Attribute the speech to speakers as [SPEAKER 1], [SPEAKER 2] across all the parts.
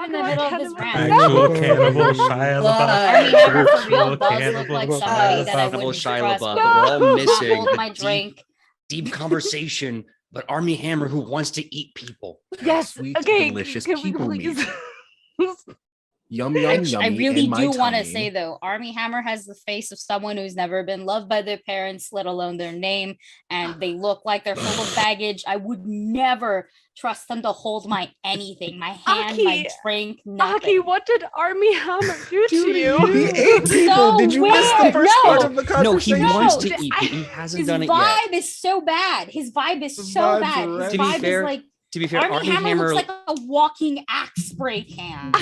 [SPEAKER 1] in the middle of this rant.
[SPEAKER 2] Actual cannibal Shia
[SPEAKER 1] Army
[SPEAKER 2] LaBeouf.
[SPEAKER 1] Hammer for real
[SPEAKER 2] Actual
[SPEAKER 1] does look like
[SPEAKER 2] cannibal
[SPEAKER 1] somebody
[SPEAKER 2] Shia
[SPEAKER 1] that I
[SPEAKER 2] LaBeouf.
[SPEAKER 1] wouldn't
[SPEAKER 3] Shia
[SPEAKER 1] trust.
[SPEAKER 3] LaBeouf,
[SPEAKER 1] But
[SPEAKER 3] but we're all
[SPEAKER 1] not
[SPEAKER 3] missing
[SPEAKER 1] hold
[SPEAKER 3] the
[SPEAKER 1] my drink.
[SPEAKER 3] deep conversation, but Army Hammer who wants to eat people.
[SPEAKER 4] Yes.
[SPEAKER 5] Sweet,
[SPEAKER 4] Okay.
[SPEAKER 5] delicious
[SPEAKER 4] Can we
[SPEAKER 5] people
[SPEAKER 4] please?
[SPEAKER 5] meat. Yum, yum, yummy.
[SPEAKER 1] I really
[SPEAKER 5] in my
[SPEAKER 1] do want to
[SPEAKER 5] tummy.
[SPEAKER 1] say though, Army Hammer has the face of someone who's never been loved by their parents, let alone their name, and they look like they're full of baggage. I would never trust them to hold my anything, my hand, my
[SPEAKER 4] Aki,
[SPEAKER 1] drink, nothing.
[SPEAKER 4] Aki, what did Army Hammer do to you?
[SPEAKER 5] He ate people.
[SPEAKER 1] So
[SPEAKER 5] Did you miss the
[SPEAKER 1] weird.
[SPEAKER 5] first
[SPEAKER 1] No.
[SPEAKER 5] part of the
[SPEAKER 3] No, he
[SPEAKER 5] conversation?
[SPEAKER 3] wants to
[SPEAKER 1] No,
[SPEAKER 3] eat, but he hasn't
[SPEAKER 1] His
[SPEAKER 3] done it
[SPEAKER 1] vibe
[SPEAKER 3] yet.
[SPEAKER 1] is so bad. His vibe is
[SPEAKER 5] The
[SPEAKER 1] so
[SPEAKER 5] vibes
[SPEAKER 1] bad.
[SPEAKER 5] are
[SPEAKER 1] His
[SPEAKER 5] right.
[SPEAKER 3] To be
[SPEAKER 1] vibe
[SPEAKER 3] fair-
[SPEAKER 1] is like
[SPEAKER 3] To be fair,
[SPEAKER 1] Army Hammer looks like a walking axe spray can.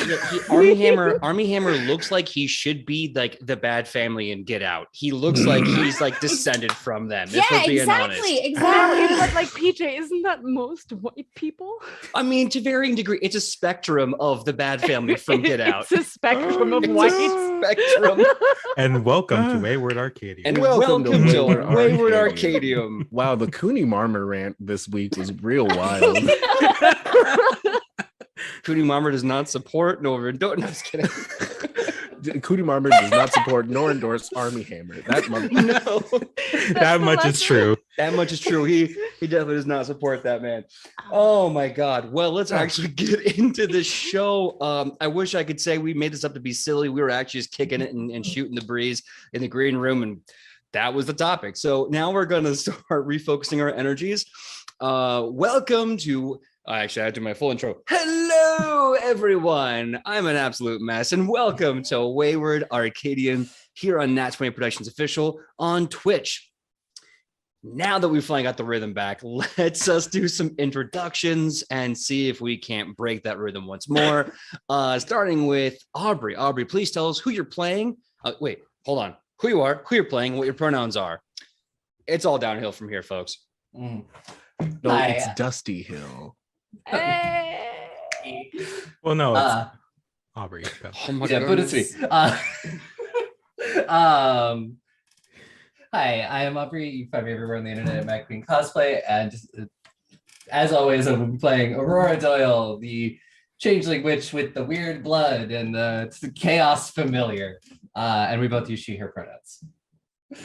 [SPEAKER 3] Army Hammer looks like he should be like the bad family in Get Out. He looks like he's like descended from them. If
[SPEAKER 1] Yeah,
[SPEAKER 3] we're being
[SPEAKER 1] exactly,
[SPEAKER 3] honest.
[SPEAKER 1] exactly.
[SPEAKER 4] But like PJ, isn't that most white people?
[SPEAKER 3] I mean, to varying degree, it's a spectrum of the bad family from Get Out.
[SPEAKER 4] It's a spectrum of
[SPEAKER 3] It's
[SPEAKER 4] white.
[SPEAKER 3] a spectrum.
[SPEAKER 2] And welcome to Wayward Arcadium.
[SPEAKER 3] And
[SPEAKER 5] Welcome
[SPEAKER 3] welcome,
[SPEAKER 5] to
[SPEAKER 3] to
[SPEAKER 5] Wayward
[SPEAKER 3] Wayward
[SPEAKER 5] Arcadium.
[SPEAKER 3] Arcadium.
[SPEAKER 5] Wow, the Cooney Marmor rant this week was real wild.
[SPEAKER 3] Cootie Mama does not support nor no, just kidding.
[SPEAKER 5] Cooney Marmor does not support nor endorse Army Hammer. That
[SPEAKER 3] No,
[SPEAKER 2] That much is true.
[SPEAKER 3] that much is true. He definitely does not support that man. Oh my god. Well, let's actually get into the show. I wish I could say we made this up to be silly. We were actually just kicking it and shooting the breeze in the green room, and that was the topic. So now we're gonna start refocusing our energies. Welcome to actually I have to do my full intro. Hello everyone. I'm an absolute mess, and welcome to Wayward Arcadium here on Nat 20 Productions Official on Twitch. Now that we've finally got the rhythm back, let's us do some introductions and see if we can't break that rhythm once more. Starting with Aubrey. Aubrey, please tell us who you're playing. Wait, hold on. Who you are, who you're playing, what your pronouns are. It's all downhill from here, folks.
[SPEAKER 5] No,
[SPEAKER 6] Hi.
[SPEAKER 5] it's Dusty Hill.
[SPEAKER 4] Hey.
[SPEAKER 2] Well, no, it's Aubrey. Go.
[SPEAKER 3] Oh my
[SPEAKER 6] Yeah, but it's me. Hi, I am Aubrey. You can find me everywhere on the internet at Mac Queen Cosplay, and just, as always, I will be playing Aurora Doyle, the changeling witch with the weird blood and the chaos familiar. And we both use she/her pronouns.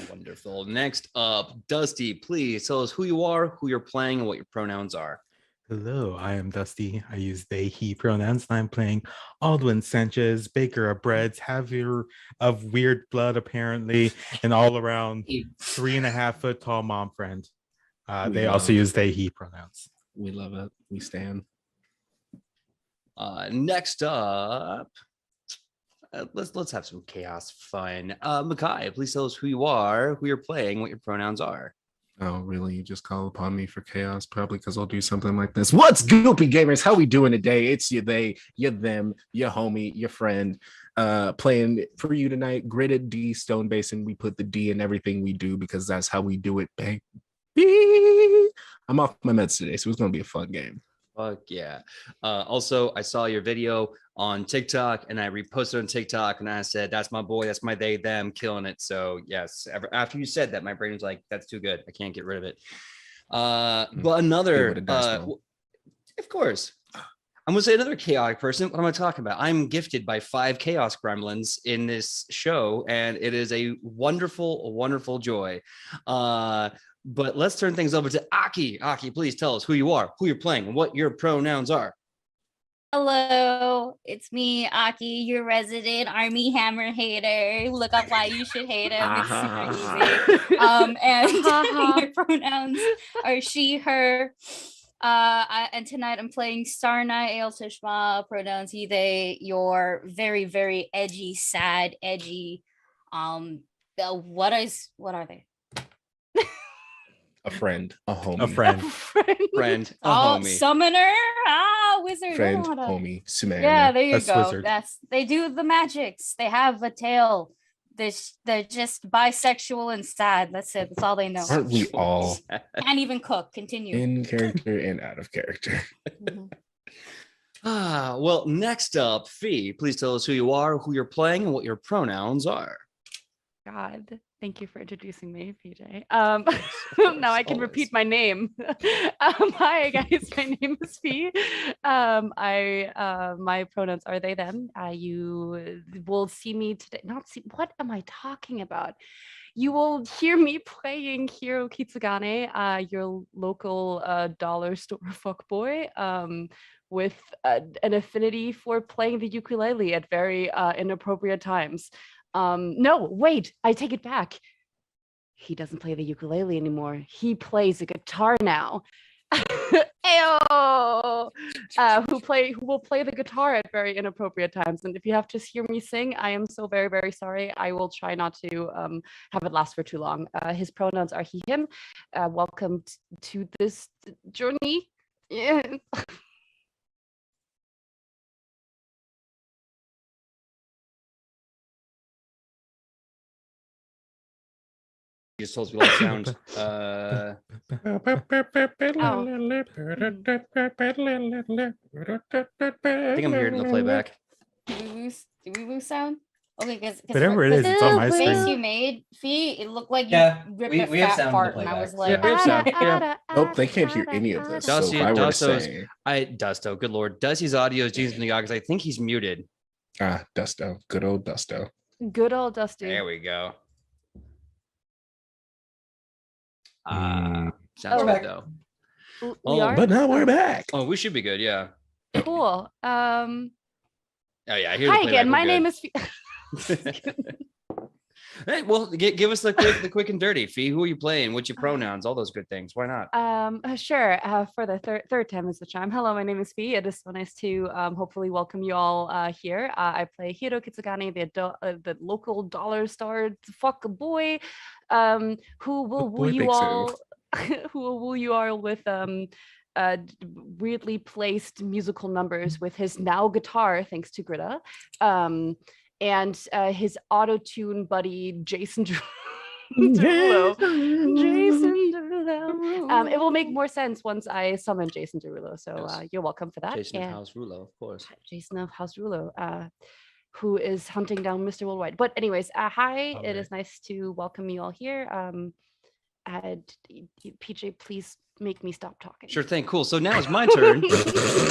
[SPEAKER 3] Wonderful. Next up, Dusty, please tell us who you are, who you're playing, and what your pronouns are.
[SPEAKER 2] Hello, I am Dusty. I use they, he pronouns, and I'm playing Aldwin Sanchez, baker of breads, haver of weird blood, apparently, and all around 3.5 foot tall mom friend. They also use they, he pronouns.
[SPEAKER 5] We love it. We stand.
[SPEAKER 3] Next up, let's have some chaos fun. Makai, please tell us who you are, who you're playing, what your pronouns are.
[SPEAKER 5] Oh, really? You just call upon me for chaos? Probably because I'll do something like this. What's goopy gamers? How we doing today? It's you, they, you, them, your homie, your friend. Playing for you tonight. Gridded D Stone Basin. We put the D in everything we do because that's how we do it, baby. I'm off my meds today, so it's gonna be a fun game.
[SPEAKER 3] Fuck yeah. Also, I saw your video on TikTok and I reposted on TikTok and I said, that's my boy, that's my they, them, killing it. So yes, after you said that, my brain was like, that's too good. I can't get rid of it. But another, of course, I'm gonna say another chaotic person. What am I talking about? I'm gifted by 5 chaos gremlins in this show, and it is a wonderful, wonderful joy. But let's turn things over to Aki. Aki, please tell us who you are, who you're playing, and what your pronouns are.
[SPEAKER 1] Hello, it's me, Aki, your resident Army Hammer hater. Look up why you should hate him. It's super easy. And my pronouns are she, her. And tonight I'm playing Sarna Ale Tishma, pronouns he, they, your very, very edgy, sad, edgy. What are they?
[SPEAKER 5] A friend, a homie,
[SPEAKER 2] A friend.
[SPEAKER 3] Friend, a
[SPEAKER 1] Oh,
[SPEAKER 3] homie.
[SPEAKER 1] Summoner, wizard.
[SPEAKER 5] friend,
[SPEAKER 1] Oh,
[SPEAKER 5] homie, Sumana.
[SPEAKER 1] yeah, there you
[SPEAKER 2] That's
[SPEAKER 1] go.
[SPEAKER 2] wizard.
[SPEAKER 1] They do the magics. They have a tail. They're just bisexual and sad. That's it. That's all they know.
[SPEAKER 5] Aren't we all
[SPEAKER 1] Can't even cook. Continue.
[SPEAKER 5] in character and out of character?
[SPEAKER 1] Mhm.
[SPEAKER 3] Well, next up, Fee, please tell us who you are, who you're playing, and what your pronouns are.
[SPEAKER 4] God. Thank you for introducing me, PJ.
[SPEAKER 3] course,
[SPEAKER 4] Now I can
[SPEAKER 3] always.
[SPEAKER 4] repeat my name. Hi guys, my name is Fee. My pronouns are they, them. You will see me today. Not see. What am I talking about? You will hear me playing Hiro Kitsugane, your local dollar store fuckboy, with an affinity for playing the ukulele at very inappropriate times. No, wait, I take it back. He doesn't play the ukulele anymore. He plays a guitar now. Ayo! Who will play the guitar at very inappropriate times. And if you have to hear me sing, I am so very, very sorry. I will try not to have it last for too long. His pronouns are he, him. Welcome to this journey. Yeah.
[SPEAKER 3] You just told us we lost sound. I think I'm hearing the playback.
[SPEAKER 1] Did we lose sound? Okay, because
[SPEAKER 2] Whatever it is, it's on my
[SPEAKER 1] the face
[SPEAKER 2] screen.
[SPEAKER 1] you made, Fee, it looked like you
[SPEAKER 6] Yeah,
[SPEAKER 1] ripped
[SPEAKER 6] we-
[SPEAKER 1] a
[SPEAKER 6] we have
[SPEAKER 1] fat
[SPEAKER 6] sound in the
[SPEAKER 1] fart, and I was
[SPEAKER 6] playback.
[SPEAKER 1] like,
[SPEAKER 3] Yeah, we have sound. Yeah.
[SPEAKER 5] Nope, they can't hear any of this. So
[SPEAKER 3] Dusty-
[SPEAKER 5] if I were to
[SPEAKER 3] Dusto's-
[SPEAKER 5] say,
[SPEAKER 3] Dusto, good lord. Dusty's audio is using the because I think he's muted.
[SPEAKER 5] Dusto, good old Dusto.
[SPEAKER 4] Good old Dusty.
[SPEAKER 3] There we go.
[SPEAKER 5] Mm.
[SPEAKER 3] Sounds
[SPEAKER 4] Oh.
[SPEAKER 3] good though.
[SPEAKER 4] We
[SPEAKER 3] Oh,
[SPEAKER 4] are?
[SPEAKER 5] But now we're back.
[SPEAKER 3] Oh, we should be good. Yeah.
[SPEAKER 4] Cool.
[SPEAKER 3] Oh yeah. I hear the
[SPEAKER 4] Hi
[SPEAKER 3] playback.
[SPEAKER 4] again.
[SPEAKER 3] We're
[SPEAKER 4] My
[SPEAKER 3] good.
[SPEAKER 4] name is
[SPEAKER 3] Hey, well, give us the quick and dirty. Fee, who are you playing? What's your pronouns? All those good things. Why not?
[SPEAKER 4] Sure. For the third time is the charm. Hello, my name is Fee. It is so nice to hopefully welcome you all here. I play Hiro Kitsugane, the local dollar store fuck boy, who will woo
[SPEAKER 5] Boy
[SPEAKER 4] you
[SPEAKER 5] Big Sue.
[SPEAKER 4] all, who will woo you all with weirdly placed musical numbers with his now guitar, thanks to Greta. And his auto-tune buddy Jason Derulo. Jason Derulo. It will make more sense once I summon Jason Derulo. So
[SPEAKER 3] Yes.
[SPEAKER 4] you're welcome for that.
[SPEAKER 3] Jason of
[SPEAKER 4] And
[SPEAKER 3] House Rulo, of course.
[SPEAKER 4] Jason of House Rulo, who is hunting down Mr. Worldwide. But anyways, hi.
[SPEAKER 2] All
[SPEAKER 4] It
[SPEAKER 2] right.
[SPEAKER 4] is nice to welcome you all here. PJ, please make me stop talking.
[SPEAKER 3] Sure thing. Cool. So now it's my turn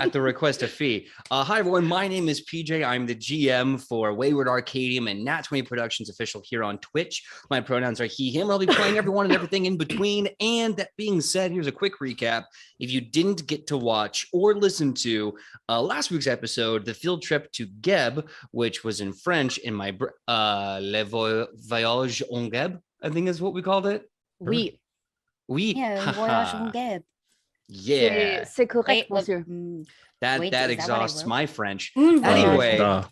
[SPEAKER 3] at the request of Fee. Hi, everyone. My name is PJ. I'm the GM for Wayward Arcadium and Nat20 Productions official here on Twitch. My pronouns are he, him. I'll be playing everyone and everything in between. And that being said, here's a quick recap. If you didn't get to watch or listen to last week's episode, the field trip to Geb, which was in French in my Le Voyage en Geb, I think is what we called it.
[SPEAKER 4] Oui.
[SPEAKER 3] Oui.
[SPEAKER 1] yeah, voyage en guêpe.
[SPEAKER 3] Yeah.
[SPEAKER 4] C'est correct,
[SPEAKER 1] Wait, look,
[SPEAKER 4] monsieur.
[SPEAKER 3] That
[SPEAKER 1] Wait,
[SPEAKER 3] that
[SPEAKER 1] is that what I
[SPEAKER 3] exhausts
[SPEAKER 1] wrote?
[SPEAKER 3] my French.
[SPEAKER 1] Voyage
[SPEAKER 3] Anyway,
[SPEAKER 5] Duh.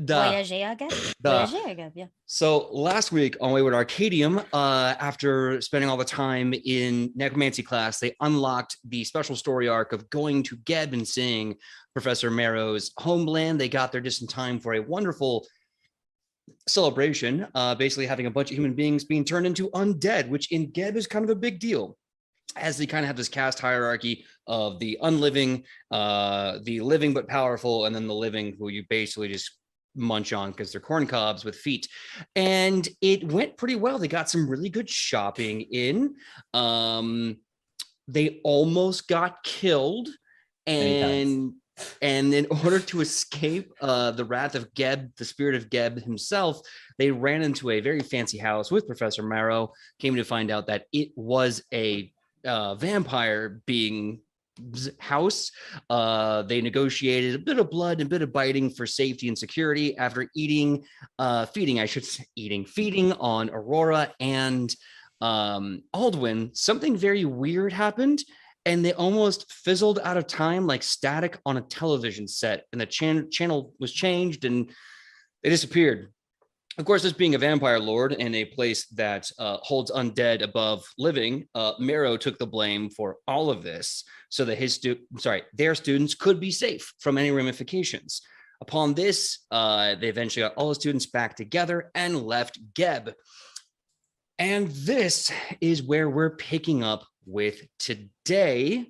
[SPEAKER 1] Voyager à guêpe. Voyager à guêpe, yeah.
[SPEAKER 3] So last week on Wayward Arcadium, after spending all the time in necromancy class, they unlocked the special story arc of going to Geb and seeing Professor Marrow's homeland. They got there just in time for a wonderful celebration, basically having a bunch of human beings being turned into undead, which in Geb is kind of a big deal, as they kind of have this caste hierarchy of the unliving, the living but powerful, and then the living who you basically just munch on because they're corn cobs with feet. And it went pretty well. They got some really good shopping in. They almost got killed,
[SPEAKER 6] Many
[SPEAKER 3] and in order to escape the wrath of Geb, the spirit of Geb himself, they ran into a very fancy house with Professor Marrow, came to find out that it was a vampire being's house. They negotiated a bit of blood and a bit of biting for safety and security after feeding on Aurora and Aldwin. Something very weird happened, and they almost fizzled out of time like static on a television set, and the channel was changed and they disappeared. Of course, this being a vampire lord in a place that holds undead above living, Marrow took the blame for all of this so that their students could be safe from any ramifications. Upon this, they eventually got all the students back together and left Geb. And this is where we're picking up with today's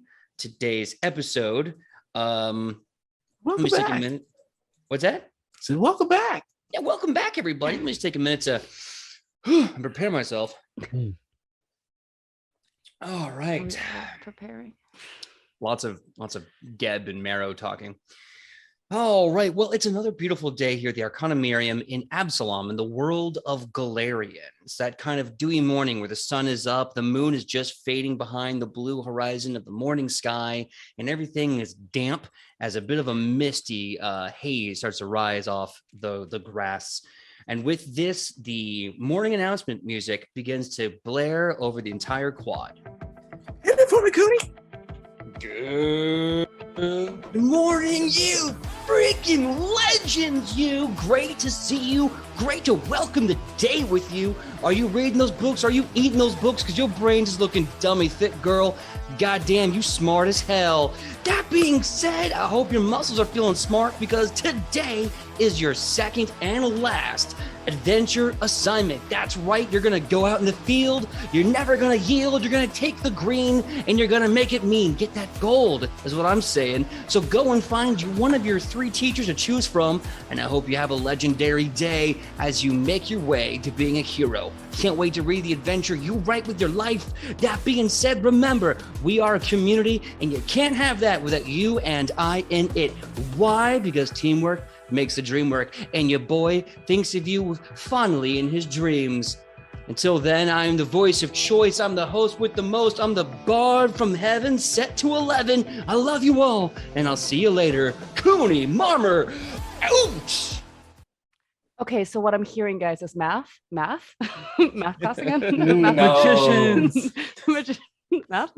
[SPEAKER 3] episode. Let
[SPEAKER 5] Welcome
[SPEAKER 3] me take a
[SPEAKER 5] back.
[SPEAKER 3] minute. What's that?
[SPEAKER 5] So welcome back.
[SPEAKER 3] Yeah, welcome back, everybody. Let me just take a minute to and prepare myself. All
[SPEAKER 4] Oh,
[SPEAKER 3] right.
[SPEAKER 4] yeah, preparing.
[SPEAKER 3] Lots of Geb and Marrow talking. All right. Well, it's another beautiful day here at the Arcanumarium in Absalom in the world of Galarian. It's that kind of dewy morning where the sun is up, the moon is just fading behind the blue horizon of the morning sky, and everything is damp as a bit of a misty haze starts to rise off the grass. And with this, the morning announcement music begins to blare over the entire quad.
[SPEAKER 5] Hit it for me, Cootie.
[SPEAKER 3] Good morning, you freaking legends, you. Great to see you. Great to welcome the day with you. Are you reading those books? Are you eating those books? Because your brain's is looking dummy thick, girl. Goddamn, you smart as hell. That being said, I hope your muscles are feeling smart because today is your second and last adventure assignment. That's right, you're gonna go out in the field, you're never gonna yield, you're gonna take the green, and you're gonna make it mean. Get that gold, is what I'm saying. So go and find you one of your 3 teachers to choose from, and I hope you have a legendary day as you make your way to being a hero. Can't wait to read the adventure you write with your life. That being said, remember, we are a community, and you can't have that without you and I in it. Why? Because teamwork makes the dream work, and your boy thinks of you fondly in his dreams. Until then, I'm the voice of choice. I'm the host with the most. I'm the bard from heaven, set to 11. I love you all, and I'll see you later. Cooney, Marmer, ouch!
[SPEAKER 4] Okay, so what I'm hearing, guys, is math, math class again.
[SPEAKER 6] No.
[SPEAKER 2] Magicians.
[SPEAKER 4] Math.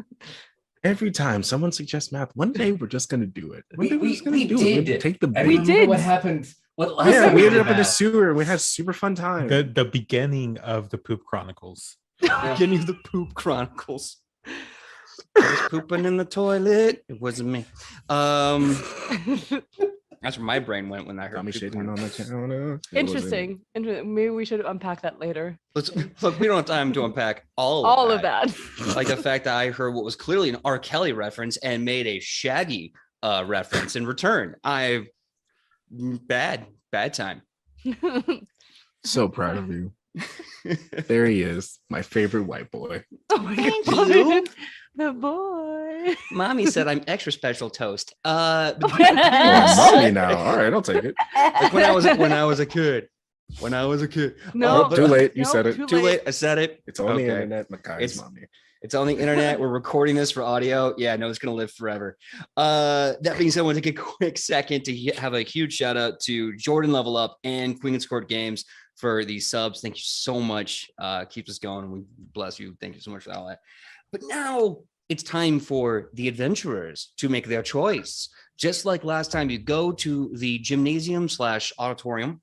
[SPEAKER 5] Every time someone suggests math, one day we're just gonna do it. One day we're
[SPEAKER 6] We
[SPEAKER 5] just gonna do
[SPEAKER 6] did
[SPEAKER 5] it. We'll
[SPEAKER 6] it.
[SPEAKER 5] take the
[SPEAKER 6] I
[SPEAKER 5] bait.
[SPEAKER 6] remember what happened. What last
[SPEAKER 5] Yeah,
[SPEAKER 6] time
[SPEAKER 5] we
[SPEAKER 6] did
[SPEAKER 5] ended up in the
[SPEAKER 6] that?
[SPEAKER 5] sewer and we had a super fun time.
[SPEAKER 2] The beginning of the Poop Chronicles.
[SPEAKER 3] Beginning of the Poop Chronicles. I was pooping in the toilet. It wasn't me. That's where my brain went when I heard
[SPEAKER 5] Got me
[SPEAKER 3] Poop
[SPEAKER 5] shaking on
[SPEAKER 3] Chronicles.
[SPEAKER 5] my channel.
[SPEAKER 4] Interesting. Maybe we should unpack that later.
[SPEAKER 3] Look, we don't have time to unpack all
[SPEAKER 4] Of that.
[SPEAKER 3] Like the fact that I heard what was clearly an R. Kelly reference and made a Shaggy reference in return. Bad time.
[SPEAKER 5] So proud of you. There he is, my favorite white boy.
[SPEAKER 4] Oh my
[SPEAKER 3] Thank
[SPEAKER 4] God.
[SPEAKER 3] you.
[SPEAKER 4] The boy.
[SPEAKER 3] Mommy said I'm extra special toast.
[SPEAKER 5] Oh, mommy now. All right, I'll take it.
[SPEAKER 3] Like when I was a kid.
[SPEAKER 4] No.
[SPEAKER 3] but-
[SPEAKER 5] Too late. You
[SPEAKER 4] Nope,
[SPEAKER 5] said it.
[SPEAKER 3] Too late. I said it.
[SPEAKER 5] It's on the
[SPEAKER 3] Okay.
[SPEAKER 5] internet. Makai's
[SPEAKER 3] It's-
[SPEAKER 5] mommy.
[SPEAKER 3] It's on the internet. We're recording this for audio. Yeah, no, it's gonna live forever. That being said, I want to take a quick second to have a huge shout out to Jordan Level Up and Queen's Court Games for these subs. Thank you so much. Keeps us going. We bless you. Thank you so much for all that. But now it's time for the adventurers to make their choice. Just like last time, you go to the gymnasium/auditorium,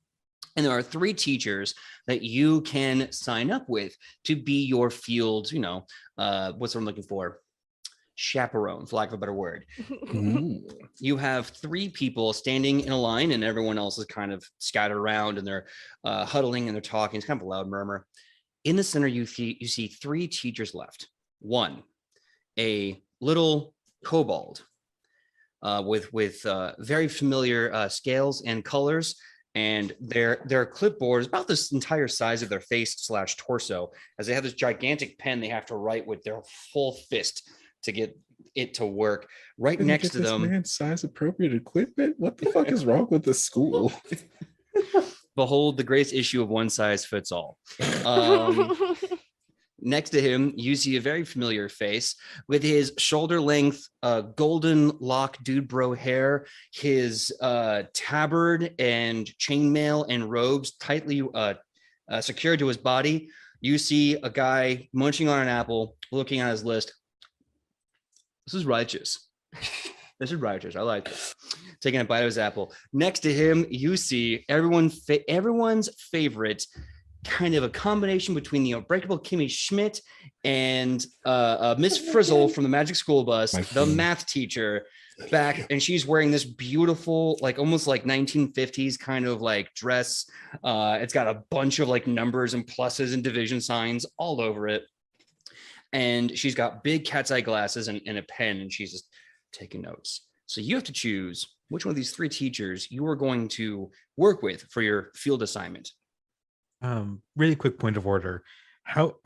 [SPEAKER 3] and there are 3 teachers that you can sign up with to be your field, what's what I'm looking for? Chaperone, for lack of a better word.
[SPEAKER 5] Ooh.
[SPEAKER 3] You have 3 people standing in a line, and everyone else is kind of scattered around, and they're huddling and they're talking. It's kind of a loud murmur. In the center, you see 3 teachers left. 1, a little kobold with very familiar scales and colors. And their clipboard is about this entire size of their face/torso, as they have this gigantic pen they have to write with their full fist to get it to work. Right
[SPEAKER 5] Didn't
[SPEAKER 3] next
[SPEAKER 5] get
[SPEAKER 3] to
[SPEAKER 5] this
[SPEAKER 3] them,
[SPEAKER 5] man size appropriate equipment. What the fuck is wrong with the school?
[SPEAKER 3] behold the greatest issue of one size fits all. Next to him, you see a very familiar face with his shoulder length, golden lock dude bro hair, his tabard and chainmail and robes tightly secured to his body. You see a guy munching on an apple, looking at his list. This is righteous. This is righteous. I like this. Taking a bite of his apple. Next to him, you see everyone's favorite, kind of a combination between the unbreakable Kimmy Schmidt and Miss Frizzle from the Magic School Bus, the math teacher, back, and she's wearing this beautiful, like almost like 1950s kind of like dress. It's got a bunch of like numbers and pluses and division signs all over it. And she's got big cat's eye glasses and a pen, and she's just taking notes. So you have to choose which one of these 3 teachers you are going to work with for your field assignment.
[SPEAKER 2] Really quick point of order. How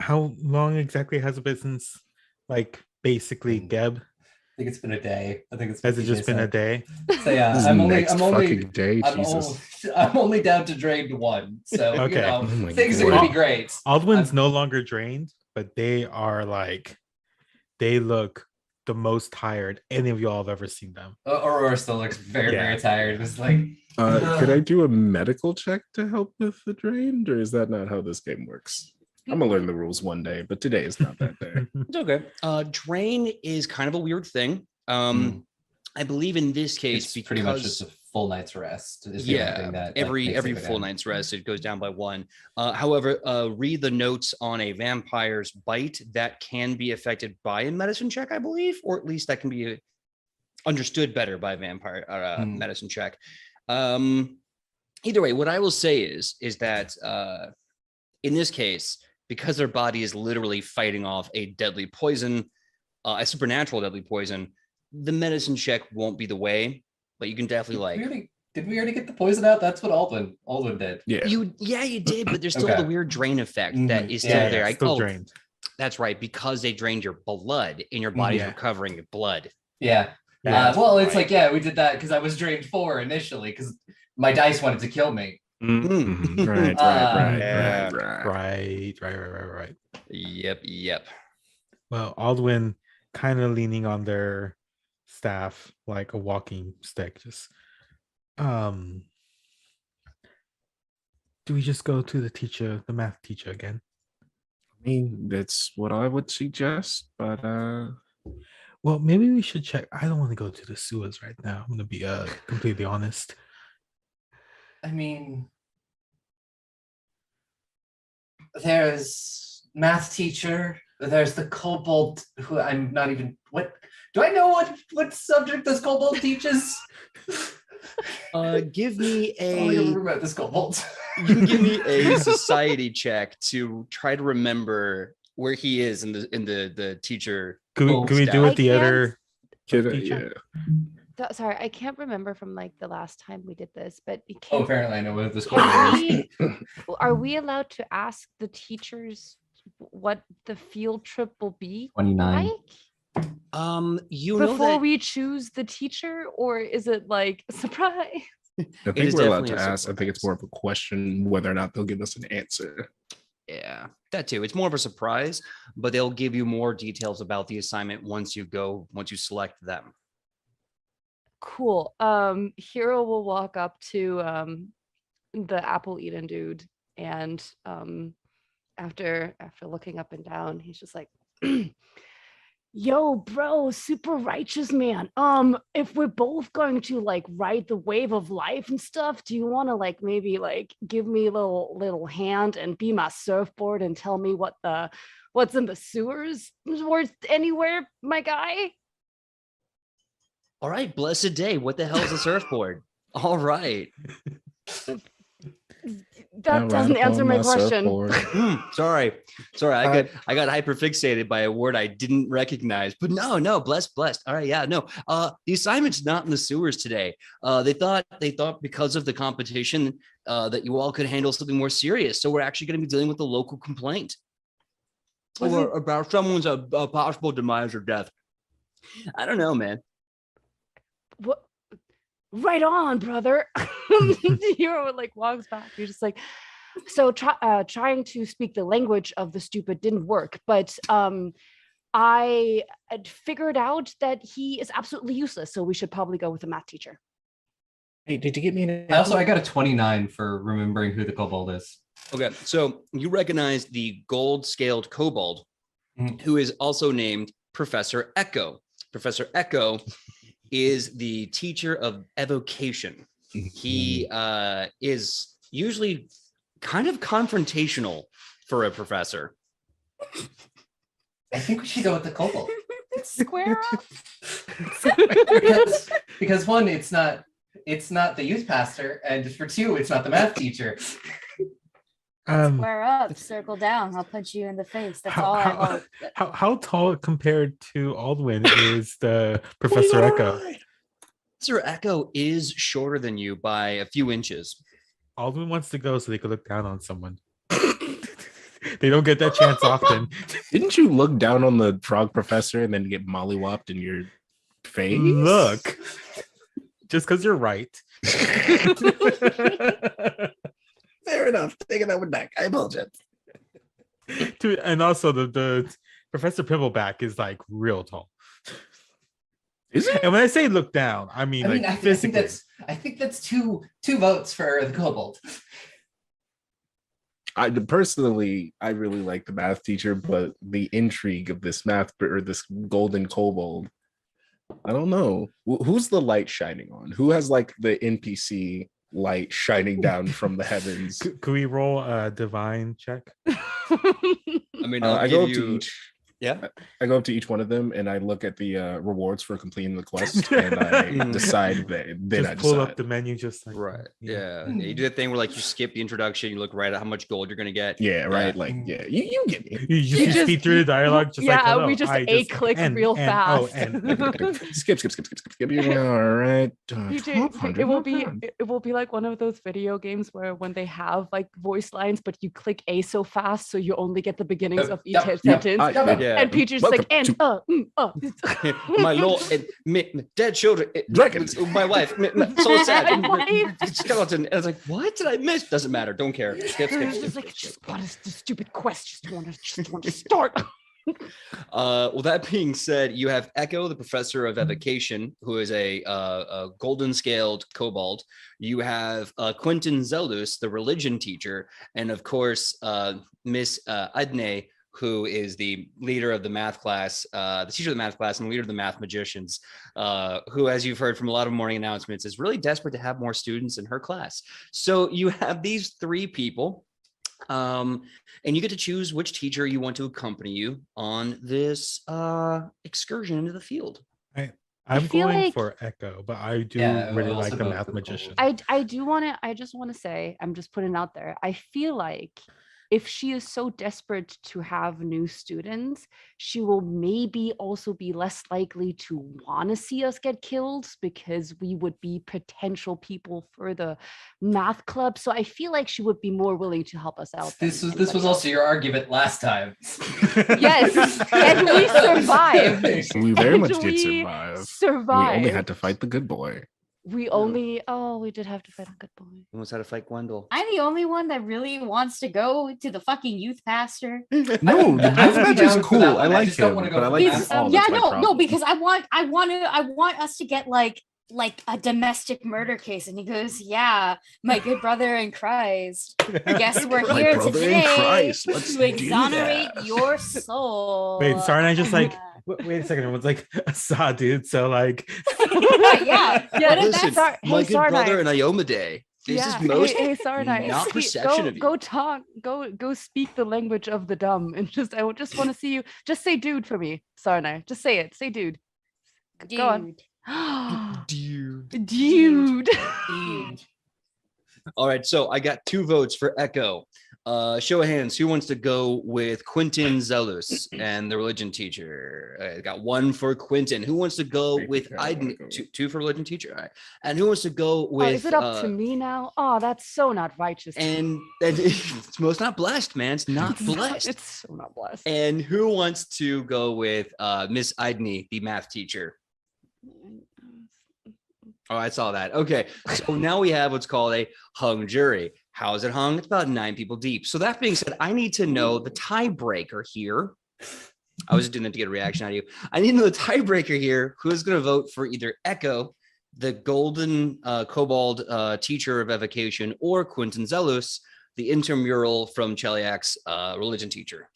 [SPEAKER 2] long exactly has it been since, like, basically Geb?
[SPEAKER 6] I think it's been a day. I think it's
[SPEAKER 2] Has it just been a day?
[SPEAKER 6] So yeah,
[SPEAKER 5] This is next fucking day,
[SPEAKER 6] I'm
[SPEAKER 5] Jesus.
[SPEAKER 6] I'm only down to drained 1. So
[SPEAKER 2] Okay.
[SPEAKER 6] you know,
[SPEAKER 5] Oh my
[SPEAKER 6] things are
[SPEAKER 5] God.
[SPEAKER 6] gonna be great.
[SPEAKER 2] Aldwin's
[SPEAKER 6] I'm-
[SPEAKER 2] no longer drained, but they are like, they look the most tired any of y'all have ever seen them.
[SPEAKER 6] Aurora still looks very,
[SPEAKER 2] Yeah.
[SPEAKER 6] very tired. It's like
[SPEAKER 5] Could I do a medical check to help with the drained, or is that not how this game works? I'm gonna learn the rules one day, but today is not that day.
[SPEAKER 3] It's okay. Drain is kind of a weird thing. I believe in this case,
[SPEAKER 6] it's
[SPEAKER 3] because
[SPEAKER 6] pretty much just a full night's rest. Is the only thing that, like,
[SPEAKER 3] every
[SPEAKER 6] makes it go
[SPEAKER 3] full
[SPEAKER 6] down.
[SPEAKER 3] night's rest, it goes down by 1. However, read the notes on a vampire's bite that can be affected by a medicine check, I believe, or at least that can be understood better by a vampire medicine check. Either way, what I will say is that in this case, because their body is literally fighting off a deadly poison, a supernatural deadly poison, the medicine check won't be the way, but you can definitely
[SPEAKER 6] Did we already get the poison out? That's what Aldwin did.
[SPEAKER 5] Yeah.
[SPEAKER 3] you did, but there's still
[SPEAKER 6] Okay.
[SPEAKER 3] the weird drain effect
[SPEAKER 6] Mhm.
[SPEAKER 3] that is still
[SPEAKER 6] Yeah,
[SPEAKER 3] there.
[SPEAKER 2] Still drained.
[SPEAKER 3] That's right, because they drained your blood and your body's
[SPEAKER 2] Yeah.
[SPEAKER 3] recovering your blood.
[SPEAKER 6] Yeah.
[SPEAKER 2] Yeah,
[SPEAKER 6] Well, it's
[SPEAKER 3] right.
[SPEAKER 6] like, we did that because I was drained 4 initially because my dice wanted to kill me.
[SPEAKER 5] Mhm. Right,
[SPEAKER 3] Yeah.
[SPEAKER 2] Right.
[SPEAKER 3] Yep.
[SPEAKER 2] Well, Aldwin kind of leaning on their staff like a walking stick. Just, do we just go to the math teacher again?
[SPEAKER 5] I mean, that's what I would suggest, but
[SPEAKER 2] Well, maybe we should check. I don't want to go to the sewers right now. I'm gonna be completely honest.
[SPEAKER 6] I mean, there's math teacher. There's the kobold who I'm not even. What do I know? What subject this kobold teaches?
[SPEAKER 3] Give me
[SPEAKER 6] I don't remember about this kobold.
[SPEAKER 3] you can give me a society check to try to remember where he is in the teacher.
[SPEAKER 2] Can we do
[SPEAKER 3] staff.
[SPEAKER 2] it the
[SPEAKER 4] I
[SPEAKER 2] other?
[SPEAKER 5] yeah.
[SPEAKER 4] Sorry, I can't remember from like the last time we did this, but
[SPEAKER 6] Apparently I know what this
[SPEAKER 4] can
[SPEAKER 6] kobold is.
[SPEAKER 4] are we allowed to ask the teachers what the field trip will be
[SPEAKER 6] 29.
[SPEAKER 4] like
[SPEAKER 3] You know
[SPEAKER 4] before
[SPEAKER 3] that
[SPEAKER 4] we choose the teacher, or is it like a surprise?
[SPEAKER 5] I
[SPEAKER 3] is
[SPEAKER 5] think we're allowed
[SPEAKER 3] definitely
[SPEAKER 5] to
[SPEAKER 3] a
[SPEAKER 5] ask. I think it's
[SPEAKER 3] surprise.
[SPEAKER 5] more of a question whether or not they'll give us an answer.
[SPEAKER 3] Yeah, that too. It's more of a surprise, but they'll give you more details about the assignment once you select them.
[SPEAKER 4] Cool. Hero will walk up to the apple eating dude, and after looking up and down, he's just like, yo, bro, super righteous man. If we're both going to like ride the wave of life and stuff, do you want to like maybe like give me a little hand and be my surfboard and tell me what's in the sewers or anywhere, my guy?
[SPEAKER 3] All right, blessed day. What the hell is a surfboard? All right.
[SPEAKER 4] That doesn't answer my question.
[SPEAKER 3] Sorry. I got hyper fixated by a word I didn't recognize. But no, blessed. All right, yeah, no. The assignment's not in the sewers today. They thought because of the competition that you all could handle something more serious. So we're actually going to be dealing with the local complaint or about someone's a possible demise or death. I don't know, man.
[SPEAKER 4] What? Right on, brother. Hero like walks back. You're just like, so trying to speak the language of the stupid didn't work, but I had figured out that he is absolutely useless. So we should probably go with the math teacher.
[SPEAKER 5] Hey, did you get me an
[SPEAKER 6] I got a 29 for remembering who the kobold is.
[SPEAKER 3] Okay, so you recognize the gold-scaled kobold, who is also named Professor Echo. Professor Echo is the teacher of evocation. He is usually kind of confrontational for a professor.
[SPEAKER 6] I think we should go with the kobold.
[SPEAKER 4] Square up.
[SPEAKER 6] because 1, it's not the youth pastor, and for 2, it's not the math teacher.
[SPEAKER 1] Square up, circle down. I'll punch you in the face. That's all I hope.
[SPEAKER 2] How tall compared to Aldwin is the Professor Echo?
[SPEAKER 3] Professor Echo is shorter than you by a few inches.
[SPEAKER 2] Aldwin wants to go so they could look down on someone. They don't get that chance often.
[SPEAKER 5] Didn't you look down on the frog professor and then get mollywopped in your face?
[SPEAKER 2] Look, just because you're right.
[SPEAKER 5] Fair enough. Taking that one back. I apologize.
[SPEAKER 2] And also the Professor Pimpleback is like real tall.
[SPEAKER 5] Is it?
[SPEAKER 2] And when I say look down, I mean, like
[SPEAKER 6] I
[SPEAKER 2] physically.
[SPEAKER 6] think that's two votes for the kobold.
[SPEAKER 5] I personally, I really like the math teacher, but the intrigue of this or this golden kobold, I don't know. Who's the light shining on? Who has like the NPC light shining down from the heavens?
[SPEAKER 2] Could we roll a divine check?
[SPEAKER 3] I mean,
[SPEAKER 5] I go up to each.
[SPEAKER 3] Yeah.
[SPEAKER 5] I go up to each one of them and I look at the rewards for completing the quest and I decide that. Then
[SPEAKER 2] Just
[SPEAKER 5] I
[SPEAKER 2] pull
[SPEAKER 5] decide.
[SPEAKER 2] up the menu, just like
[SPEAKER 3] Right. Yeah. You do that thing where like you skip the introduction, you look right at how much gold you're gonna get.
[SPEAKER 5] Yeah, right. Like, yeah, you get me.
[SPEAKER 2] You just speed through the dialogue, just like hello,
[SPEAKER 4] we just
[SPEAKER 2] I
[SPEAKER 4] click real fast.
[SPEAKER 5] Skip. All right.
[SPEAKER 4] It will be like one of those video games where when they have like voice lines, but you click A so fast, so you only get the beginnings of each sentence.
[SPEAKER 3] Yeah.
[SPEAKER 4] And Peter's like, and
[SPEAKER 3] My lord, dead children,
[SPEAKER 5] Dragons.
[SPEAKER 3] my wife, so sad.
[SPEAKER 4] My wife.
[SPEAKER 3] Skeleton. And I was like, what did I miss? Doesn't matter. Don't care. Skip.
[SPEAKER 4] It's like, what is the stupid quest? Just want to start.
[SPEAKER 3] Well, that being said, you have Echo, the professor of evocation, who is a golden scaled kobold. You have Quentin Zeldus, the religion teacher, and of course, Miss Adne, who is the leader of the math class, the teacher of the math class and leader of the math magicians, who, as you've heard from a lot of morning announcements, is really desperate to have more students in her class. So you have these three people, and you get to choose which teacher you want to accompany you on this excursion into the field.
[SPEAKER 2] I'm
[SPEAKER 4] feel
[SPEAKER 2] going
[SPEAKER 4] like-
[SPEAKER 2] for Echo, but I do
[SPEAKER 6] Yeah,
[SPEAKER 2] really
[SPEAKER 6] I'll
[SPEAKER 2] like
[SPEAKER 6] also
[SPEAKER 2] the
[SPEAKER 6] go
[SPEAKER 2] math
[SPEAKER 6] for
[SPEAKER 2] magician.
[SPEAKER 4] I just want to say, I'm just putting it out there. I feel like if she is so desperate to have new students, she will maybe also be less likely to want to see us get killed because we would be potential people for the math club. So I feel like she would be more willing to help us out.
[SPEAKER 6] This
[SPEAKER 4] than
[SPEAKER 6] was
[SPEAKER 4] anybody
[SPEAKER 6] also your argument last time.
[SPEAKER 4] Yes, and we survived.
[SPEAKER 5] We very much
[SPEAKER 4] And
[SPEAKER 5] did
[SPEAKER 4] we
[SPEAKER 5] survive. We
[SPEAKER 4] survived.
[SPEAKER 5] only had to fight the good boy.
[SPEAKER 4] We did have to fight a good boy.
[SPEAKER 3] Almost had to fight Gwendol.
[SPEAKER 1] I'm the only one that really wants to go to the fucking youth pastor.
[SPEAKER 5] No,
[SPEAKER 6] I
[SPEAKER 5] the
[SPEAKER 6] would be
[SPEAKER 5] Deathmatch
[SPEAKER 6] down
[SPEAKER 5] is
[SPEAKER 6] for
[SPEAKER 5] cool.
[SPEAKER 6] that
[SPEAKER 5] I
[SPEAKER 6] one. I
[SPEAKER 5] like
[SPEAKER 6] just don't
[SPEAKER 5] him,
[SPEAKER 6] wanna go
[SPEAKER 5] but I
[SPEAKER 6] for
[SPEAKER 5] like
[SPEAKER 6] the
[SPEAKER 5] them
[SPEAKER 6] math.
[SPEAKER 5] all.
[SPEAKER 1] Yeah,
[SPEAKER 5] That's my
[SPEAKER 1] no,
[SPEAKER 5] problem.
[SPEAKER 1] because I want us to get like a domestic murder case, and he goes, "Yeah, my good brother in Christ. Guess we're
[SPEAKER 5] My
[SPEAKER 1] here
[SPEAKER 5] brother in
[SPEAKER 1] today
[SPEAKER 5] Christ, let's
[SPEAKER 1] to
[SPEAKER 5] do
[SPEAKER 1] exonerate
[SPEAKER 5] that."
[SPEAKER 1] your soul."
[SPEAKER 2] Wait, sorry, I just like
[SPEAKER 1] Yeah.
[SPEAKER 2] wait a second. Everyone's like, saw, dude. So like,
[SPEAKER 1] Yeah.
[SPEAKER 4] Yeah,
[SPEAKER 1] What if
[SPEAKER 3] Listen,
[SPEAKER 1] that's
[SPEAKER 3] my
[SPEAKER 4] hey,
[SPEAKER 3] good brother
[SPEAKER 4] Sarnite.
[SPEAKER 3] and Iomade. This
[SPEAKER 4] Yeah,
[SPEAKER 3] is most
[SPEAKER 4] hey, Sarnite.
[SPEAKER 3] not perception of you.
[SPEAKER 4] Go talk. Go speak the language of the dumb, and I just want to see you. Just say "dude" for me, Sarnite. Just say it. Say "dude." Go on.
[SPEAKER 3] Dude.
[SPEAKER 4] Dude.
[SPEAKER 3] All right, so I got 2 votes for Echo. Show of hands, who wants to go with Quentin Zelus and the religion teacher? I got 1 for Quentin. Who wants to go
[SPEAKER 5] Great,
[SPEAKER 3] with
[SPEAKER 5] I wanna
[SPEAKER 3] Aiden?
[SPEAKER 5] go.
[SPEAKER 3] 2 for religion teacher. All right. And who wants to go with?
[SPEAKER 4] Is it up to me now? Oh, that's so not righteous.
[SPEAKER 3] And it's most not blessed, man. It's not blessed.
[SPEAKER 4] It's so not blessed.
[SPEAKER 3] And who wants to go with Miss Idney, the math teacher? Oh, I saw that. Okay. So now we have what's called a hung jury. How is it hung? It's about 9 people deep. So that being said, I need to know the tiebreaker here. I was doing that to get a reaction out of you. I need to know the tiebreaker here. Who's going to vote for either Echo, the golden kobold teacher of evocation, or Quentin Zelus, the intramural from Cheliak's religion teacher?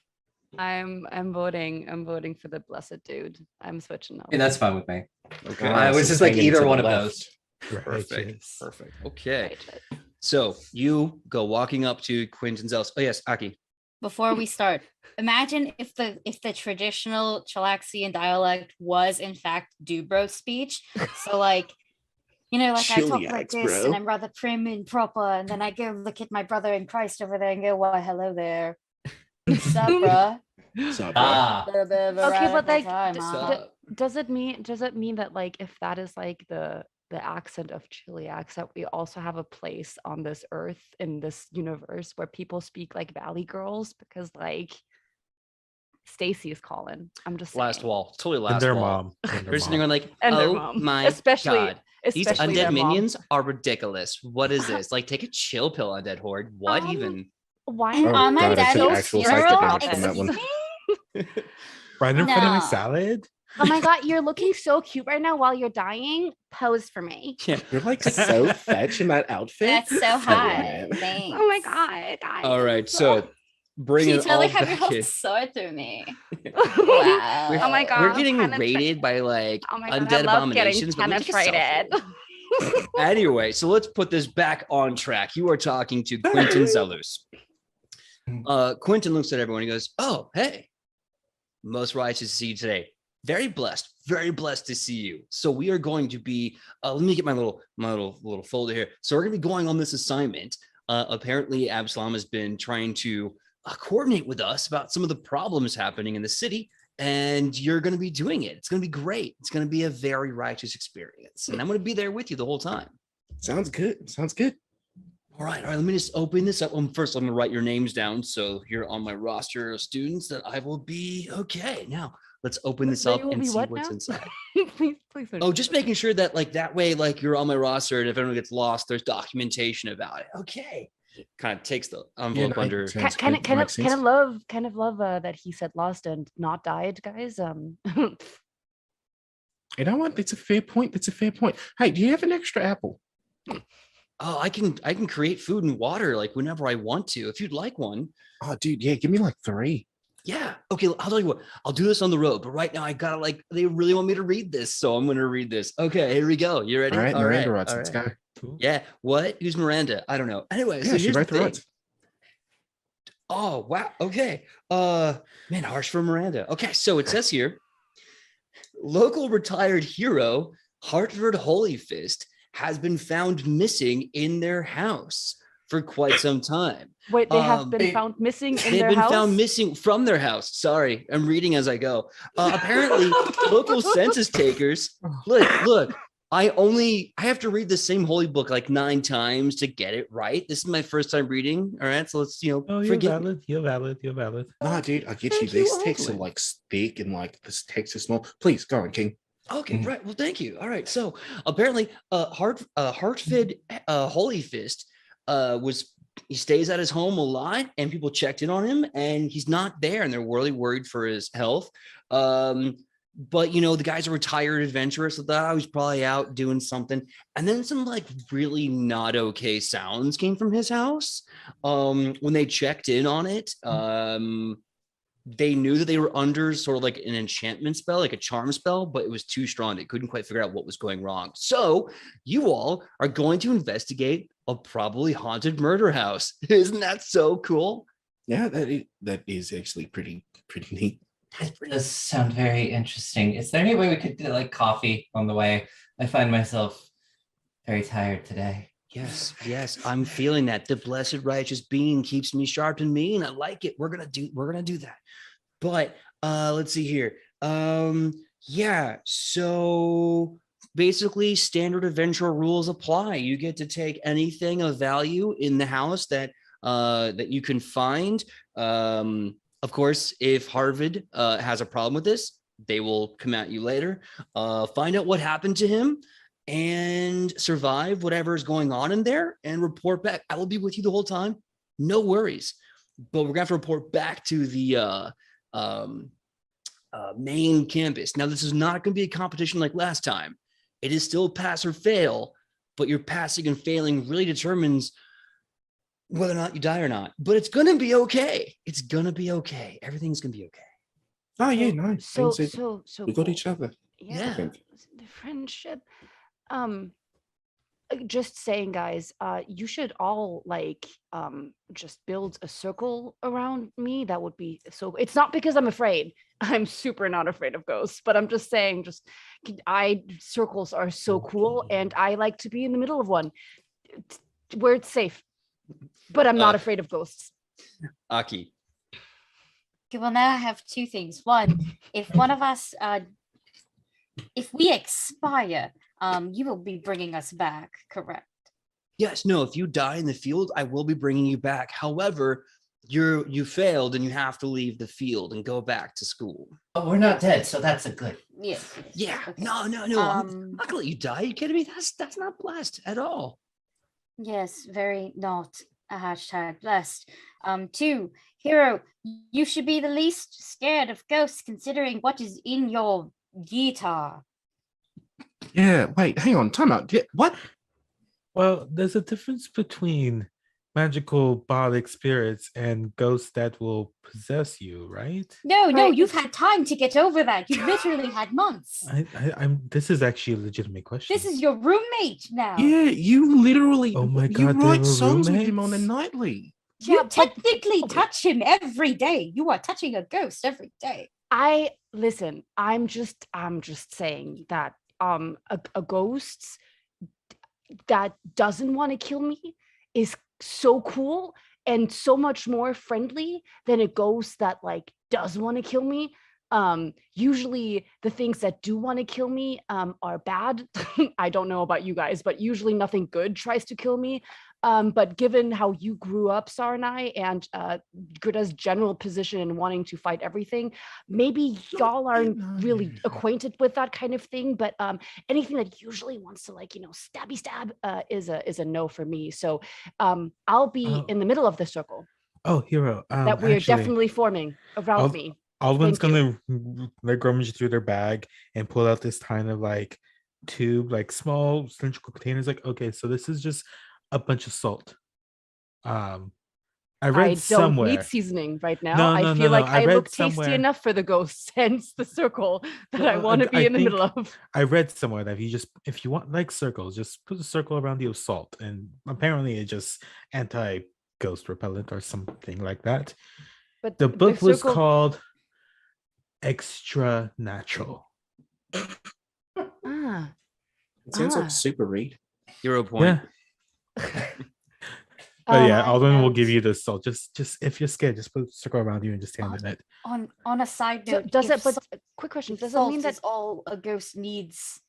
[SPEAKER 4] I'm voting for the blessed dude. I'm switching up.
[SPEAKER 6] And that's fine with me.
[SPEAKER 3] Okay.
[SPEAKER 6] I was just like
[SPEAKER 5] Hanging
[SPEAKER 6] either
[SPEAKER 5] to
[SPEAKER 6] one
[SPEAKER 5] the
[SPEAKER 6] of
[SPEAKER 5] left.
[SPEAKER 6] those.
[SPEAKER 3] Perfect. Perfect. Okay.
[SPEAKER 4] Right.
[SPEAKER 3] So you go walking up to Quentin Zelus. Oh, yes, Aki.
[SPEAKER 1] Before we start, imagine if the traditional Chelaxian dialect was in fact Dubro speech. So like, you know, like I talk like
[SPEAKER 5] Chiliacs,
[SPEAKER 1] this
[SPEAKER 5] bro.
[SPEAKER 1] and I'm rather prim and proper, and then I go look at my brother in Christ over there and go, "Why, hello there, sup, bruh?"
[SPEAKER 6] Ah,
[SPEAKER 1] Bit of a
[SPEAKER 4] Okay, but
[SPEAKER 1] radical
[SPEAKER 4] like,
[SPEAKER 1] time,
[SPEAKER 4] d-
[SPEAKER 1] huh?
[SPEAKER 4] Does it mean that like if that is like the the accent of Chiliacs that we also have a place on this earth in this universe where people speak like Valley Girls because like Stacy is calling. I'm just
[SPEAKER 3] Last
[SPEAKER 4] saying.
[SPEAKER 3] wall, totally
[SPEAKER 2] And
[SPEAKER 3] last
[SPEAKER 2] their
[SPEAKER 3] wall.
[SPEAKER 2] mom. And their
[SPEAKER 3] They're sitting
[SPEAKER 2] mom.
[SPEAKER 3] around like,
[SPEAKER 4] And their
[SPEAKER 3] oh
[SPEAKER 4] mom.
[SPEAKER 3] my
[SPEAKER 4] Especially
[SPEAKER 3] god, these
[SPEAKER 4] especially
[SPEAKER 3] undead
[SPEAKER 4] their mom.
[SPEAKER 3] minions are ridiculous. What is this? Like, take a chill pill, undead horde. What even?
[SPEAKER 4] Why
[SPEAKER 1] And
[SPEAKER 5] Oh,
[SPEAKER 1] on my
[SPEAKER 5] God, I took
[SPEAKER 1] daddy's
[SPEAKER 5] actual
[SPEAKER 1] funeral,
[SPEAKER 5] psychedelics from that one.
[SPEAKER 1] excuse me?
[SPEAKER 2] Random feeding
[SPEAKER 1] No.
[SPEAKER 2] salad?
[SPEAKER 4] Oh my god, you're looking so cute right now while you're dying. Pose for me.
[SPEAKER 3] Yeah.
[SPEAKER 5] You're like so fetch in that outfit.
[SPEAKER 1] That's so
[SPEAKER 5] Come
[SPEAKER 1] hot.
[SPEAKER 5] on.
[SPEAKER 1] Thanks.
[SPEAKER 4] Oh my god, guys.
[SPEAKER 3] All right, so bringing
[SPEAKER 1] You
[SPEAKER 3] it all
[SPEAKER 1] totally have your
[SPEAKER 3] back
[SPEAKER 1] whole
[SPEAKER 3] in.
[SPEAKER 1] sword through me.
[SPEAKER 3] We're-
[SPEAKER 1] Wow.
[SPEAKER 4] Oh my god.
[SPEAKER 3] We're
[SPEAKER 4] I'm
[SPEAKER 3] getting
[SPEAKER 4] penetrated.
[SPEAKER 3] raided by like
[SPEAKER 4] Oh my god, I
[SPEAKER 3] undead
[SPEAKER 4] love getting
[SPEAKER 3] abominations. but we take a selfie.
[SPEAKER 4] penetrated.
[SPEAKER 3] Anyway, so let's put this back on track. You are talking to Quentin Zelus. Quentin looks at everyone. He goes, "Oh, hey, most righteous to see you today. Very blessed to see you. So we are going to be. Let me get my little folder here. So we're going to be going on this assignment. Apparently, Absalom has been trying to coordinate with us about some of the problems happening in the city." And you're going to be doing it. It's going to be great. It's going to be a very righteous experience. And I'm going to be there with you the whole time.
[SPEAKER 5] Sounds good. Sounds good.
[SPEAKER 3] All right. Let me just open this up. First, I'm going to write your names down. So you're on my roster of students that I will be. Okay. Now let's open this
[SPEAKER 4] That
[SPEAKER 3] up
[SPEAKER 4] you will
[SPEAKER 3] and
[SPEAKER 4] be
[SPEAKER 3] see
[SPEAKER 4] what
[SPEAKER 3] what's
[SPEAKER 4] now?
[SPEAKER 3] inside.
[SPEAKER 4] please.
[SPEAKER 3] Oh, just making sure that like that way, like you're on my roster. And if anyone gets lost, there's documentation about it. Okay. Kind of takes the envelope
[SPEAKER 5] no,
[SPEAKER 3] under.
[SPEAKER 5] Sounds
[SPEAKER 4] kind
[SPEAKER 5] good.
[SPEAKER 4] of
[SPEAKER 5] Makes sense.
[SPEAKER 4] love that he said lost and not died, guys.
[SPEAKER 5] You know what? It's a fair point. It's a fair point. Hey, do you have an extra apple?
[SPEAKER 3] Oh, I can create food and water like whenever I want to. If you'd like one.
[SPEAKER 5] Oh, dude, yeah, give me like 3.
[SPEAKER 3] Yeah. Okay. I'll tell you what. I'll do this on the road. But right now, I gotta like. They really want me to read this, so I'm gonna read this. Okay. Here we go. You ready?
[SPEAKER 5] All right, Miranda
[SPEAKER 3] all
[SPEAKER 5] writes. Let's go.
[SPEAKER 3] Yeah. What? Who's Miranda? I don't know. Anyway, so
[SPEAKER 5] Yeah, she
[SPEAKER 3] here's the
[SPEAKER 5] wrote the
[SPEAKER 3] thing.
[SPEAKER 5] writes.
[SPEAKER 3] Oh wow. Okay. Man, harsh for Miranda. Okay. So it says here, local retired hero Hartford Holy Fist has been found missing in their house for quite some time.
[SPEAKER 4] Wait, they have been
[SPEAKER 6] They-
[SPEAKER 4] found missing in
[SPEAKER 3] They've
[SPEAKER 4] their
[SPEAKER 3] been
[SPEAKER 4] house.
[SPEAKER 3] found missing from their house. Sorry, I'm reading as I go. Apparently, local census takers. Look. I have to read the same holy book like 9 times to get it right. This is my first time reading. All right, so let's
[SPEAKER 2] Oh, you're
[SPEAKER 3] forgive me.
[SPEAKER 2] valid. You're valid. You're valid.
[SPEAKER 5] Nah, dude, I get you.
[SPEAKER 3] Thank you,
[SPEAKER 5] These texts are
[SPEAKER 3] Oldwood.
[SPEAKER 5] like thick and like this text is small. Please go on, King.
[SPEAKER 3] Okay, right. Well, thank you. All right. So apparently, Hartford Holy Fist he stays at his home a lot, and people checked in on him, and he's not there, and they're really worried for his health. But the guy's a retired adventurer, so that he's probably out doing something. And then some like really not okay sounds came from his house. When they checked in on it, they knew that they were under sort of like an enchantment spell, like a charm spell, but it was too strong. They couldn't quite figure out what was going wrong. So you all are going to investigate a probably haunted murder house. Isn't that so cool?
[SPEAKER 5] Yeah, that is actually pretty neat.
[SPEAKER 6] That does sound very interesting. Is there any way we could do like coffee on the way? I find myself very tired today.
[SPEAKER 3] Yes, I'm feeling that. The blessed righteous being keeps me sharp and mean. I like it. We're gonna do that. But let's see here. Yeah, so basically standard adventure rules apply. You get to take anything of value in the house that you can find. Of course, if Harvard has a problem with this, they will come at you later, find out what happened to him, and survive whatever is going on in there and report back. I will be with you the whole time. No worries. But we're going to have to report back to the main campus. Now, this is not going to be a competition like last time. It is still pass or fail, but your passing and failing really determines whether or not you die or not. But it's going to be okay. It's going to be okay. Everything's going to be okay.
[SPEAKER 5] Oh yeah, no.
[SPEAKER 4] So
[SPEAKER 5] We got each other.
[SPEAKER 3] Yeah.
[SPEAKER 5] I think.
[SPEAKER 4] The friendship. Just saying, guys, you should all just build a circle around me. That would be so. It's not because I'm afraid. I'm super not afraid of ghosts, but I'm just saying, circles are so cool, and I like to be in the middle of one where it's safe. But I'm not afraid of ghosts.
[SPEAKER 3] Aki.
[SPEAKER 1] Okay, well, now I have 2 things. One, if one of us, if we expire, you will be bringing us back, correct?
[SPEAKER 3] Yes, no, if you die in the field, I will be bringing you back. However, you failed and you have to leave the field and go back to school.
[SPEAKER 6] But we're not dead, so that's a good.
[SPEAKER 1] Yes.
[SPEAKER 3] Yeah,
[SPEAKER 1] Okay.
[SPEAKER 3] no. I'm not gonna let you die. Are you kidding me? That's not blessed at all.
[SPEAKER 1] Yes, very not a hashtag blessed. 2, Hero, you should be the least scared of ghosts considering what is in your guitar.
[SPEAKER 5] Yeah, wait, hang on, time out. What?
[SPEAKER 2] Well, there's a difference between magical bodic spirits and ghosts that will possess you, right?
[SPEAKER 1] No,
[SPEAKER 4] Right,
[SPEAKER 1] you've had time to get over that. You've literally had months.
[SPEAKER 2] I'm. This is actually a legitimate question.
[SPEAKER 1] This is your roommate now.
[SPEAKER 5] Yeah, you literally
[SPEAKER 2] Oh my
[SPEAKER 5] you
[SPEAKER 2] God, they
[SPEAKER 5] write
[SPEAKER 2] were
[SPEAKER 5] songs with him on a
[SPEAKER 2] roommates?
[SPEAKER 5] nightly.
[SPEAKER 1] You
[SPEAKER 4] Yeah, but-
[SPEAKER 1] technically touch him every day. You are touching a ghost every day.
[SPEAKER 4] Listen, I'm just saying that a ghost that doesn't want to kill me is so cool and so much more friendly than a ghost that like does want to kill me. Usually the things that do want to kill me are bad. I don't know about you guys, but usually nothing good tries to kill me. But given how you grew up, Sarnai, and Greta's general position in wanting to fight everything, maybe y'all aren't really acquainted with that kind of thing. But anything that usually wants to stabby stab is a no for me. So I'll be in the middle of the circle
[SPEAKER 2] Oh, Hero.
[SPEAKER 4] that we are
[SPEAKER 2] actually,
[SPEAKER 4] definitely forming around
[SPEAKER 2] I'll-
[SPEAKER 4] me.
[SPEAKER 2] Alwyn's
[SPEAKER 4] Thank you.
[SPEAKER 2] gonna like rummage through their bag and pull out this kind of like tube, like small cylindrical containers. Like, okay, so this is just a bunch of salt. I
[SPEAKER 4] I
[SPEAKER 2] read
[SPEAKER 4] don't
[SPEAKER 2] somewhere.
[SPEAKER 4] need seasoning right now.
[SPEAKER 2] No,
[SPEAKER 4] I
[SPEAKER 2] no,
[SPEAKER 4] feel
[SPEAKER 2] no,
[SPEAKER 4] like
[SPEAKER 2] no. I
[SPEAKER 4] I
[SPEAKER 2] read
[SPEAKER 4] look tasty
[SPEAKER 2] somewhere-
[SPEAKER 4] enough for the ghosts, hence the circle that I
[SPEAKER 2] Well,
[SPEAKER 4] want to be
[SPEAKER 2] I
[SPEAKER 4] in the middle
[SPEAKER 2] think-
[SPEAKER 4] of.
[SPEAKER 2] I read somewhere that if you want like circles, just put a circle around you of salt, and apparently it's just anti-ghost repellent or something like that.
[SPEAKER 4] But
[SPEAKER 2] The book was
[SPEAKER 4] circle-
[SPEAKER 2] called Extra Natural.
[SPEAKER 4] Ah,
[SPEAKER 5] It sounds
[SPEAKER 4] Ah.
[SPEAKER 5] like super read.
[SPEAKER 3] Hero point.
[SPEAKER 2] Yeah. But yeah,
[SPEAKER 1] I
[SPEAKER 2] Alden will give
[SPEAKER 1] note-
[SPEAKER 2] you the salt. Just if you're scared, just put a circle around you and just stand in it.
[SPEAKER 1] On a side
[SPEAKER 4] so
[SPEAKER 1] note,
[SPEAKER 4] does
[SPEAKER 1] if
[SPEAKER 4] it? But
[SPEAKER 1] salt-
[SPEAKER 4] quick question:
[SPEAKER 1] if
[SPEAKER 4] does it
[SPEAKER 1] salt
[SPEAKER 4] mean that?
[SPEAKER 1] is all a ghost needs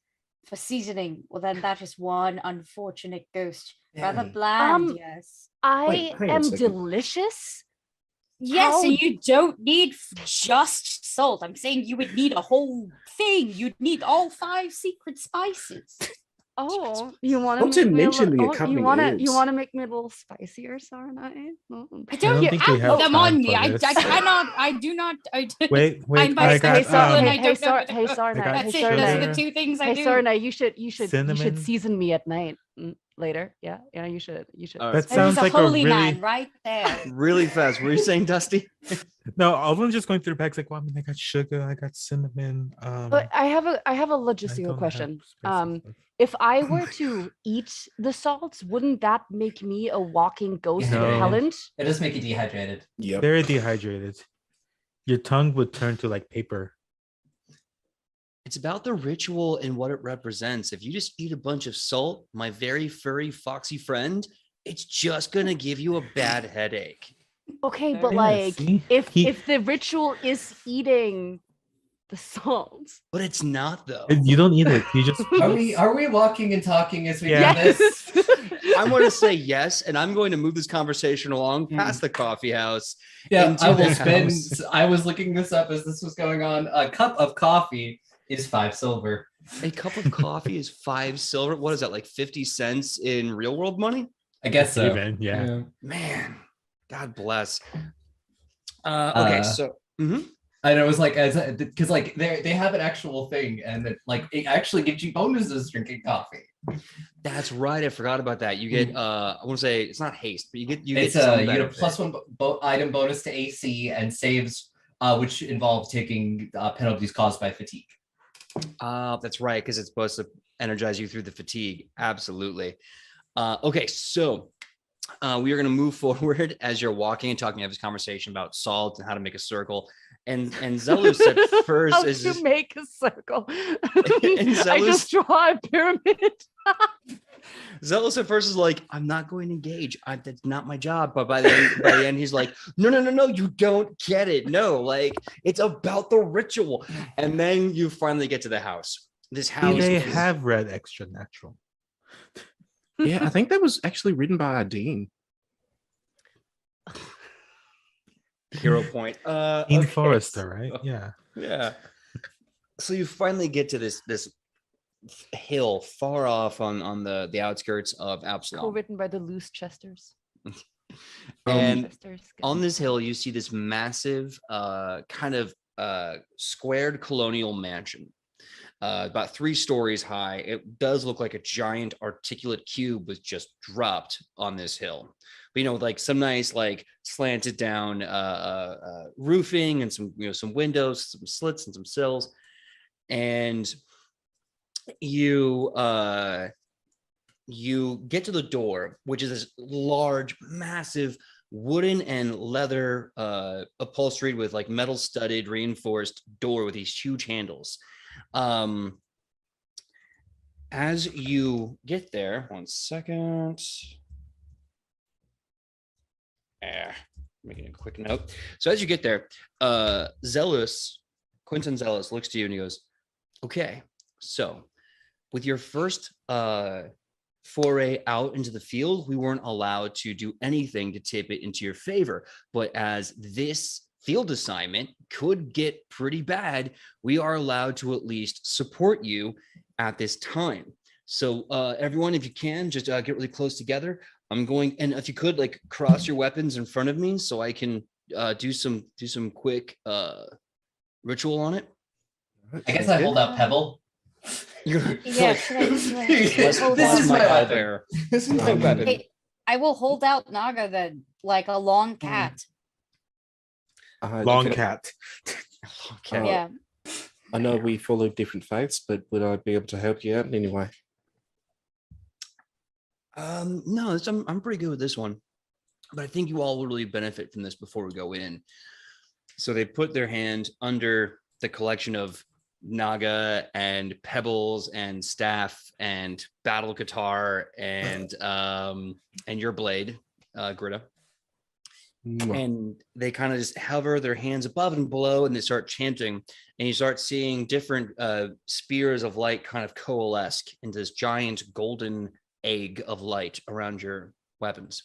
[SPEAKER 1] for seasoning? Well, then that is one unfortunate ghost. Rather
[SPEAKER 6] Dang.
[SPEAKER 1] bland, yes.
[SPEAKER 4] I
[SPEAKER 5] hang on a
[SPEAKER 4] am
[SPEAKER 5] second.
[SPEAKER 4] delicious?
[SPEAKER 1] Yes,
[SPEAKER 4] How-
[SPEAKER 1] and you don't need just salt. I'm saying you would need a whole thing. You'd need all 5 secret spices.
[SPEAKER 4] Oh, you want
[SPEAKER 5] Don't
[SPEAKER 4] to
[SPEAKER 5] you
[SPEAKER 4] make me a
[SPEAKER 5] mention
[SPEAKER 4] little,
[SPEAKER 5] the accompanying
[SPEAKER 4] you
[SPEAKER 5] herbs.
[SPEAKER 4] want to make me a little spicier, Sarnai? Mm.
[SPEAKER 1] I
[SPEAKER 2] don't
[SPEAKER 1] don't you
[SPEAKER 2] think we
[SPEAKER 1] have
[SPEAKER 2] have
[SPEAKER 1] them
[SPEAKER 2] time
[SPEAKER 1] on me.
[SPEAKER 2] for
[SPEAKER 1] I
[SPEAKER 2] this.
[SPEAKER 1] cannot. I do not. I do.
[SPEAKER 2] Wait,
[SPEAKER 1] I'm
[SPEAKER 2] I
[SPEAKER 1] bisexual
[SPEAKER 2] got
[SPEAKER 1] and I
[SPEAKER 4] hey,
[SPEAKER 1] don't know.
[SPEAKER 4] Sarnai, hey, Sarnai,
[SPEAKER 2] got
[SPEAKER 1] That's
[SPEAKER 4] hey,
[SPEAKER 1] it. Those are
[SPEAKER 2] sugar.
[SPEAKER 1] the 2 things I
[SPEAKER 4] Hey,
[SPEAKER 1] do.
[SPEAKER 4] Sarnai, you should
[SPEAKER 2] Cinnamon.
[SPEAKER 4] season me at night later. Yeah, you should.
[SPEAKER 3] All right.
[SPEAKER 2] That
[SPEAKER 1] There's
[SPEAKER 2] sounds
[SPEAKER 1] a
[SPEAKER 2] like a
[SPEAKER 1] holy
[SPEAKER 2] really
[SPEAKER 1] man right there.
[SPEAKER 3] Really fast. What were you saying, Dusty?
[SPEAKER 2] no. Alden's just going through the bags like, well, I mean, I got sugar, I got cinnamon.
[SPEAKER 4] But I have a
[SPEAKER 2] I
[SPEAKER 4] logistical
[SPEAKER 2] don't have
[SPEAKER 4] question.
[SPEAKER 2] spicy stuff.
[SPEAKER 4] If I were to eat the salts, wouldn't that make me a walking ghost
[SPEAKER 2] No.
[SPEAKER 4] repellent?
[SPEAKER 6] It does make you dehydrated.
[SPEAKER 5] Yep.
[SPEAKER 2] Very dehydrated. Your tongue would turn to like paper.
[SPEAKER 3] It's about the ritual and what it represents. If you just eat a bunch of salt, my very furry, foxy friend, it's just gonna give you a bad headache.
[SPEAKER 4] Okay, but
[SPEAKER 2] Yeah,
[SPEAKER 4] like
[SPEAKER 2] see?
[SPEAKER 4] if
[SPEAKER 2] He-
[SPEAKER 4] if the ritual is eating the salt.
[SPEAKER 3] But it's not though.
[SPEAKER 2] You don't eat it. You just
[SPEAKER 6] Are we walking and talking as we
[SPEAKER 2] Yeah.
[SPEAKER 6] do this?
[SPEAKER 3] I'm going to say yes, and I'm going to move this conversation along past the coffee house.
[SPEAKER 6] Yeah,
[SPEAKER 3] into
[SPEAKER 6] I will
[SPEAKER 3] the
[SPEAKER 6] spend.
[SPEAKER 3] house.
[SPEAKER 6] I was looking this up as this was going on. A cup of coffee is 5 silver.
[SPEAKER 3] A cup of coffee is 5 silver. What is that, like 50 cents in real world money?
[SPEAKER 6] I guess so.
[SPEAKER 2] even, yeah.
[SPEAKER 3] Man, God bless. Okay, so
[SPEAKER 6] And it was like because like they have an actual thing, and it actually gives you bonuses drinking coffee.
[SPEAKER 3] that's right. I forgot about that. You get I want to say it's not haste, but you get
[SPEAKER 6] It's
[SPEAKER 3] some
[SPEAKER 6] you get a
[SPEAKER 3] benefit.
[SPEAKER 6] +1 item bonus to AC and saves, which involve taking penalties caused by fatigue.
[SPEAKER 3] That's right, because it's supposed to energize you through the fatigue. Absolutely. Okay, so we are going to move forward as you're walking and talking. Have this conversation about salt and how to make a circle. And Zelu said first
[SPEAKER 4] How
[SPEAKER 3] is
[SPEAKER 4] to make a circle.
[SPEAKER 3] And
[SPEAKER 4] I
[SPEAKER 3] Zealous-
[SPEAKER 4] just draw a pyramid.
[SPEAKER 3] Zealous at first is like, I'm not going to engage. That's not my job. But by the end, he's like, no, you don't get it. No, like it's about the ritual. And then you finally get to the house. this house.
[SPEAKER 2] They
[SPEAKER 3] is-
[SPEAKER 2] have read Extra Natural.
[SPEAKER 5] Yeah, I think that was actually written by Dean.
[SPEAKER 3] hero point.
[SPEAKER 2] Dean
[SPEAKER 3] Okay.
[SPEAKER 2] Forrester, right? Yeah.
[SPEAKER 3] Yeah. So you finally get to this hill far off on the outskirts of Absalom.
[SPEAKER 4] Co-written by the Loose Chesters.
[SPEAKER 3] And
[SPEAKER 4] Chesters.
[SPEAKER 3] on this hill, you see this massive kind of squared colonial mansion. About 3 stories high. It does look like a giant articulate cube was just dropped on this hill. But, like some nice like slanted down roofing and some some windows, some slits and some sills. And you get to the door, which is this large, massive wooden and leather upholstered with like metal studded reinforced door with these huge handles. As you get there, 1 second. Making a quick note. So as you get there, Quentin Zealous looks to you and he goes, okay, so with your first foray out into the field, we weren't allowed to do anything to tip it into your favor. But as this field assignment could get pretty bad, we are allowed to at least support you at this time. So everyone, if you can, just get really close together. I'm going, and if you could, like, cross your weapons in front of me so I can do some quick ritual on it.
[SPEAKER 6] I guess I hold out Pebble.
[SPEAKER 1] Yeah, should I
[SPEAKER 3] This
[SPEAKER 1] hold
[SPEAKER 6] This
[SPEAKER 1] out?
[SPEAKER 6] is my
[SPEAKER 3] my
[SPEAKER 6] weapon.
[SPEAKER 3] bear. This is my weapon.
[SPEAKER 1] Hey, I will hold out Naga then, like a long cat.
[SPEAKER 2] Long
[SPEAKER 5] can-
[SPEAKER 2] cat.
[SPEAKER 3] Okay.
[SPEAKER 1] Yeah.
[SPEAKER 5] I know we follow different faiths, but would I be able to help you out in any way?
[SPEAKER 3] No, I'm pretty good with this one, but I think you all will really benefit from this before we go in. So they put their hand under the collection of naga and pebbles and staff and battle guitar and your blade, Greta. And they kind of just hover their hands above and below, and they start chanting, and you start seeing different spears of light kind of coalesce into this giant golden egg of light around your weapons.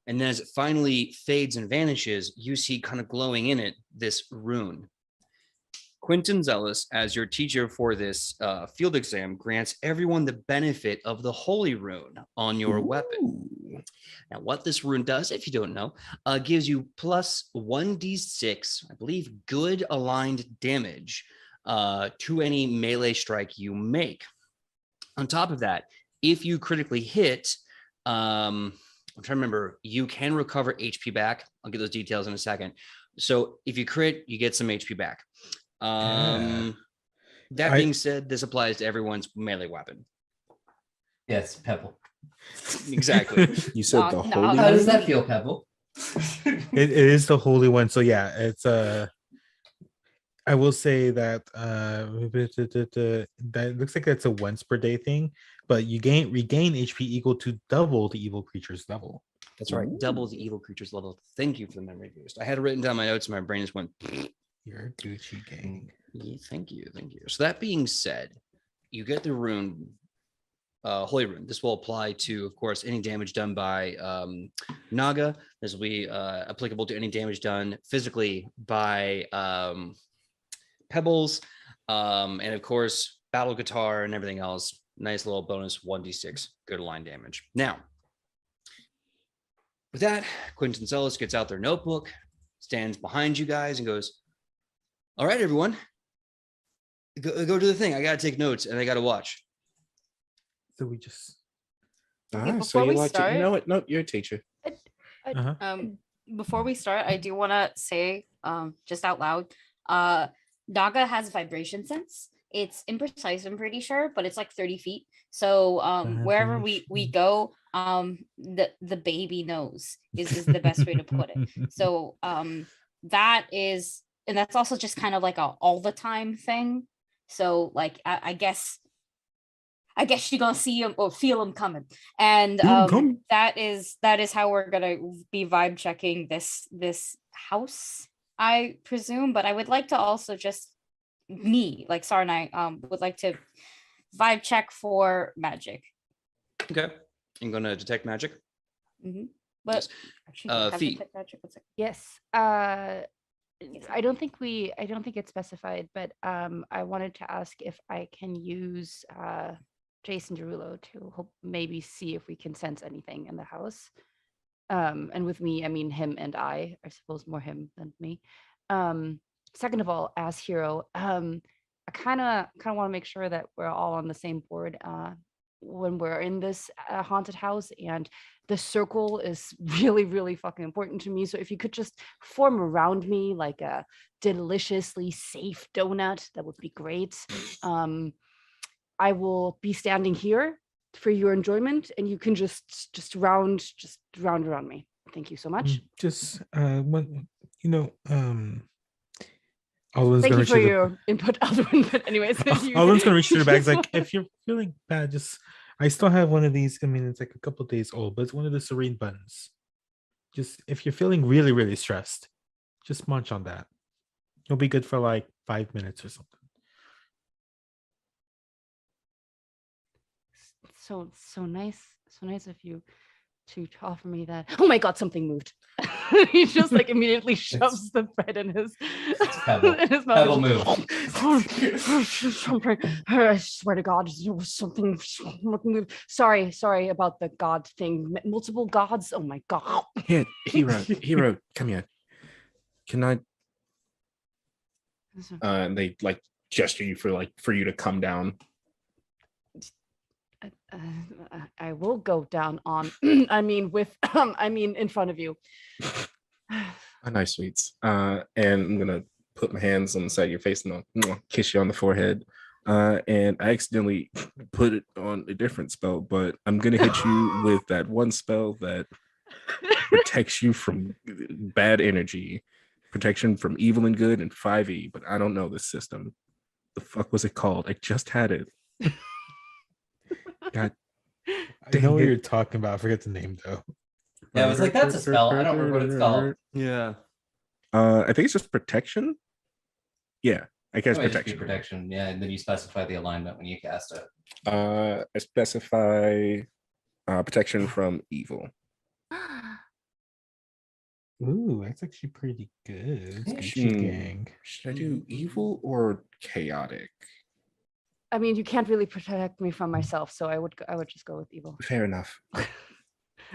[SPEAKER 3] And then as it finally fades and vanishes, you see kind of glowing in it this rune. Quentin Zealous, as your teacher for this field exam, grants everyone the benefit of the holy rune on your weapon. Now, what this rune does, if you don't know, gives you plus 1d6, I believe, good aligned damage to any melee strike you make. On top of that, if you critically hit, I'm trying to remember, you can recover HP back. I'll get those details in a second. So if you crit, you get some HP back. That being said, this applies to everyone's melee weapon.
[SPEAKER 6] Yes, Pebble.
[SPEAKER 3] Exactly.
[SPEAKER 5] You said the
[SPEAKER 1] No,
[SPEAKER 5] holy
[SPEAKER 6] How does
[SPEAKER 5] one?
[SPEAKER 6] that feel, Pebble?
[SPEAKER 2] It is the holy one. So yeah, it's I will say that that looks like it's a once per day thing, but you regain HP equal to double the evil creature's level.
[SPEAKER 3] That's right. Double the evil creature's level. Thank you for the memory boost. I had it written down my notes and my brain just went.
[SPEAKER 2] You're a Gucci gang.
[SPEAKER 3] Yeah, thank you. So that being said, you get the rune, holy rune. This will apply to, of course, any damage done by Naga. This will be applicable to any damage done physically by Pebbles, and of course, battle guitar and everything else. Nice little bonus 1d6 good line damage. Now, with that, Quentin Zealous gets out their notebook, stands behind you guys, and goes, "All right, everyone, go do the thing. I gotta take notes and I gotta watch."
[SPEAKER 2] So we just
[SPEAKER 4] Okay,
[SPEAKER 5] So
[SPEAKER 4] before
[SPEAKER 5] you
[SPEAKER 4] we
[SPEAKER 5] like to, you
[SPEAKER 4] start-
[SPEAKER 5] know what? No, you're a teacher.
[SPEAKER 1] Before we start, I do want to say, just out loud, Naga has vibration sense. It's imprecise, I'm pretty sure, but it's like 30 feet. So wherever we go, the baby knows is the best way to put it. So that is, and that's also just kind of like a all the time thing. So like I guess you're gonna see him or feel him coming. And that is how we're gonna be vibe checking this house, I presume. But I would like to also just me, like Sarnai, would like to vibe check for magic.
[SPEAKER 3] Okay. I'm gonna detect magic.
[SPEAKER 1] But
[SPEAKER 3] Yes.
[SPEAKER 1] actually, do I have
[SPEAKER 3] Fee.
[SPEAKER 1] detect magic? One second.
[SPEAKER 4] Yes. I don't think it's specified, but I wanted to ask if I can use Jason Derulo to maybe see if we can sense anything in the house. And with me, I mean him and I suppose more him than me. Second of all, as hero, I kind of want to make sure that we're all on the same board when we're in this haunted house, and the circle is really, really fucking important to me. So if you could just form around me like a deliciously safe donut, that would be great. I will be standing here for your enjoyment, and you can just round around me. Thank you so much.
[SPEAKER 2] Just one, Alwyn's
[SPEAKER 4] Thank
[SPEAKER 2] gonna
[SPEAKER 4] you for
[SPEAKER 2] reach to
[SPEAKER 4] your input, Alwyn. But anyways,
[SPEAKER 2] Alwyn's gonna reach to the bags. Like, if you're feeling bad, I still have one of these. I mean, it's like a couple days old, but it's one of the serene buttons. Just if you're feeling really, really stressed, just munch on that. It'll be good for like 5 minutes or something.
[SPEAKER 4] So nice of you to offer me that. Oh my god, something moved. He just like immediately shoves the bread in his in his mouth.
[SPEAKER 6] Pebble move.
[SPEAKER 4] I swear to God, there was something. Sorry about the god thing. Multiple gods. Oh my god.
[SPEAKER 5] Here, hero, come here. Can I? And they like gesture you for you to come down.
[SPEAKER 4] I will go down on. I mean, in front of you.
[SPEAKER 5] Nice, sweets. And I'm gonna put my hands on the side of your face and I'll kiss you on the forehead. And I accidentally put it on a different spell, but I'm gonna hit you with that one spell that protects you from bad energy, protection from evil and good, and 5e. But I don't know this system. The fuck was it called? I just had it. God,
[SPEAKER 2] I know what you're talking about. I forget the name though.
[SPEAKER 6] Yeah, I was like, that's a spell. I don't remember what it's called.
[SPEAKER 3] Yeah.
[SPEAKER 5] I think it's just protection. Yeah, I guess
[SPEAKER 6] It might just be
[SPEAKER 5] protection.
[SPEAKER 6] protection. Yeah, and then you specify the alignment when you cast it.
[SPEAKER 5] I specify protection from evil.
[SPEAKER 2] Ooh, that's actually pretty good. Good gang.
[SPEAKER 5] Should I do evil or chaotic?
[SPEAKER 4] I mean, you can't really protect me from myself, so I would just go with evil.
[SPEAKER 5] Fair enough.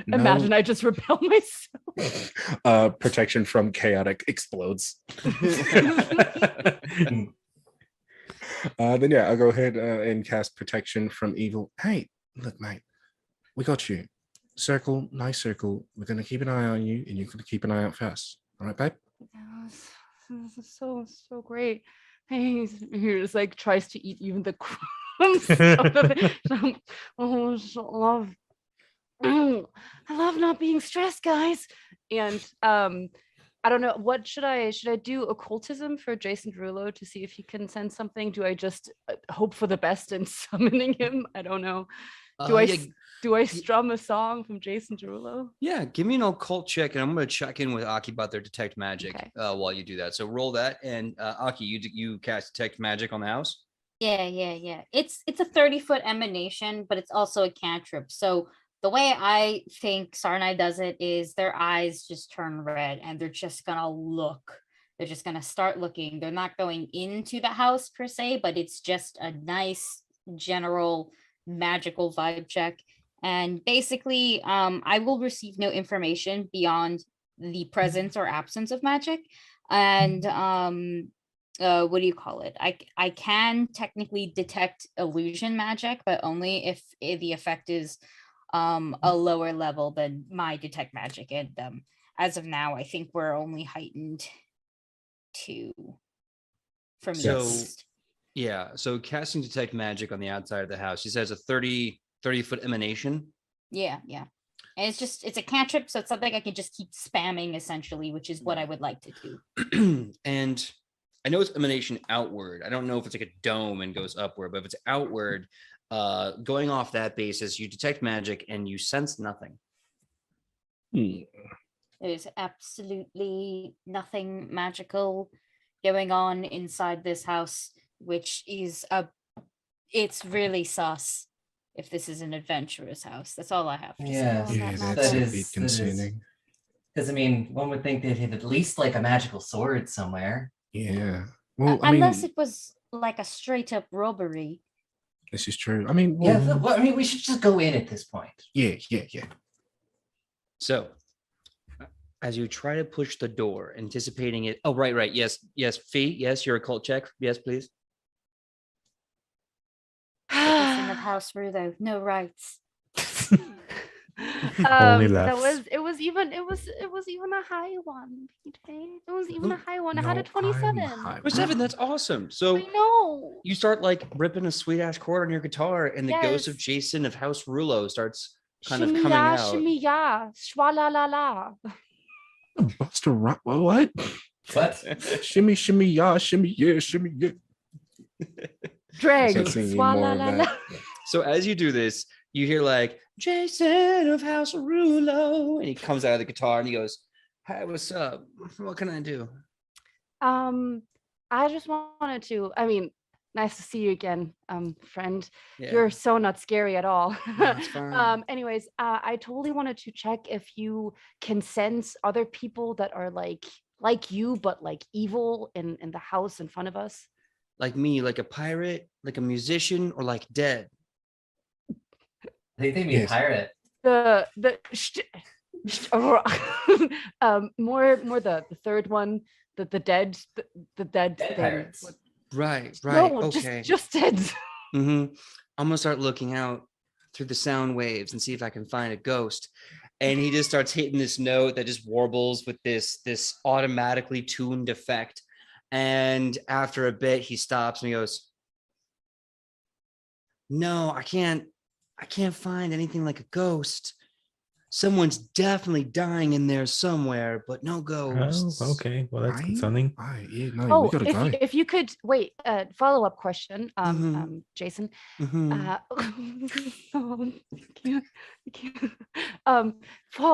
[SPEAKER 4] Imagine I just repel myself.
[SPEAKER 5] Protection from chaotic explodes. Then yeah, I'll go ahead and cast protection from evil. Hey, look, mate, we got you. Circle, nice circle. We're gonna keep an eye on you, and you're gonna keep an eye out for us. All right, babe?
[SPEAKER 4] This is so great. He just like tries to eat even the crumbs out of it. I love not being stressed, guys. And I don't know, what should I do? Occultism for Jason Derulo to see if he can send something? Do I just hope for the best in summoning him? I don't know. Do I strum a song from Jason Derulo?
[SPEAKER 3] Yeah, give me an occult check, and I'm going to check in with Aki about their detect magic while you do that. So roll that, and Aki, you cast detect magic on the house.
[SPEAKER 1] Yeah. It's a 30-foot emanation, but it's also a cantrip. So the way I think Sarnai does it is their eyes just turn red, and they're just gonna look. They're just gonna start looking. They're not going into the house per se, but it's just a nice general magical vibe check. And basically, I will receive no information beyond the presence or absence of magic. And what do you call it? I can technically detect illusion magic, but only if the effect is a lower level than my detect magic. And as of now, I think we're only heightened 2 for me.
[SPEAKER 3] So yeah, so casting detect magic on the outside of the house. She says a 30-foot emanation.
[SPEAKER 1] Yeah. And it's a cantrip, so it's something I can just keep spamming essentially, which is what I would like to do.
[SPEAKER 3] And I know it's emanation outward. I don't know if it's like a dome and goes upward, but if it's outward, going off that basis, you detect magic and you sense nothing.
[SPEAKER 1] There's absolutely nothing magical going on inside this house. which is it's really sus if this is an adventurer's house. That's all I have to say.
[SPEAKER 6] Yeah,
[SPEAKER 5] Yeah,
[SPEAKER 4] that
[SPEAKER 5] that's a
[SPEAKER 6] is-
[SPEAKER 5] bit
[SPEAKER 6] that is-
[SPEAKER 5] concerning.
[SPEAKER 6] Because I mean, one would think they'd have at least like a magical sword somewhere.
[SPEAKER 5] Yeah. Well, I
[SPEAKER 1] Unless
[SPEAKER 5] mean,
[SPEAKER 1] it was like a straight up robbery.
[SPEAKER 5] this is true. I mean,
[SPEAKER 6] Yeah,
[SPEAKER 5] well,
[SPEAKER 6] I mean, we should just go in at this point.
[SPEAKER 5] yeah.
[SPEAKER 3] So, as you try to push the door, anticipating it. Oh, right. Yes. Fee. Yes, your occult check. Yes, please.
[SPEAKER 1] Citizen of House Rudo, no rights.
[SPEAKER 2] Only
[SPEAKER 4] That
[SPEAKER 2] lefts.
[SPEAKER 4] it was even a high one, PJ. It was even a high one. I had
[SPEAKER 5] No,
[SPEAKER 4] a 27.
[SPEAKER 5] I'm high.
[SPEAKER 3] 27. That's awesome. So
[SPEAKER 4] I know.
[SPEAKER 3] you start like ripping a sweet ass chord on your guitar, and the ghost of
[SPEAKER 4] Yes.
[SPEAKER 3] Jason of House Rulo starts kind of
[SPEAKER 4] Shimmy
[SPEAKER 3] coming
[SPEAKER 4] ya,
[SPEAKER 3] out.
[SPEAKER 4] shimmy ya, shwa la la la.
[SPEAKER 5] Buster Rock. What?
[SPEAKER 6] What?
[SPEAKER 5] Shimmy, shimmy, yeah, shimmy, yeah, shimmy, yeah.
[SPEAKER 4] Drag,
[SPEAKER 5] Start singing
[SPEAKER 4] shwa
[SPEAKER 5] more
[SPEAKER 4] la
[SPEAKER 5] of
[SPEAKER 4] la
[SPEAKER 5] that.
[SPEAKER 4] la.
[SPEAKER 3] So as you do this, you hear like Jason of House Rulo, and he comes out of the guitar and he goes, "Hi, what's up? What can I do?"
[SPEAKER 4] I just wanted to. I mean, nice to see you again, friend.
[SPEAKER 3] Yeah.
[SPEAKER 4] You're so not scary at all.
[SPEAKER 3] No, it's fine.
[SPEAKER 4] Anyways, I totally wanted to check if you can sense other people that are like you, but like evil in the house in front of us.
[SPEAKER 3] Like me, like a pirate, like a musician, or like dead.
[SPEAKER 6] I think they mean
[SPEAKER 5] Yes.
[SPEAKER 6] pirate.
[SPEAKER 4] More the third one, the dead
[SPEAKER 6] Dead
[SPEAKER 4] thing.
[SPEAKER 6] pirates.
[SPEAKER 4] What-
[SPEAKER 3] Right.
[SPEAKER 4] No,
[SPEAKER 3] Okay.
[SPEAKER 4] just dead.
[SPEAKER 3] I'm gonna start looking out through the sound waves and see if I can find a ghost. And he just starts hitting this note that just warbles with this automatically tuned effect. And after a bit, he stops and he goes, "No, I can't find anything like a ghost. Someone's definitely dying in there somewhere, but no ghosts."
[SPEAKER 2] Oh, okay. Well, that's
[SPEAKER 5] Right?
[SPEAKER 2] concerning.
[SPEAKER 5] Right, yeah, no,
[SPEAKER 4] Oh,
[SPEAKER 5] we gotta go.
[SPEAKER 4] if you could wait, follow-up question,
[SPEAKER 3] Mhm.
[SPEAKER 4] Jason.
[SPEAKER 3] Mhm.
[SPEAKER 4] I can't.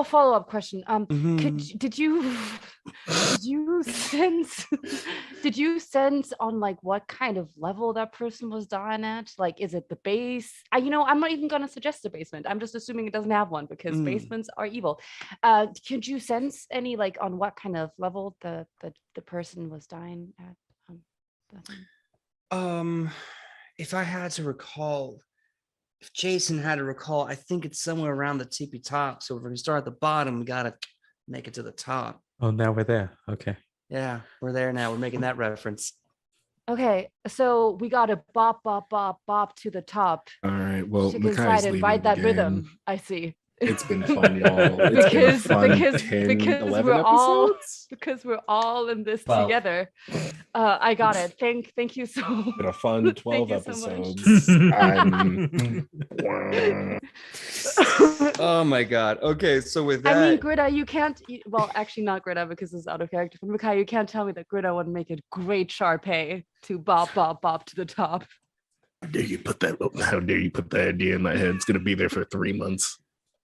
[SPEAKER 4] Follow-up question.
[SPEAKER 3] Mhm.
[SPEAKER 4] Did you sense did you sense on like what kind of level that person was dying at? Like, is it the base? I'm not even gonna suggest the basement. I'm just assuming it doesn't have one because
[SPEAKER 3] Mm.
[SPEAKER 4] basements are evil. Could you sense any like on what kind of level the person was dying at? the thing?
[SPEAKER 3] If I had to recall, if Jason had to recall, I think it's somewhere around the tippy top. So if we start at the bottom, we gotta make it to the top.
[SPEAKER 2] Oh, now we're there. Okay.
[SPEAKER 3] Yeah, we're there now. We're making that reference.
[SPEAKER 4] Okay, so we got to bop, bop, bop, bop to the top.
[SPEAKER 5] All right. Well,
[SPEAKER 4] Chicken
[SPEAKER 5] Mikai's
[SPEAKER 4] side and
[SPEAKER 5] leaving
[SPEAKER 4] ride that
[SPEAKER 5] again.
[SPEAKER 4] rhythm. I see.
[SPEAKER 5] It's been fun, y'all. It's been a fun 10, 11
[SPEAKER 4] we're all
[SPEAKER 5] episodes.
[SPEAKER 4] because we're all in this
[SPEAKER 6] 12.
[SPEAKER 4] together. I got it. Thank you so.
[SPEAKER 5] Been a fun 12
[SPEAKER 4] you so much.
[SPEAKER 5] episodes.
[SPEAKER 3] Oh my god. Okay, so with that,
[SPEAKER 4] I mean, Greta, you can't. Well, actually, not Greta because it's out of character. But Mikai, you can't tell me that Greta would make a great Sharpay to bop, bop, bop to the top.
[SPEAKER 5] How dare you put that? How dare you put that idea in my head? It's gonna be there for 3 months.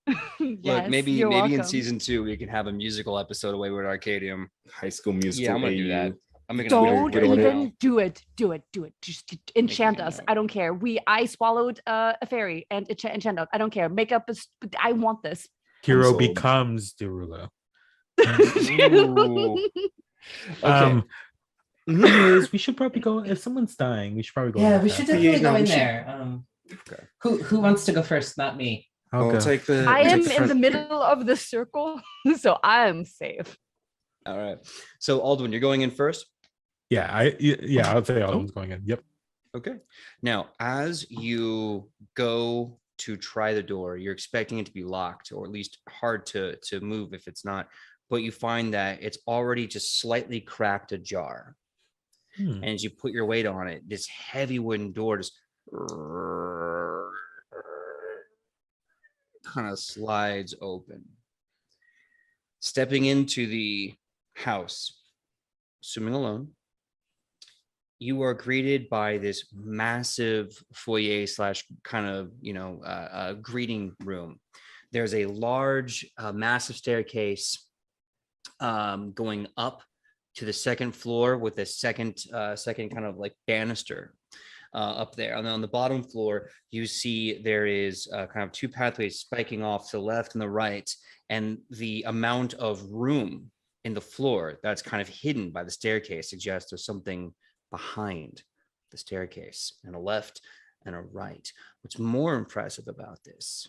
[SPEAKER 3] look,
[SPEAKER 4] Yes,
[SPEAKER 3] maybe
[SPEAKER 4] you're
[SPEAKER 3] in
[SPEAKER 4] welcome.
[SPEAKER 3] season 2 we can have a musical episode of Wayward Arcadium.
[SPEAKER 5] High School Musical.
[SPEAKER 3] Yeah, I'm gonna do
[SPEAKER 5] AU.
[SPEAKER 3] that. I'm making a
[SPEAKER 4] Don't
[SPEAKER 5] get on it.
[SPEAKER 4] even do it. Do it. Just enchant
[SPEAKER 3] it
[SPEAKER 4] us.
[SPEAKER 3] now.
[SPEAKER 4] I don't care. I swallowed a fairy and enchant us. I don't care. Make up. I want this.
[SPEAKER 2] Hero
[SPEAKER 5] sold.
[SPEAKER 2] becomes Derulo.
[SPEAKER 3] Ooh. Okay.
[SPEAKER 2] Anyways, we should probably go. If someone's dying, we should probably go.
[SPEAKER 6] Yeah,
[SPEAKER 2] with
[SPEAKER 6] we
[SPEAKER 2] that.
[SPEAKER 6] should definitely
[SPEAKER 5] no,
[SPEAKER 6] go
[SPEAKER 5] we
[SPEAKER 6] in
[SPEAKER 5] should-
[SPEAKER 6] there.
[SPEAKER 3] Okay.
[SPEAKER 6] Who wants to go first? Not me.
[SPEAKER 2] I'll go.
[SPEAKER 3] take the.
[SPEAKER 4] I
[SPEAKER 3] I'll take
[SPEAKER 4] am
[SPEAKER 3] the
[SPEAKER 4] in
[SPEAKER 3] front.
[SPEAKER 4] the middle of the circle, so I am safe.
[SPEAKER 3] All right. So Aldwin, you're going in first.
[SPEAKER 2] Yeah, I'll say all one's going in. Yep.
[SPEAKER 3] Okay. Now, as you go to try the door, you're expecting it to be locked or at least hard to move if it's not, but you find that it's already just slightly cracked ajar.
[SPEAKER 2] Hmm.
[SPEAKER 3] And as you put your weight on it, this heavy wooden door just kind of slides open. Stepping into the house, assuming alone, you are greeted by this massive foyer slash kind of, greeting room. There's a large, massive staircase going up to the second floor with a second kind of like banister up there. And then on the bottom floor, you see there is kind of two pathways spiking off to the left and the right, and the amount of room in the floor that's kind of hidden by the staircase suggests there's something behind the staircase, and a left and a right. What's more impressive about this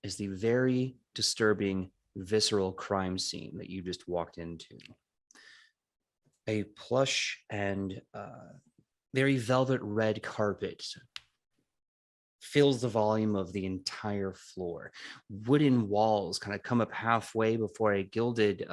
[SPEAKER 3] is the very disturbing, visceral crime scene that you just walked into. A plush and very velvet red carpet fills the volume of the entire floor. Wooden walls kind of come up halfway before a gilded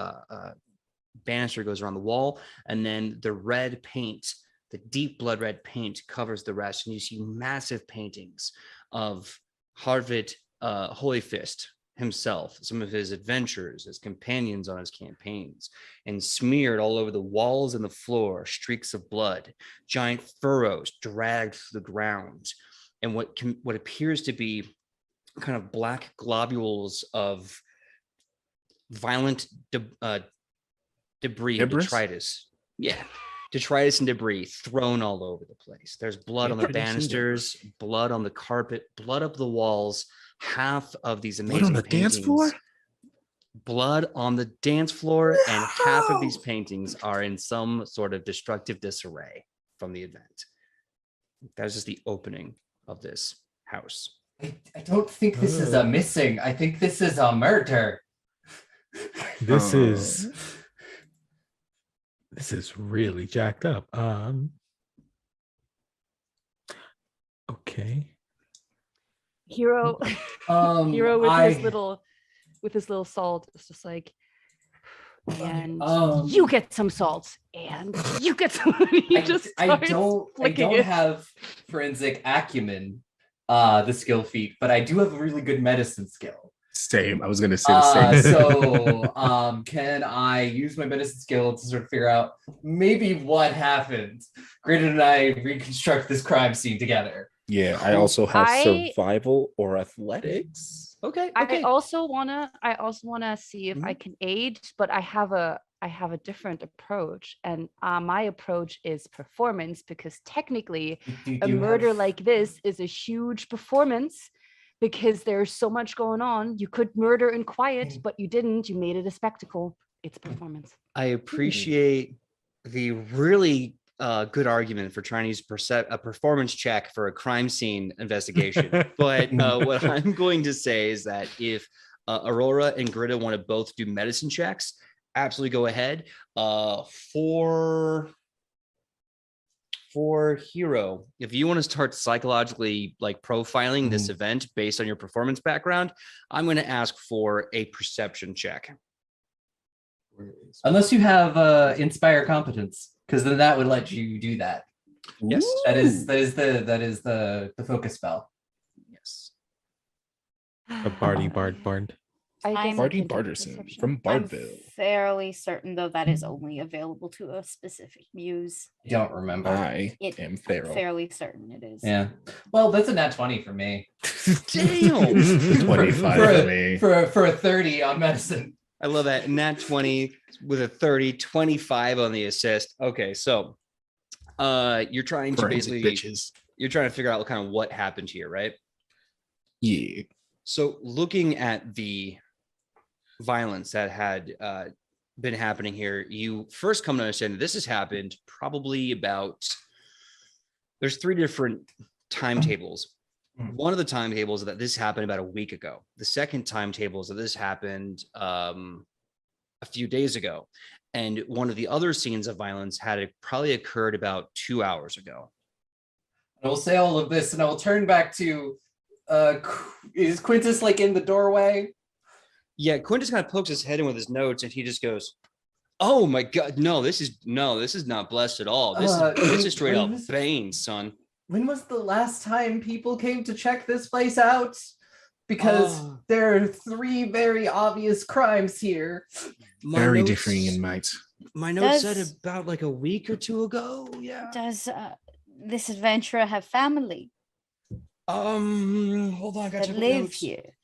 [SPEAKER 3] banister goes around the wall, and then the red paint, the deep blood red paint, covers the rest, and you see massive paintings of Harvard Holyfist himself, some of his adventures, his companions on his campaigns, and smeared all over the walls and the floor, streaks of blood, giant furrows dragged through the ground, and what appears to be kind of black globules of violent debris, detritus. Yeah, detritus and debris thrown all over the place. There's blood on the banisters, blood on the carpet, blood up the walls. Half of these amazing
[SPEAKER 5] blood on the
[SPEAKER 3] paintings,
[SPEAKER 5] dance floor?
[SPEAKER 3] Blood on the dance floor, and half of these paintings are in some sort of destructive disarray from the event. That is just the opening of this house.
[SPEAKER 6] I don't think this is a missing. I think this is a murder.
[SPEAKER 2] This is really jacked up. Okay.
[SPEAKER 4] Hero Hero with his little salt. It's just like, and you get some salt, and you get some.
[SPEAKER 6] I don't have forensic acumen, the skill feat, but I do have a really good medicine skill.
[SPEAKER 5] Same. I was gonna say the same.
[SPEAKER 6] So can I use my medicine skill to sort of figure out maybe what happened? Graydon and I reconstruct this crime scene together.
[SPEAKER 5] Yeah, I also have survival or athletics.
[SPEAKER 3] Okay.
[SPEAKER 4] I also wanna see if I can aid, but I have a different approach, and my approach is performance, because technically a murder like this is a huge performance, because there's so much going on. You could murder in quiet, but you didn't. You made it a spectacle. It's performance.
[SPEAKER 3] I appreciate the really good argument for trying to use a performance check for a crime scene investigation. But what I'm going to say is that if Aurora and Greta want to both do medicine checks, absolutely go ahead. For Hero, if you want to start psychologically like profiling this event based on your performance background, I'm going to ask for a perception check.
[SPEAKER 6] Unless you have inspire competence, because then that would let you do that.
[SPEAKER 3] Yes,
[SPEAKER 6] that is the focus spell.
[SPEAKER 3] Yes.
[SPEAKER 2] A bard.
[SPEAKER 5] Barty Barterson from Bardville.
[SPEAKER 1] I'm fairly certain, though, that is only available to a specific muse.
[SPEAKER 6] I don't remember.
[SPEAKER 5] I am feral.
[SPEAKER 1] Fairly certain it is.
[SPEAKER 6] Yeah. Well, that's a nat 20 for me.
[SPEAKER 3] Damn.
[SPEAKER 5] 25 for me.
[SPEAKER 6] For a 30 on medicine.
[SPEAKER 3] I love that. Nat 20 with a 30, 25 on the assist. Okay, so you're trying to you're trying to figure out kind of what happened here, right?
[SPEAKER 5] Yeah.
[SPEAKER 3] So looking at the violence that had been happening here, you first come to understand that this has happened probably about, there's 3 different timetables. One of the timetables that this happened about a week ago. The second timetable is that this happened a few days ago. And one of the other scenes of violence had probably occurred about 2 hours ago.
[SPEAKER 6] I will say all of this, and I will turn back to, is Quintus like in the doorway?
[SPEAKER 3] Yeah, Quintus kind of pokes his head in with his notes, and he just goes, "Oh my God, no, this is not blessed at all. This is straight up Bane, son."
[SPEAKER 6] When was the last time people came to check this place out? Because there are 3 very obvious crimes here.
[SPEAKER 5] Very differing in might.
[SPEAKER 3] My notes said about like a week or 2 ago. Yeah.
[SPEAKER 1] Does this adventurer have family?
[SPEAKER 3] Hold on, I got
[SPEAKER 1] that live here?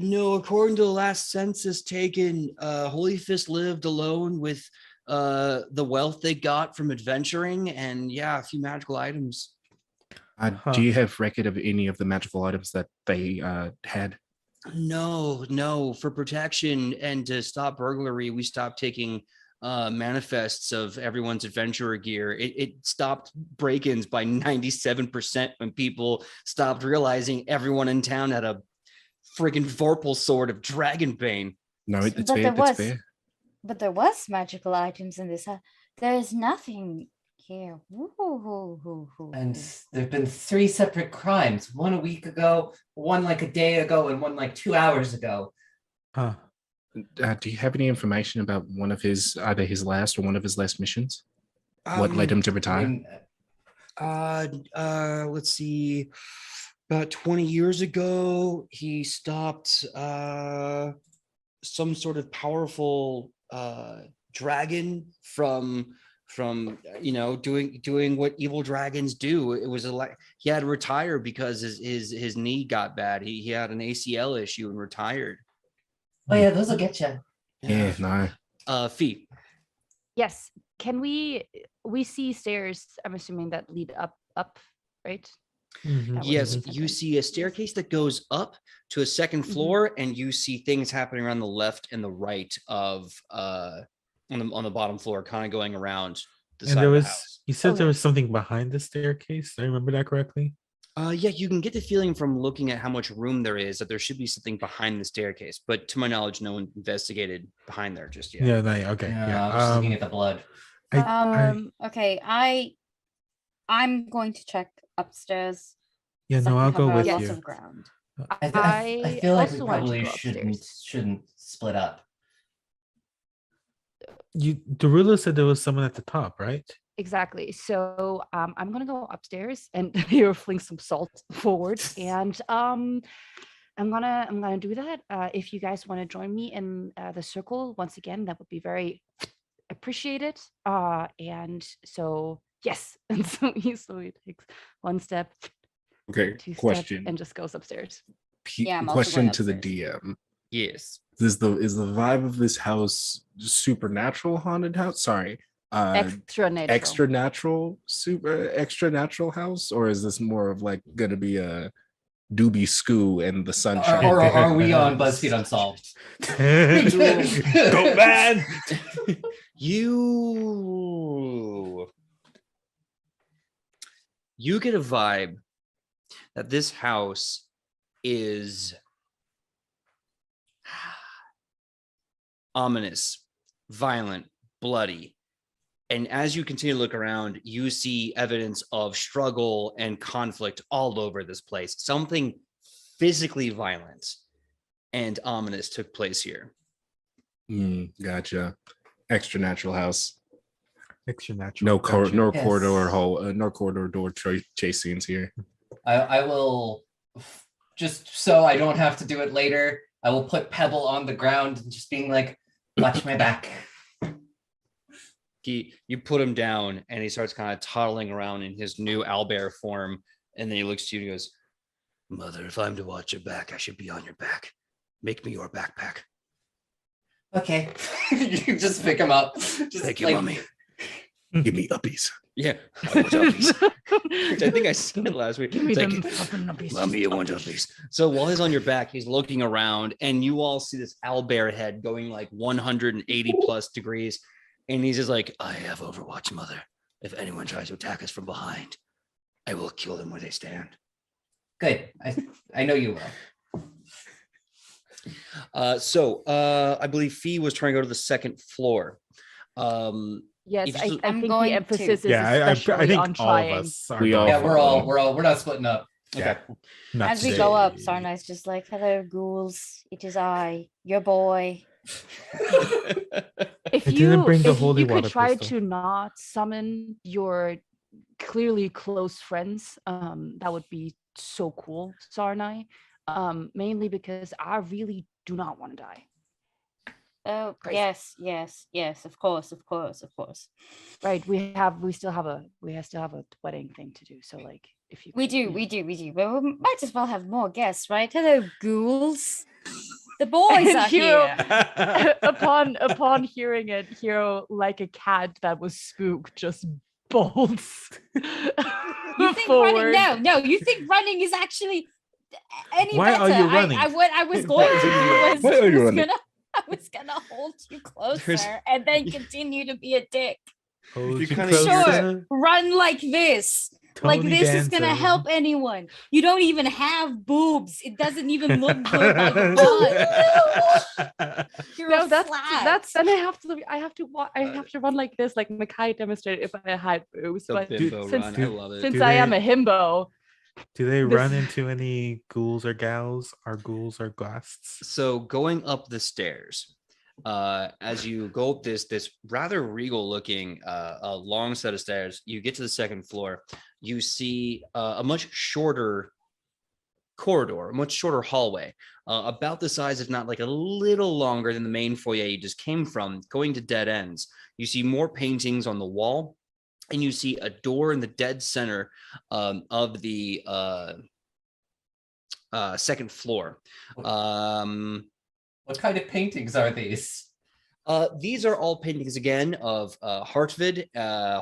[SPEAKER 3] No, according to the last census taken, Holy Fist lived alone with the wealth they got from adventuring, and a few magical items.
[SPEAKER 5] Do you have record of any of the magical items that they had?
[SPEAKER 3] No. For protection and to stop burglary, we stopped taking manifests of everyone's adventurer gear. It stopped break-ins by 97% when people stopped realizing everyone in town had a friggin' Vorpal sword of Dragonbane.
[SPEAKER 5] No, it's
[SPEAKER 1] But
[SPEAKER 5] fair.
[SPEAKER 1] there
[SPEAKER 5] It's
[SPEAKER 1] was-
[SPEAKER 5] fair.
[SPEAKER 1] But there was magical items in this house. There is nothing here.
[SPEAKER 6] And there've been 3 separate crimes. One a week ago, one like a day ago, and one like 2 hours ago.
[SPEAKER 2] Huh.
[SPEAKER 5] Do you have any information about one of his, either his last or one of his last missions? What led him to
[SPEAKER 6] I
[SPEAKER 5] retire?
[SPEAKER 6] mean,
[SPEAKER 3] Let's see. About 20 years ago, he stopped some sort of powerful dragon from doing what evil dragons do. It was he had to retire because his knee got bad. He had an ACL issue and retired.
[SPEAKER 6] oh yeah, those will get you.
[SPEAKER 5] Yeah, no.
[SPEAKER 3] Fee.
[SPEAKER 4] Yes. Can we see stairs, I'm assuming, that lead up, right?
[SPEAKER 2] Mhm.
[SPEAKER 4] That was
[SPEAKER 3] Yes,
[SPEAKER 4] something.
[SPEAKER 3] you see a staircase that goes up to a second floor, and you see things happening around the left and the right of on the bottom floor, kind of going around the
[SPEAKER 2] And
[SPEAKER 3] side
[SPEAKER 2] there
[SPEAKER 3] of the
[SPEAKER 2] was,
[SPEAKER 3] house.
[SPEAKER 2] you said there
[SPEAKER 4] Okay.
[SPEAKER 2] was something behind the staircase. I remember that correctly.
[SPEAKER 3] Yeah, you can get the feeling from looking at how much room there is that there should be something behind the staircase, but to my knowledge, no one investigated behind there just yet.
[SPEAKER 2] Yeah, okay.
[SPEAKER 6] Yeah,
[SPEAKER 2] Yeah.
[SPEAKER 6] I'm just looking at the blood.
[SPEAKER 1] Okay, I'm going to check upstairs.
[SPEAKER 2] Yeah,
[SPEAKER 1] so I
[SPEAKER 2] no,
[SPEAKER 1] can
[SPEAKER 2] I'll go
[SPEAKER 1] cover
[SPEAKER 2] with
[SPEAKER 1] lots
[SPEAKER 2] you.
[SPEAKER 1] of ground.
[SPEAKER 6] I feel like we
[SPEAKER 4] also wanted to
[SPEAKER 6] probably
[SPEAKER 4] go
[SPEAKER 6] shouldn't
[SPEAKER 4] upstairs.
[SPEAKER 6] split up.
[SPEAKER 2] Derulo said there was someone at the top, right?
[SPEAKER 4] Exactly. So I'm gonna go upstairs and here fling some salt forward, and I'm gonna do that. If you guys want to join me in the circle once again, that would be very appreciated. And so yes, and so he slowly takes one step,
[SPEAKER 5] Okay,
[SPEAKER 4] 2 steps,
[SPEAKER 5] question.
[SPEAKER 4] and just goes upstairs.
[SPEAKER 1] Yeah, I'm also
[SPEAKER 5] Question
[SPEAKER 1] going
[SPEAKER 5] to the
[SPEAKER 1] upstairs.
[SPEAKER 5] DM.
[SPEAKER 3] Yes.
[SPEAKER 5] Is the vibe of this house supernatural haunted house? Sorry.
[SPEAKER 4] Extra natural.
[SPEAKER 5] Extra natural house, or is this more of like gonna be a doobie skoo and the sunshine?
[SPEAKER 6] Or are we on BuzzFeed Unsolved?
[SPEAKER 2] Go man.
[SPEAKER 3] You get a vibe that this house is ominous, violent, bloody. And as you continue to look around, you see evidence of struggle and conflict all over this place. Something physically violent and ominous took place here.
[SPEAKER 5] Gotcha. Extra natural house.
[SPEAKER 2] Extra natural.
[SPEAKER 5] No
[SPEAKER 2] Gotcha.
[SPEAKER 5] no
[SPEAKER 6] Yes.
[SPEAKER 5] corridor hole. No corridor door chase scenes here.
[SPEAKER 6] I will, just so I don't have to do it later, I will put Pebble on the ground and just being like, watch my back.
[SPEAKER 3] You put him down and he starts kind of toddling around in his new owlbear form. And then he looks to you and goes, "Mother, if I'm to watch your back, I should be on your back. Make me your backpack."
[SPEAKER 6] Okay. You just pick him up. Just
[SPEAKER 3] Thank you,
[SPEAKER 6] like,
[SPEAKER 3] mommy.
[SPEAKER 5] Give me uppies.
[SPEAKER 3] Yeah. I want uppies. Which I think I said last week.
[SPEAKER 4] Give me
[SPEAKER 3] It's
[SPEAKER 4] them
[SPEAKER 3] like,
[SPEAKER 4] fucking uppies.
[SPEAKER 3] "Mommy, you want uppies." So while he's on your back, he's looking around and you all see this owlbear head going like 180 plus degrees. And he's just like, "I have Overwatch, Mother. If anyone tries to attack us from behind, I will kill them where they stand."
[SPEAKER 6] Good. I know you will.
[SPEAKER 3] So I believe Fee was trying to go to the second floor.
[SPEAKER 4] Yes,
[SPEAKER 3] If
[SPEAKER 4] I
[SPEAKER 3] you-
[SPEAKER 4] I
[SPEAKER 1] I'm
[SPEAKER 4] think
[SPEAKER 1] going
[SPEAKER 4] the
[SPEAKER 1] to-
[SPEAKER 4] emphasis is
[SPEAKER 2] Yeah, I
[SPEAKER 4] especially
[SPEAKER 2] think
[SPEAKER 4] on
[SPEAKER 2] all of
[SPEAKER 4] trying.
[SPEAKER 2] us are
[SPEAKER 5] We
[SPEAKER 2] going
[SPEAKER 5] all-
[SPEAKER 6] Yeah,
[SPEAKER 2] for
[SPEAKER 6] we're not splitting up.
[SPEAKER 3] Okay.
[SPEAKER 2] not
[SPEAKER 1] As we
[SPEAKER 2] today.
[SPEAKER 1] go up, Sarnai's just like, "Hello, ghouls. It is I, your boy."
[SPEAKER 4] If
[SPEAKER 2] I
[SPEAKER 4] you
[SPEAKER 2] didn't bring the
[SPEAKER 4] if
[SPEAKER 2] holy
[SPEAKER 4] you could
[SPEAKER 2] water
[SPEAKER 4] try
[SPEAKER 2] pistol.
[SPEAKER 4] to not summon your clearly close friends, that would be so cool, Sarnai. Mainly because I really do not want to die.
[SPEAKER 1] Oh,
[SPEAKER 4] Crazy.
[SPEAKER 1] yes, of course.
[SPEAKER 4] Right? We still have a wedding thing to do. So like, If you
[SPEAKER 1] We do. But we might as well have more guests, right? Hello, ghouls. The boys
[SPEAKER 4] And
[SPEAKER 1] are
[SPEAKER 4] Hero-
[SPEAKER 1] here.
[SPEAKER 4] upon hearing it, Hero, like a cat that was spooked, just bolts
[SPEAKER 1] You think
[SPEAKER 4] forward.
[SPEAKER 1] running? No. You think running is actually any
[SPEAKER 2] Why
[SPEAKER 1] better?
[SPEAKER 2] are you running?
[SPEAKER 1] What I was going to do was,
[SPEAKER 5] Why are you running?
[SPEAKER 1] I was gonna hold you closer
[SPEAKER 3] There's-
[SPEAKER 1] and then continue to be a dick.
[SPEAKER 2] Hold
[SPEAKER 3] You
[SPEAKER 2] you
[SPEAKER 3] kinda-
[SPEAKER 2] closer,
[SPEAKER 1] Run like this. Like
[SPEAKER 2] Tony
[SPEAKER 1] this is gonna
[SPEAKER 2] Danza.
[SPEAKER 1] help anyone. You don't even have boobs. It doesn't even look good. Like run. You're
[SPEAKER 4] No,
[SPEAKER 1] a
[SPEAKER 4] that's
[SPEAKER 1] flat.
[SPEAKER 4] then I have to run like this, like Makai demonstrated if I had boobs.
[SPEAKER 3] The
[SPEAKER 4] But
[SPEAKER 3] bimbo
[SPEAKER 4] since-
[SPEAKER 3] run. I love it.
[SPEAKER 4] since
[SPEAKER 2] Do
[SPEAKER 4] I am
[SPEAKER 2] they-
[SPEAKER 4] a himbo,
[SPEAKER 2] Do they
[SPEAKER 4] This-
[SPEAKER 2] run into any ghouls or gals? Are ghouls or ghosts?
[SPEAKER 3] So going up the stairs, as you go up this rather regal looking long set of stairs, you get to the second floor. You see a much shorter corridor, a much shorter hallway, about the size, if not like a little longer than the main foyer you just came from, going to dead ends. You see more paintings on the wall, and you see a door in the dead center of the second floor.
[SPEAKER 6] What kind of paintings are these?
[SPEAKER 3] These are all paintings again of Hartvid,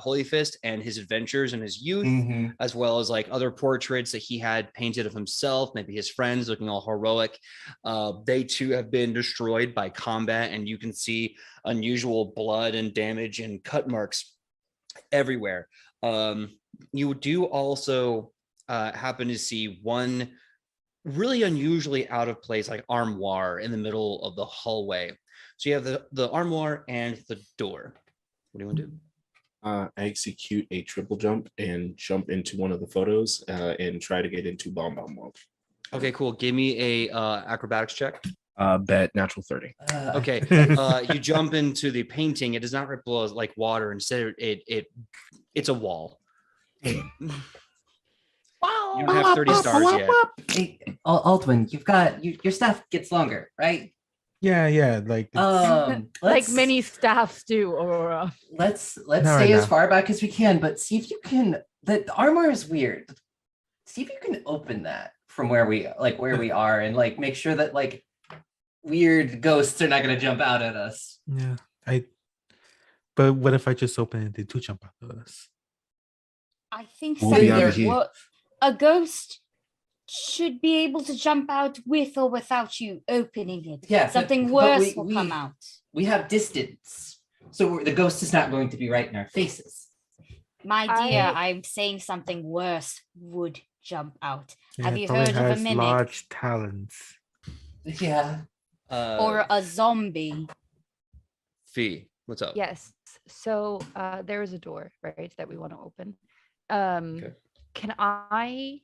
[SPEAKER 3] Holy Fist, and his adventures in his youth, as well as like other portraits that he had painted of himself, maybe his friends looking all heroic. They too have been destroyed by combat, and you can see unusual blood and damage and cut marks everywhere. You do also happen to see one really unusually out of place, like armoire in the middle of the hallway. So you have the armoire and the door. What do you want to do?
[SPEAKER 5] Execute a triple jump and jump into one of the photos and try to get into Bomb World.
[SPEAKER 3] Okay, cool. Give me a acrobatics check.
[SPEAKER 5] Bet natural 30.
[SPEAKER 3] Okay, you jump into the painting. It does not ripple like water. Instead, it's a wall. You don't have 30 stars yet.
[SPEAKER 6] Hey, Aldwin, you've got your staff gets longer, right?
[SPEAKER 2] Yeah. Like
[SPEAKER 4] like
[SPEAKER 6] Let's-
[SPEAKER 4] many staffs do, Aurora.
[SPEAKER 6] Let's
[SPEAKER 2] Not
[SPEAKER 6] stay
[SPEAKER 2] right
[SPEAKER 6] as
[SPEAKER 2] now.
[SPEAKER 6] far back as we can, but see if you can. The armor is weird. See if you can open that from where we are, and like make sure that like weird ghosts are not going to jump out at us.
[SPEAKER 2] yeah, But what if I just open it? They do jump out of us.
[SPEAKER 1] I think
[SPEAKER 5] We'll be
[SPEAKER 1] something
[SPEAKER 5] out of here.
[SPEAKER 1] a ghost should be able to jump out with or without you opening it.
[SPEAKER 6] Yeah,
[SPEAKER 1] Something
[SPEAKER 6] but
[SPEAKER 1] worse will come out.
[SPEAKER 6] We have distance, so the ghost is not going to be right in our faces.
[SPEAKER 1] My dear, I'm saying something worse would jump out. Have you
[SPEAKER 2] probably
[SPEAKER 1] heard of a
[SPEAKER 2] has
[SPEAKER 1] mimic?
[SPEAKER 2] large talons.
[SPEAKER 6] Yeah.
[SPEAKER 1] Or a zombie?
[SPEAKER 3] Fee, what's up?
[SPEAKER 4] Yes. So there is a door, right, that we want to open. Can I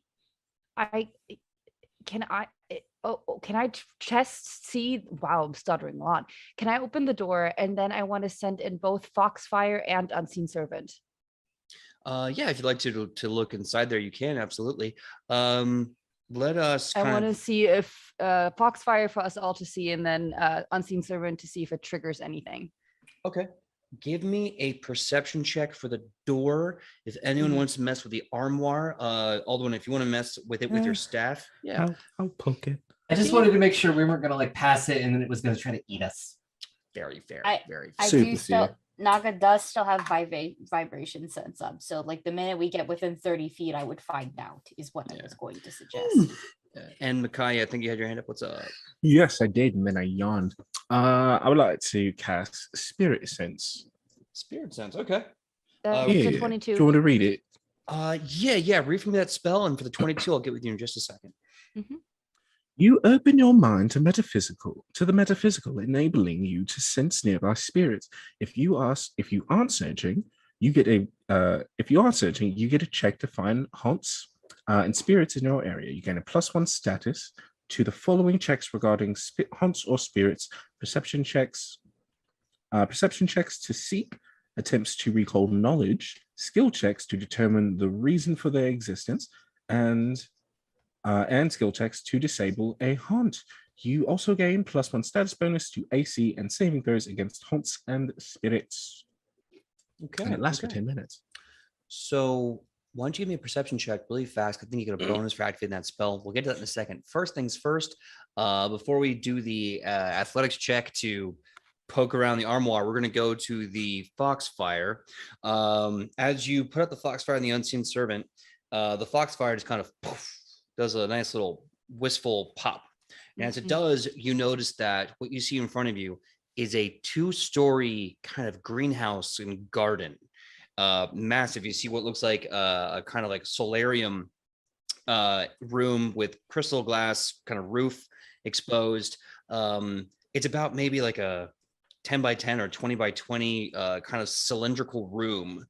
[SPEAKER 4] just see? Wow, I'm stuttering a lot. Can I open the door and then I want to send in both Foxfire and Unseen Servant?
[SPEAKER 3] Yeah, if you'd like to look inside there, you can absolutely. Let us.
[SPEAKER 4] I want to see if Foxfire for us all to see, and then Unseen Servant to see if it triggers anything.
[SPEAKER 3] Okay. Give me a perception check for the door. If anyone wants to mess with the armoire, Aldwin, if you want to mess with it with your staff, yeah.
[SPEAKER 2] I'll poke it.
[SPEAKER 6] I just wanted to make sure we weren't going to like pass it and then it was going to try to eat us.
[SPEAKER 3] Very fair. Very
[SPEAKER 1] I
[SPEAKER 3] fair.
[SPEAKER 1] do still. Naga does still have vibration sense up. So like the minute we get within 30 feet, I would find out is what I was going to suggest.
[SPEAKER 3] And Makai, I think you had your hand up. What's up?
[SPEAKER 5] Yes, I did, and then I yawned. I would like to cast Spirit Sense.
[SPEAKER 3] Spirit sense. Okay.
[SPEAKER 4] It's a
[SPEAKER 5] Yeah.
[SPEAKER 4] 22.
[SPEAKER 5] Do you want to read it?
[SPEAKER 3] Yeah. Read from me that spell, and for the 22, I'll get with you in just a second.
[SPEAKER 5] You open your mind to the metaphysical, enabling you to sense nearby spirits. If you aren't searching, you get a check to find haunts and spirits in your area. You gain a +1 status to the following checks regarding haunts or spirits: perception checks to seek, attempts to recall knowledge, skill checks to determine the reason for their existence, and skill checks to disable a haunt. You also gain +1 status bonus to AC and saving throws against haunts and spirits.
[SPEAKER 3] Okay.
[SPEAKER 5] And it lasts for 10 minutes.
[SPEAKER 3] So Why don't you give me a perception check really fast? I think you get a bonus for activating that spell. We'll get to that in a second. First things first, before we do the athletics check to poke around the armoire, we're going to go to the Foxfire. As you put up the Foxfire and the Unseen Servant, the Foxfire just kind of poof, does a nice little wistful pop. And as it does, you notice that what you see in front of you is a 2-story kind of greenhouse and garden. Massive. You see what looks like a kind of like solarium room with crystal glass kind of roof exposed. It's about maybe like a 10 by 10 or 20 by 20 kind of cylindrical room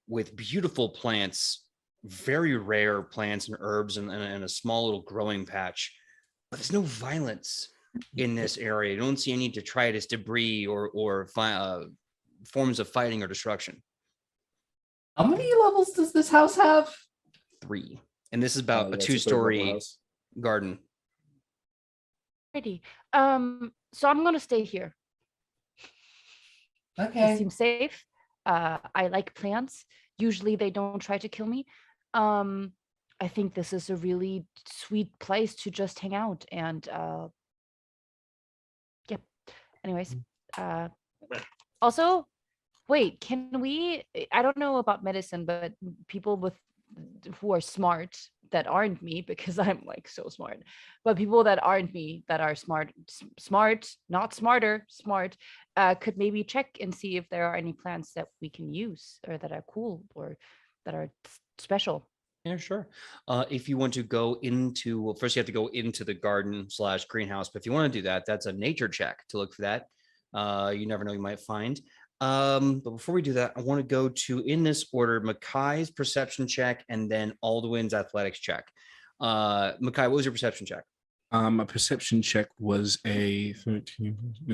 [SPEAKER 3] with beautiful plants, very rare plants and herbs, and a small little growing patch. But there's no violence in this area. You don't see any detritus, debris, or forms of fighting or destruction.
[SPEAKER 6] How many levels does this house have?
[SPEAKER 3] 3. And this is about a
[SPEAKER 5] That's
[SPEAKER 3] 2-story
[SPEAKER 5] house.
[SPEAKER 3] garden.
[SPEAKER 4] Pretty. So I'm gonna stay here. It
[SPEAKER 6] Okay.
[SPEAKER 4] seems safe. I like plants. Usually they don't try to kill me. I think this is a really sweet place to just hang out and yeah. Anyways, also, wait, can we, I don't know about medicine, but people who are smart that aren't me, because I'm like so smart, but people that aren't me that are smart, not smarter, smart, could maybe check and see if there are any plants that we can use or that are cool or that are special.
[SPEAKER 3] Yeah, sure. If you want to go into, well, first you have to go into the garden / greenhouse. But if you want to do that, that's a nature check to look for that. You never know, you might find. But before we do that, I want to go to, in this order, Makai's perception check and then Alduin's athletics check. Makai, what was your perception check?
[SPEAKER 5] My perception check was a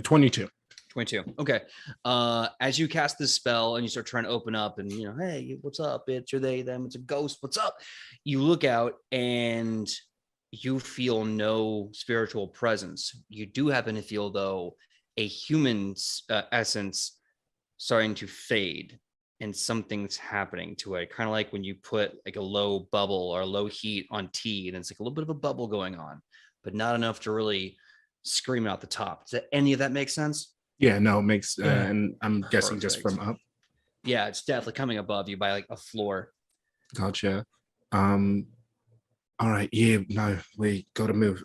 [SPEAKER 5] 22.
[SPEAKER 3] 22. Okay. As you cast this spell and you start trying to open up and, hey, what's up? It's or they, them, it's a ghost. What's up? You look out and you feel no spiritual presence. You do happen to feel, though, a human's essence starting to fade and something's happening to it. Kind of like when you put like a low bubble or low heat on tea and it's like a little bit of a bubble going on, but not enough to really scream out the top. Does any of that make sense?
[SPEAKER 5] Yeah, no, it makes, and I'm guessing just
[SPEAKER 3] Perfect.
[SPEAKER 5] from up.
[SPEAKER 3] Yeah, it's definitely coming above you by like a floor.
[SPEAKER 5] Gotcha. All right, yeah, no, we got to move.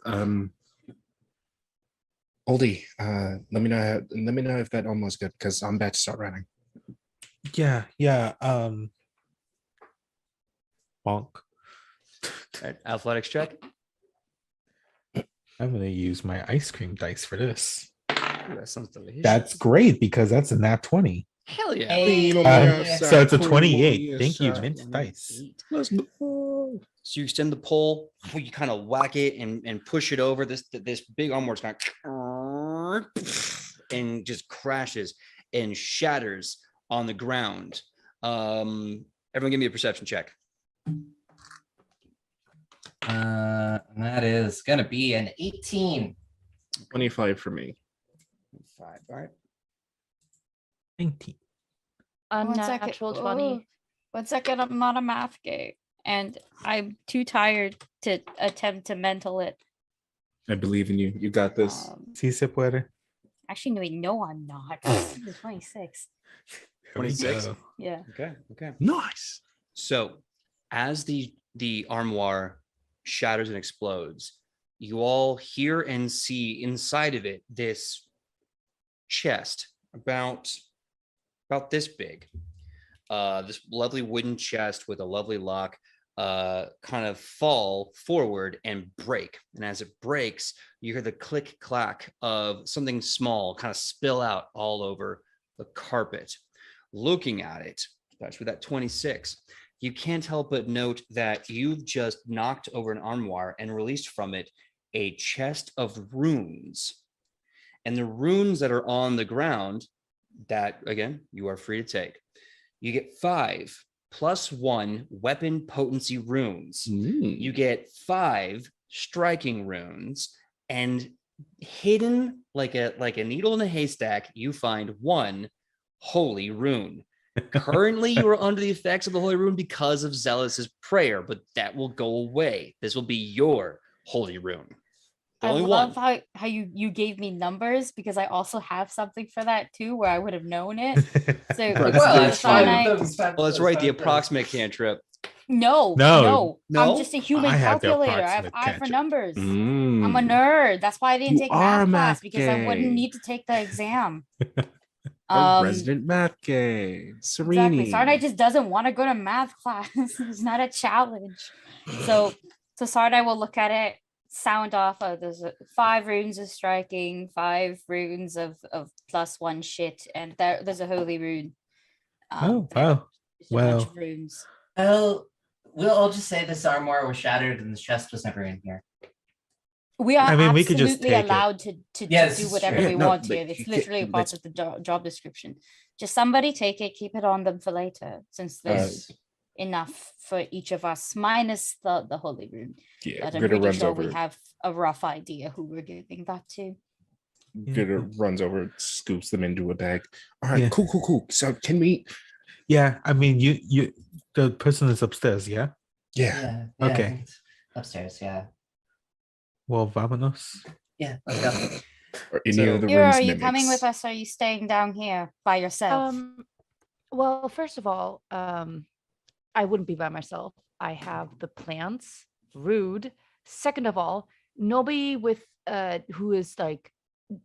[SPEAKER 5] Oldie, let me know if that almost good, because I'm about to start running.
[SPEAKER 2] Yeah. Bonk.
[SPEAKER 3] Right, athletics check.
[SPEAKER 2] I'm gonna use my ice cream dice for this.
[SPEAKER 3] Ooh, that sounds delicious.
[SPEAKER 2] That's great because that's a nat 20.
[SPEAKER 3] hell yeah.
[SPEAKER 2] So it's a 28. Thank you, mint dice.
[SPEAKER 5] Let's go.
[SPEAKER 3] So you extend the pole, you kind of whack it and push it over. This big armor's kind of and just crashes and shatters on the ground. Everyone give me a perception check.
[SPEAKER 6] That is gonna be an 18.
[SPEAKER 5] 25 for me.
[SPEAKER 3] 5. All right.
[SPEAKER 2] 19.
[SPEAKER 4] Unnatural 20.
[SPEAKER 1] 1 second, I'm not a math gay, and I'm too tired to attempt to mental it.
[SPEAKER 5] I believe in you. You got this.
[SPEAKER 2] Si se puede.
[SPEAKER 1] Actually, no, I'm not. It's 26.
[SPEAKER 3] 26.
[SPEAKER 1] Yeah.
[SPEAKER 3] Okay.
[SPEAKER 5] Nice.
[SPEAKER 3] So as the armoire shatters and explodes, you all hear and see inside of it this chest about this big. This lovely wooden chest with a lovely lock kind of fall forward and break. And as it breaks, you hear the click clack of something small kind of spill out all over the carpet. Looking at it, especially that 26, you can't help but note that you've just knocked over an armoire and released from it a chest of runes. And the runes that are on the ground, that again, you are free to take. You get 5 + 1 weapon potency runes. You get 5 striking runes, and hidden like a needle in a haystack, you find 1 holy rune. Currently, you are under the effects of the holy rune because of Zealous's prayer, but that will go away. This will be your holy rune. The
[SPEAKER 1] I
[SPEAKER 3] only
[SPEAKER 1] love
[SPEAKER 3] one.
[SPEAKER 1] how you gave me numbers because I also have something for that too, where I would have known it. So
[SPEAKER 5] Well,
[SPEAKER 6] Well,
[SPEAKER 5] There's
[SPEAKER 6] it's fine
[SPEAKER 5] five.
[SPEAKER 6] with them.
[SPEAKER 3] Well, that's right. The approximate cantrip.
[SPEAKER 1] no,
[SPEAKER 2] No.
[SPEAKER 3] No?
[SPEAKER 1] I'm just a human
[SPEAKER 2] I have the
[SPEAKER 1] calculator. I have
[SPEAKER 2] approximate
[SPEAKER 1] eye for
[SPEAKER 2] cantrip.
[SPEAKER 1] numbers.
[SPEAKER 5] Mm.
[SPEAKER 1] I'm a nerd. That's why I didn't
[SPEAKER 5] You
[SPEAKER 1] take
[SPEAKER 5] are a
[SPEAKER 1] math class
[SPEAKER 5] math
[SPEAKER 1] because I wouldn't
[SPEAKER 5] gay.
[SPEAKER 1] need to take the exam.
[SPEAKER 5] A resident math gay.
[SPEAKER 1] Exactly.
[SPEAKER 5] Serini.
[SPEAKER 1] Sardai just doesn't want to go to math class. It's not a challenge. So Sardai will look at it, sound off. There's 5 runes of striking, 5 runes of +1 shit, and there's a holy rune.
[SPEAKER 2] Oh,
[SPEAKER 1] there-
[SPEAKER 2] wow.
[SPEAKER 1] there's a bunch
[SPEAKER 2] Well.
[SPEAKER 1] of runes.
[SPEAKER 6] Well, we'll all just say this armor was shattered and the chest was never in here.
[SPEAKER 1] We are
[SPEAKER 2] I mean, we could just
[SPEAKER 1] absolutely
[SPEAKER 2] take it.
[SPEAKER 1] allowed to
[SPEAKER 6] Yeah, this
[SPEAKER 1] do
[SPEAKER 6] is
[SPEAKER 1] whatever
[SPEAKER 6] true.
[SPEAKER 1] we
[SPEAKER 5] Yeah, no,
[SPEAKER 1] want
[SPEAKER 5] but
[SPEAKER 1] here. It's
[SPEAKER 5] you
[SPEAKER 1] literally a
[SPEAKER 5] can't-
[SPEAKER 1] part of the job description. Just somebody take it, keep it on them for later, since there's enough for each of us, minus the holy rune.
[SPEAKER 5] Yeah,
[SPEAKER 1] But I'm
[SPEAKER 5] Gritter
[SPEAKER 1] pretty
[SPEAKER 5] runs
[SPEAKER 1] sure
[SPEAKER 5] over.
[SPEAKER 1] we have a rough idea who we're giving that to.
[SPEAKER 5] Gritter runs over, scoops them into a bag. All right,
[SPEAKER 2] Yeah.
[SPEAKER 5] cool. So can we?
[SPEAKER 2] Yeah, I mean, you the person is upstairs, yeah?
[SPEAKER 5] Yeah.
[SPEAKER 6] I
[SPEAKER 2] Okay.
[SPEAKER 6] think it's upstairs. Yeah.
[SPEAKER 2] Well, vámonos.
[SPEAKER 6] Yeah. Let's go.
[SPEAKER 5] Or any
[SPEAKER 6] So-
[SPEAKER 5] of the
[SPEAKER 1] Yura,
[SPEAKER 5] runes
[SPEAKER 1] are you coming
[SPEAKER 5] mimics.
[SPEAKER 1] with us? Or are you staying down here by yourself?
[SPEAKER 4] Well, first of all, I wouldn't be by myself. I have the plants. Rude. Second of all, nobody with who is like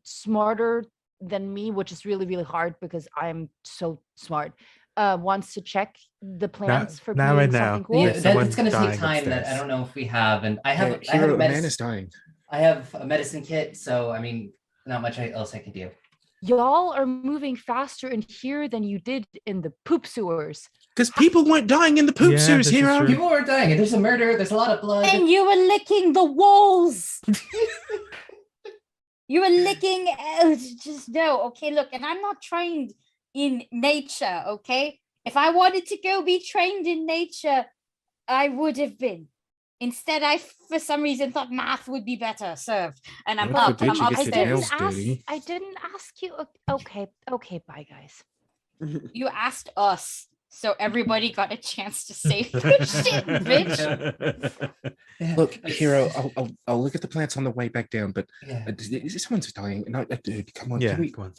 [SPEAKER 4] smarter than me, which is really, really hard because I'm so smart, wants to check the plants for
[SPEAKER 2] not
[SPEAKER 4] being
[SPEAKER 2] right now.
[SPEAKER 4] something cool.
[SPEAKER 2] There's
[SPEAKER 6] Yeah,
[SPEAKER 2] someone
[SPEAKER 6] it's going to take
[SPEAKER 2] dying
[SPEAKER 6] time that I
[SPEAKER 2] upstairs.
[SPEAKER 6] don't know if we have. And I have,
[SPEAKER 5] Yeah,
[SPEAKER 6] I have
[SPEAKER 5] hero,
[SPEAKER 6] a
[SPEAKER 5] man
[SPEAKER 6] medicine.
[SPEAKER 5] is dying.
[SPEAKER 6] I have a medicine kit. So, I mean, not much else I can do.
[SPEAKER 4] Y'all are moving faster in here than you did in the poop sewers.
[SPEAKER 5] Because people weren't dying in the poop
[SPEAKER 2] Yeah,
[SPEAKER 5] sewers,
[SPEAKER 2] this is
[SPEAKER 5] hero.
[SPEAKER 2] true.
[SPEAKER 6] People are dying. There's a murder. There's a lot of blood.
[SPEAKER 1] And you were licking the walls. You were licking. Just no. Okay, look, and I'm not trained in nature. Okay, if I wanted to go be trained in nature, I would have been. Instead, I for some reason thought math would be better served, and I'm
[SPEAKER 5] What
[SPEAKER 1] up.
[SPEAKER 5] did
[SPEAKER 1] I'm
[SPEAKER 5] you get your nails
[SPEAKER 1] upstairs.
[SPEAKER 5] dirty?
[SPEAKER 4] I didn't ask you. Okay, bye guys.
[SPEAKER 1] You asked us, so everybody got a chance to say shit, bitch.
[SPEAKER 6] Yeah.
[SPEAKER 5] Look, hero, I'll look at the plants on the way back down, but
[SPEAKER 6] Yeah.
[SPEAKER 5] someone's dying. No, dude, come on.
[SPEAKER 2] Yeah,
[SPEAKER 5] Can we?
[SPEAKER 2] come on.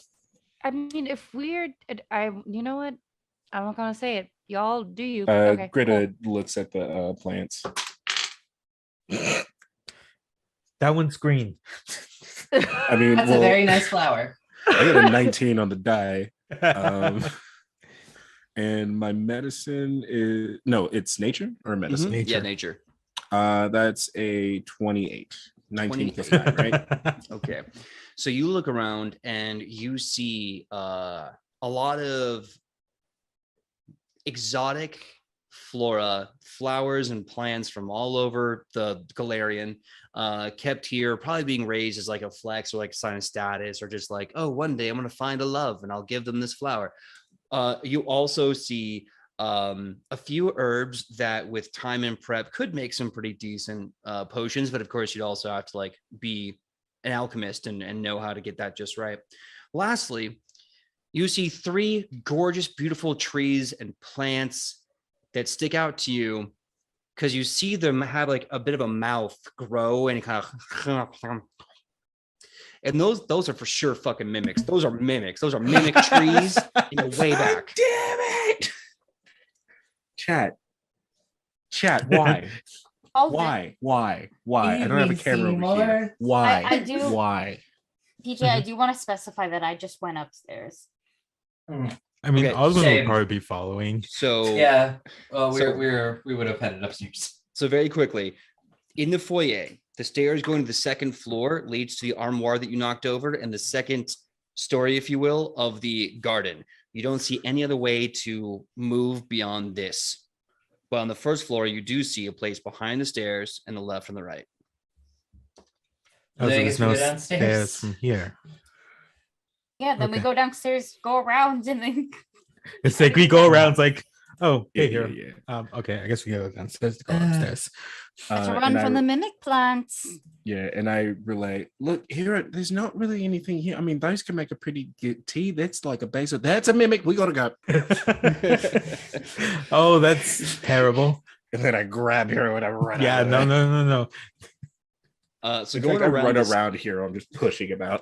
[SPEAKER 4] I mean, if we're, you know what? I'm not gonna say it. Y'all do you? Okay,
[SPEAKER 5] Greta looks at the plants.
[SPEAKER 2] That one's green.
[SPEAKER 5] I mean,
[SPEAKER 6] That's a very nice flower.
[SPEAKER 5] I got a 19 on the die. And my medicine is it's nature or medicine.
[SPEAKER 2] Nature.
[SPEAKER 3] Yeah, nature.
[SPEAKER 5] That's a 28. 19 plus 9, right?
[SPEAKER 3] Okay. So you look around and you see a lot of exotic flora, flowers and plants from all over the Galarian, kept here, probably being raised as like a flex or like a sign of status, or just like, oh, one day I'm going to find a love and I'll give them this flower. You also see a few herbs that with time and prep could make some pretty decent potions, but of course you'd also have to like be an alchemist and know how to get that just right. Lastly, you see 3 gorgeous, beautiful trees and plants that stick out to you because you see them have like a bit of a mouth grow and kind of, and those are for sure fucking mimics. Those are mimics. Those are mimic trees. You know, way back.
[SPEAKER 5] Damn it! Chat, why?
[SPEAKER 1] Hold it.
[SPEAKER 5] Why? I don't have a camera over here. Why?
[SPEAKER 1] I do-
[SPEAKER 5] Why?
[SPEAKER 1] PJ, I do want to specify that I just went upstairs.
[SPEAKER 2] I mean,
[SPEAKER 3] Okay,
[SPEAKER 2] Osmond will
[SPEAKER 6] same.
[SPEAKER 2] probably be following.
[SPEAKER 3] So
[SPEAKER 6] Yeah. Well,
[SPEAKER 3] So-
[SPEAKER 6] we would have headed upstairs.
[SPEAKER 3] So very quickly, in the foyer, the stairs going to the second floor leads to the armoire that you knocked over and the second story, if you will, of the garden. You don't see any other way to move beyond this. But on the first floor, you do see a place behind the stairs and the left and the right.
[SPEAKER 2] Oh, so
[SPEAKER 6] Then I
[SPEAKER 2] there's
[SPEAKER 6] guess we
[SPEAKER 2] no
[SPEAKER 6] go downstairs.
[SPEAKER 2] stairs from here.
[SPEAKER 1] Yeah, then we
[SPEAKER 2] Okay.
[SPEAKER 1] go downstairs, go around, and then
[SPEAKER 2] It's like we go around, it's like, oh, hey,
[SPEAKER 5] Yeah,
[SPEAKER 2] here.
[SPEAKER 5] yeah.
[SPEAKER 2] Okay, I guess we go downstairs to go upstairs.
[SPEAKER 1] Got to
[SPEAKER 5] and
[SPEAKER 1] run
[SPEAKER 5] I-
[SPEAKER 1] from the mimic plants.
[SPEAKER 5] Yeah, and I relay, look, here, there's not really anything here. I mean, those can make a pretty good tea. That's like a base of, that's a mimic. We gotta go.
[SPEAKER 2] Oh, that's terrible.
[SPEAKER 5] And then I grab Hero and I run
[SPEAKER 2] Yeah,
[SPEAKER 5] out of
[SPEAKER 2] no,
[SPEAKER 5] there.
[SPEAKER 2] no, no, no.
[SPEAKER 3] So
[SPEAKER 5] In
[SPEAKER 3] going
[SPEAKER 5] fact, I
[SPEAKER 3] around
[SPEAKER 5] run
[SPEAKER 3] this,
[SPEAKER 5] around Hero. I'm just pushing him out.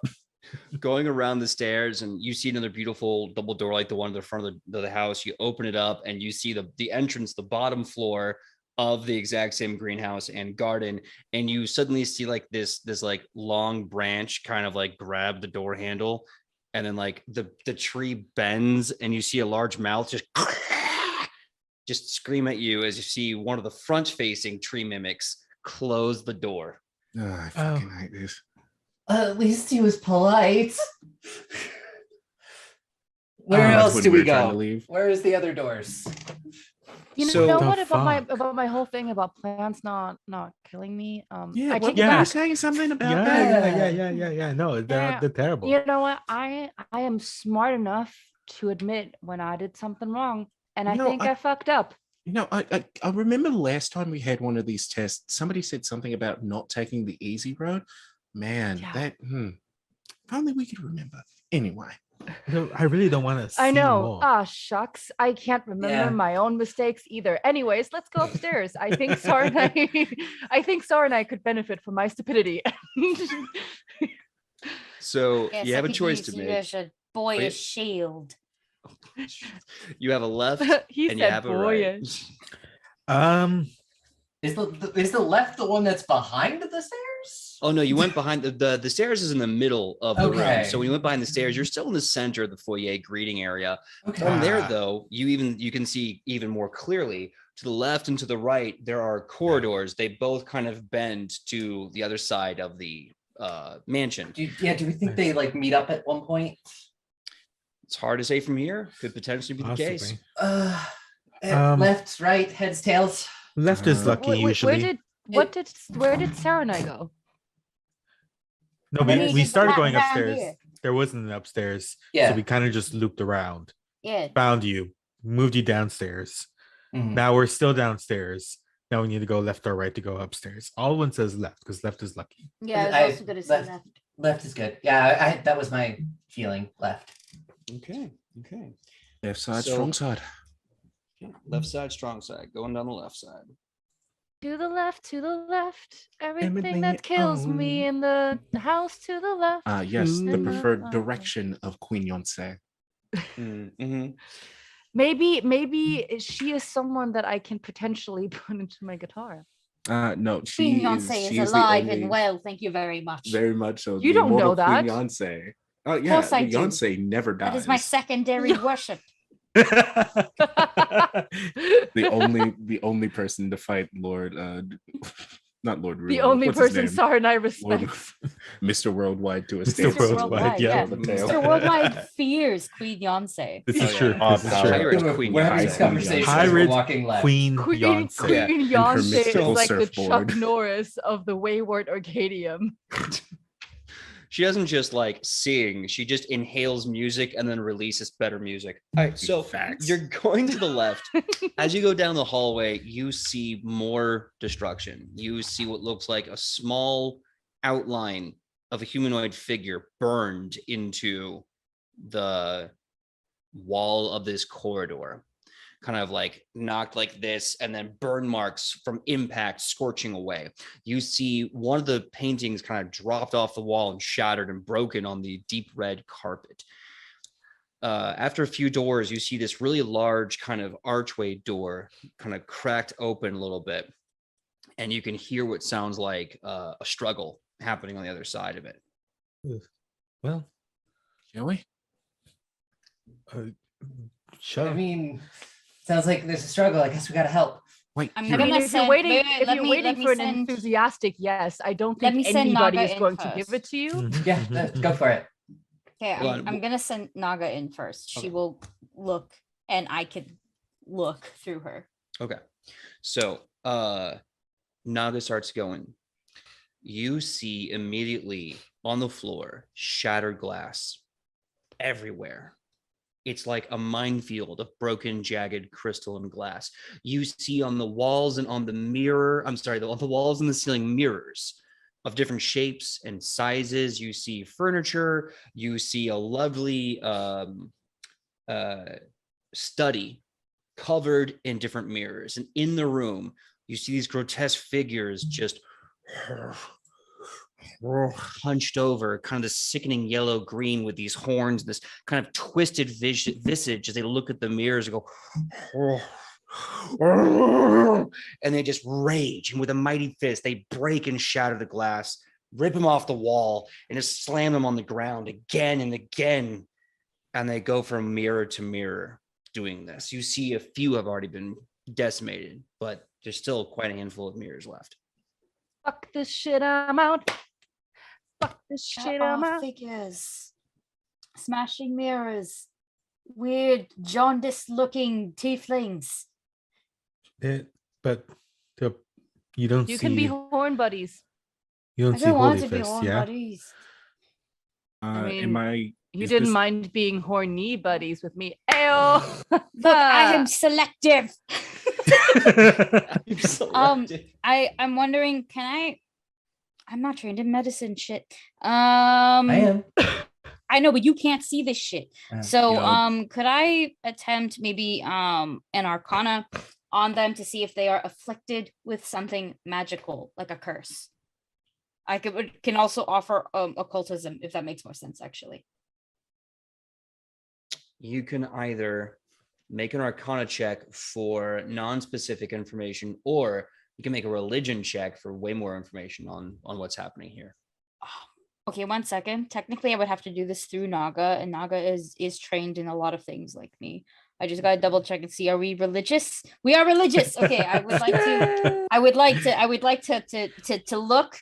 [SPEAKER 3] going around the stairs, and you see another beautiful double door like the one at the front of the house. You open it up and you see the entrance, the bottom floor of the exact same greenhouse and garden, and you suddenly see like this like long branch kind of like grab the door handle, and then like the tree bends and you see a large mouth just scream at you as you see one of the front facing tree mimics close the door.
[SPEAKER 5] Oh, I fucking hate this.
[SPEAKER 6] At least he was polite. Where
[SPEAKER 5] That's
[SPEAKER 6] else
[SPEAKER 5] when
[SPEAKER 6] do we
[SPEAKER 5] were trying to
[SPEAKER 6] go?
[SPEAKER 5] leave.
[SPEAKER 6] Where is the other doors?
[SPEAKER 4] You
[SPEAKER 3] So-
[SPEAKER 4] know
[SPEAKER 2] The
[SPEAKER 4] what
[SPEAKER 2] fuck?
[SPEAKER 4] about my whole thing about plants not killing me?
[SPEAKER 5] Yeah,
[SPEAKER 4] I
[SPEAKER 5] well,
[SPEAKER 4] take
[SPEAKER 2] yeah.
[SPEAKER 4] it
[SPEAKER 5] you were
[SPEAKER 4] back.
[SPEAKER 5] saying something about
[SPEAKER 2] Yeah,
[SPEAKER 5] that.
[SPEAKER 2] yeah. No, they're terrible.
[SPEAKER 4] You know what? I am smart enough to admit when I did something wrong, and I
[SPEAKER 5] No,
[SPEAKER 4] think I fucked up.
[SPEAKER 5] You know, I remember last time we had one of these tests, somebody said something about not taking the easy road. Man,
[SPEAKER 4] Yeah.
[SPEAKER 5] if only we could remember. Anyway.
[SPEAKER 2] No, I really don't want to.
[SPEAKER 4] I know.
[SPEAKER 2] More.
[SPEAKER 4] Ah, shucks. I can't remember
[SPEAKER 6] Yeah.
[SPEAKER 4] my own mistakes either. Anyways, let's go upstairs. I think Sora and I could benefit from my stupidity.
[SPEAKER 3] So
[SPEAKER 1] Yes,
[SPEAKER 3] you
[SPEAKER 1] I
[SPEAKER 3] have a
[SPEAKER 1] could
[SPEAKER 3] choice
[SPEAKER 1] use
[SPEAKER 3] to
[SPEAKER 1] you
[SPEAKER 3] make.
[SPEAKER 1] as a boyish shield.
[SPEAKER 3] You have a left
[SPEAKER 4] He
[SPEAKER 3] and you
[SPEAKER 4] said
[SPEAKER 3] have a right.
[SPEAKER 4] boyish.
[SPEAKER 6] Is the left the one that's behind the stairs?
[SPEAKER 3] Oh no, you went behind the stairs is in the middle of the room.
[SPEAKER 6] Okay.
[SPEAKER 3] So when you went behind the stairs, you're still in the center of the foyer greeting area.
[SPEAKER 6] Okay.
[SPEAKER 3] From there, though, you can see even more clearly to the left and to the right, there are corridors. They both kind of bend to the other side of the mansion.
[SPEAKER 6] Do we think they like meet up at one point?
[SPEAKER 3] It's hard to say from here. Could potentially be the case.
[SPEAKER 2] Possibly.
[SPEAKER 6] Left, right, heads, tails.
[SPEAKER 2] Left is
[SPEAKER 5] Uh,
[SPEAKER 2] lucky
[SPEAKER 4] Wait,
[SPEAKER 2] usually.
[SPEAKER 4] where did Sarah and I go?
[SPEAKER 2] No,
[SPEAKER 1] I mean,
[SPEAKER 2] we
[SPEAKER 1] it's just
[SPEAKER 2] started
[SPEAKER 1] not
[SPEAKER 2] going
[SPEAKER 1] around
[SPEAKER 2] upstairs.
[SPEAKER 1] here.
[SPEAKER 2] There wasn't an upstairs,
[SPEAKER 6] Yeah.
[SPEAKER 2] so we kind of just looped around,
[SPEAKER 1] Yeah.
[SPEAKER 2] found you, moved you downstairs.
[SPEAKER 6] Mhm.
[SPEAKER 2] Now we're still downstairs. Now we need to go left or right to go upstairs. All one says left because left is lucky.
[SPEAKER 1] Yeah, I was
[SPEAKER 6] I-
[SPEAKER 1] also gonna say
[SPEAKER 6] left.
[SPEAKER 1] that.
[SPEAKER 6] Left is good. Yeah, that was my feeling. Left.
[SPEAKER 3] Okay.
[SPEAKER 5] Left side,
[SPEAKER 3] So-
[SPEAKER 5] strong side.
[SPEAKER 3] Left side, strong side. Going down the left side.
[SPEAKER 4] To the left, to the left. Everything
[SPEAKER 5] Everything
[SPEAKER 4] that kills me in the house to the left.
[SPEAKER 5] Yes, the
[SPEAKER 2] Ooh.
[SPEAKER 5] preferred direction of Queen Yonsei.
[SPEAKER 3] Mm-hmm.
[SPEAKER 4] Maybe she is someone that I can potentially put into my guitar.
[SPEAKER 5] No,
[SPEAKER 1] Queen Yonsei is alive and well. Thank you very much.
[SPEAKER 5] Very much so.
[SPEAKER 4] You
[SPEAKER 5] the
[SPEAKER 4] don't know
[SPEAKER 5] immortal Queen
[SPEAKER 4] that.
[SPEAKER 5] Yonsei. Oh yeah,
[SPEAKER 1] course I do.
[SPEAKER 5] Yonsei never dies.
[SPEAKER 1] That is my secondary worship.
[SPEAKER 5] the only person to fight Lord not Lord
[SPEAKER 4] The
[SPEAKER 5] Ruler,
[SPEAKER 4] only
[SPEAKER 5] what's his
[SPEAKER 4] person
[SPEAKER 5] name?
[SPEAKER 4] Sarah and I
[SPEAKER 5] Lord-
[SPEAKER 4] respect.
[SPEAKER 5] Mr. Worldwide to a
[SPEAKER 2] Mr.
[SPEAKER 5] state.
[SPEAKER 2] Worldwide, yeah.
[SPEAKER 1] Mr. Worldwide fears Queen Yonsei.
[SPEAKER 2] This is
[SPEAKER 3] Oh,
[SPEAKER 2] true.
[SPEAKER 3] yeah.
[SPEAKER 2] This is
[SPEAKER 5] Pirate
[SPEAKER 2] true.
[SPEAKER 3] Pirate Queen
[SPEAKER 6] We're having
[SPEAKER 3] Yonsei.
[SPEAKER 6] this conversation.
[SPEAKER 5] Pirate
[SPEAKER 6] as we're walking left.
[SPEAKER 2] Queen
[SPEAKER 4] Queen
[SPEAKER 2] Yonsei.
[SPEAKER 4] Yonsei is
[SPEAKER 5] mystical
[SPEAKER 4] like the
[SPEAKER 5] surfboard.
[SPEAKER 4] Chuck Norris of the Wayward Arcadium.
[SPEAKER 3] She doesn't just like sing, she just inhales music and then releases better music. All right, so
[SPEAKER 5] Facts.
[SPEAKER 3] you're going to the left. As you go down the hallway, you see more destruction. You see what looks like a small outline of a humanoid figure burned into the wall of this corridor, kind of like knocked like this, and then burn marks from impact scorching away. You see one of the paintings kind of dropped off the wall and shattered and broken on the deep red carpet. After a few doors, you see this really large kind of archway door kind of cracked open a little bit, and you can hear what sounds like a struggle happening on the other side of it.
[SPEAKER 2] Well,
[SPEAKER 5] Shall we?
[SPEAKER 2] shut
[SPEAKER 6] I
[SPEAKER 2] up.
[SPEAKER 6] mean, sounds like there's a struggle. I guess we gotta help.
[SPEAKER 5] Wait,
[SPEAKER 1] I'm
[SPEAKER 4] I
[SPEAKER 5] Hero,
[SPEAKER 4] mean,
[SPEAKER 1] gonna
[SPEAKER 4] if you're
[SPEAKER 1] send-
[SPEAKER 4] waiting,
[SPEAKER 1] wait, wait,
[SPEAKER 4] if
[SPEAKER 1] let
[SPEAKER 4] you're
[SPEAKER 1] me- let
[SPEAKER 4] waiting
[SPEAKER 1] me
[SPEAKER 4] for an
[SPEAKER 1] send-
[SPEAKER 4] enthusiastic yes, I don't
[SPEAKER 1] Let
[SPEAKER 4] think
[SPEAKER 1] me send
[SPEAKER 4] anybody
[SPEAKER 1] Naga
[SPEAKER 4] is
[SPEAKER 1] in
[SPEAKER 4] going to
[SPEAKER 1] first.
[SPEAKER 4] give it to you.
[SPEAKER 2] Mhm,
[SPEAKER 6] Yeah,
[SPEAKER 2] mhm.
[SPEAKER 6] go for it.
[SPEAKER 1] Okay,
[SPEAKER 3] Hold
[SPEAKER 1] I'm
[SPEAKER 3] on.
[SPEAKER 1] gonna send Naga in first. She
[SPEAKER 3] Okay.
[SPEAKER 1] will look, and I can look through her.
[SPEAKER 3] Okay. So Naga starts going. You see immediately on the floor shattered glass everywhere. It's like a minefield of broken, jagged crystal and glass. You see on the walls and on the mirror, on the walls and the ceiling, mirrors of different shapes and sizes. You see furniture. You see a lovely study covered in different mirrors. And in the room, you see these grotesque figures just hunched over, kind of the sickening yellow green with these horns, this kind of twisted visage as they look at the mirrors and go, and they just rage. And with a mighty fist, they break and shatter the glass, rip them off the wall, and just slam them on the ground again and again. And they go from mirror to mirror doing this. You see a few have already been decimated, but there's still quite a handful of mirrors left.
[SPEAKER 4] Fuck this shit, I'm out. Fuck this shit, I'm out.
[SPEAKER 1] Figures, smashing mirrors, weird jaundiced looking tieflings.
[SPEAKER 2] But you don't
[SPEAKER 4] You
[SPEAKER 2] see.
[SPEAKER 4] can be horn buddies.
[SPEAKER 2] You don't
[SPEAKER 1] I
[SPEAKER 2] see
[SPEAKER 1] don't want
[SPEAKER 2] holy
[SPEAKER 1] to be
[SPEAKER 2] fists,
[SPEAKER 1] horn
[SPEAKER 2] yeah.
[SPEAKER 1] buddies.
[SPEAKER 5] Am I?
[SPEAKER 4] You
[SPEAKER 5] is
[SPEAKER 4] didn't
[SPEAKER 5] this-
[SPEAKER 4] mind being horny buddies with me. Ayo.
[SPEAKER 1] Look, I am selective. I'm wondering, I'm not trained in medicine shit.
[SPEAKER 6] I am.
[SPEAKER 1] I know, but you can't see this shit. So
[SPEAKER 5] Yup.
[SPEAKER 1] could I attempt maybe an arcana on them to see if they are afflicted with something magical, like a curse? I can also offer occultism, if that makes more sense, actually.
[SPEAKER 3] You can either make an arcana check for non-specific information, or you can make a religion check for way more information on what's happening here.
[SPEAKER 1] Okay, 1 second. Technically, I would have to do this through Naga, and Naga is trained in a lot of things like me. I just gotta double check and see, are we religious? We are religious. Okay, I would like to look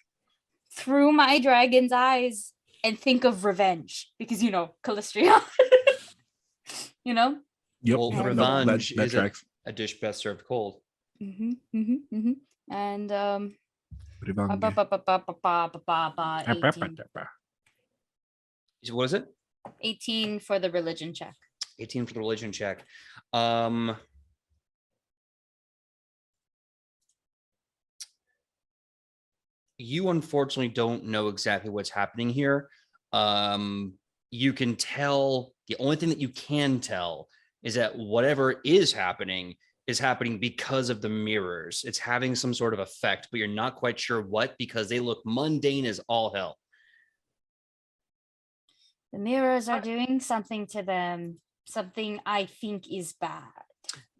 [SPEAKER 1] through my dragon's eyes and think of revenge, because Callistria.
[SPEAKER 5] Yep.
[SPEAKER 3] Well,
[SPEAKER 5] no,
[SPEAKER 3] revenge
[SPEAKER 5] that
[SPEAKER 3] is
[SPEAKER 5] tracks.
[SPEAKER 3] a dish best served cold.
[SPEAKER 1] And
[SPEAKER 5] Revenge.
[SPEAKER 1] 18.
[SPEAKER 3] What is it?
[SPEAKER 1] 18 for the religion check.
[SPEAKER 3] 18 for the religion check. You unfortunately don't know exactly what's happening here. You can tell, the only thing that you can tell is that whatever is happening because of the mirrors. It's having some sort of effect, but you're not quite sure what, because they look mundane as all hell.
[SPEAKER 1] The mirrors are doing something to them, something I think is bad.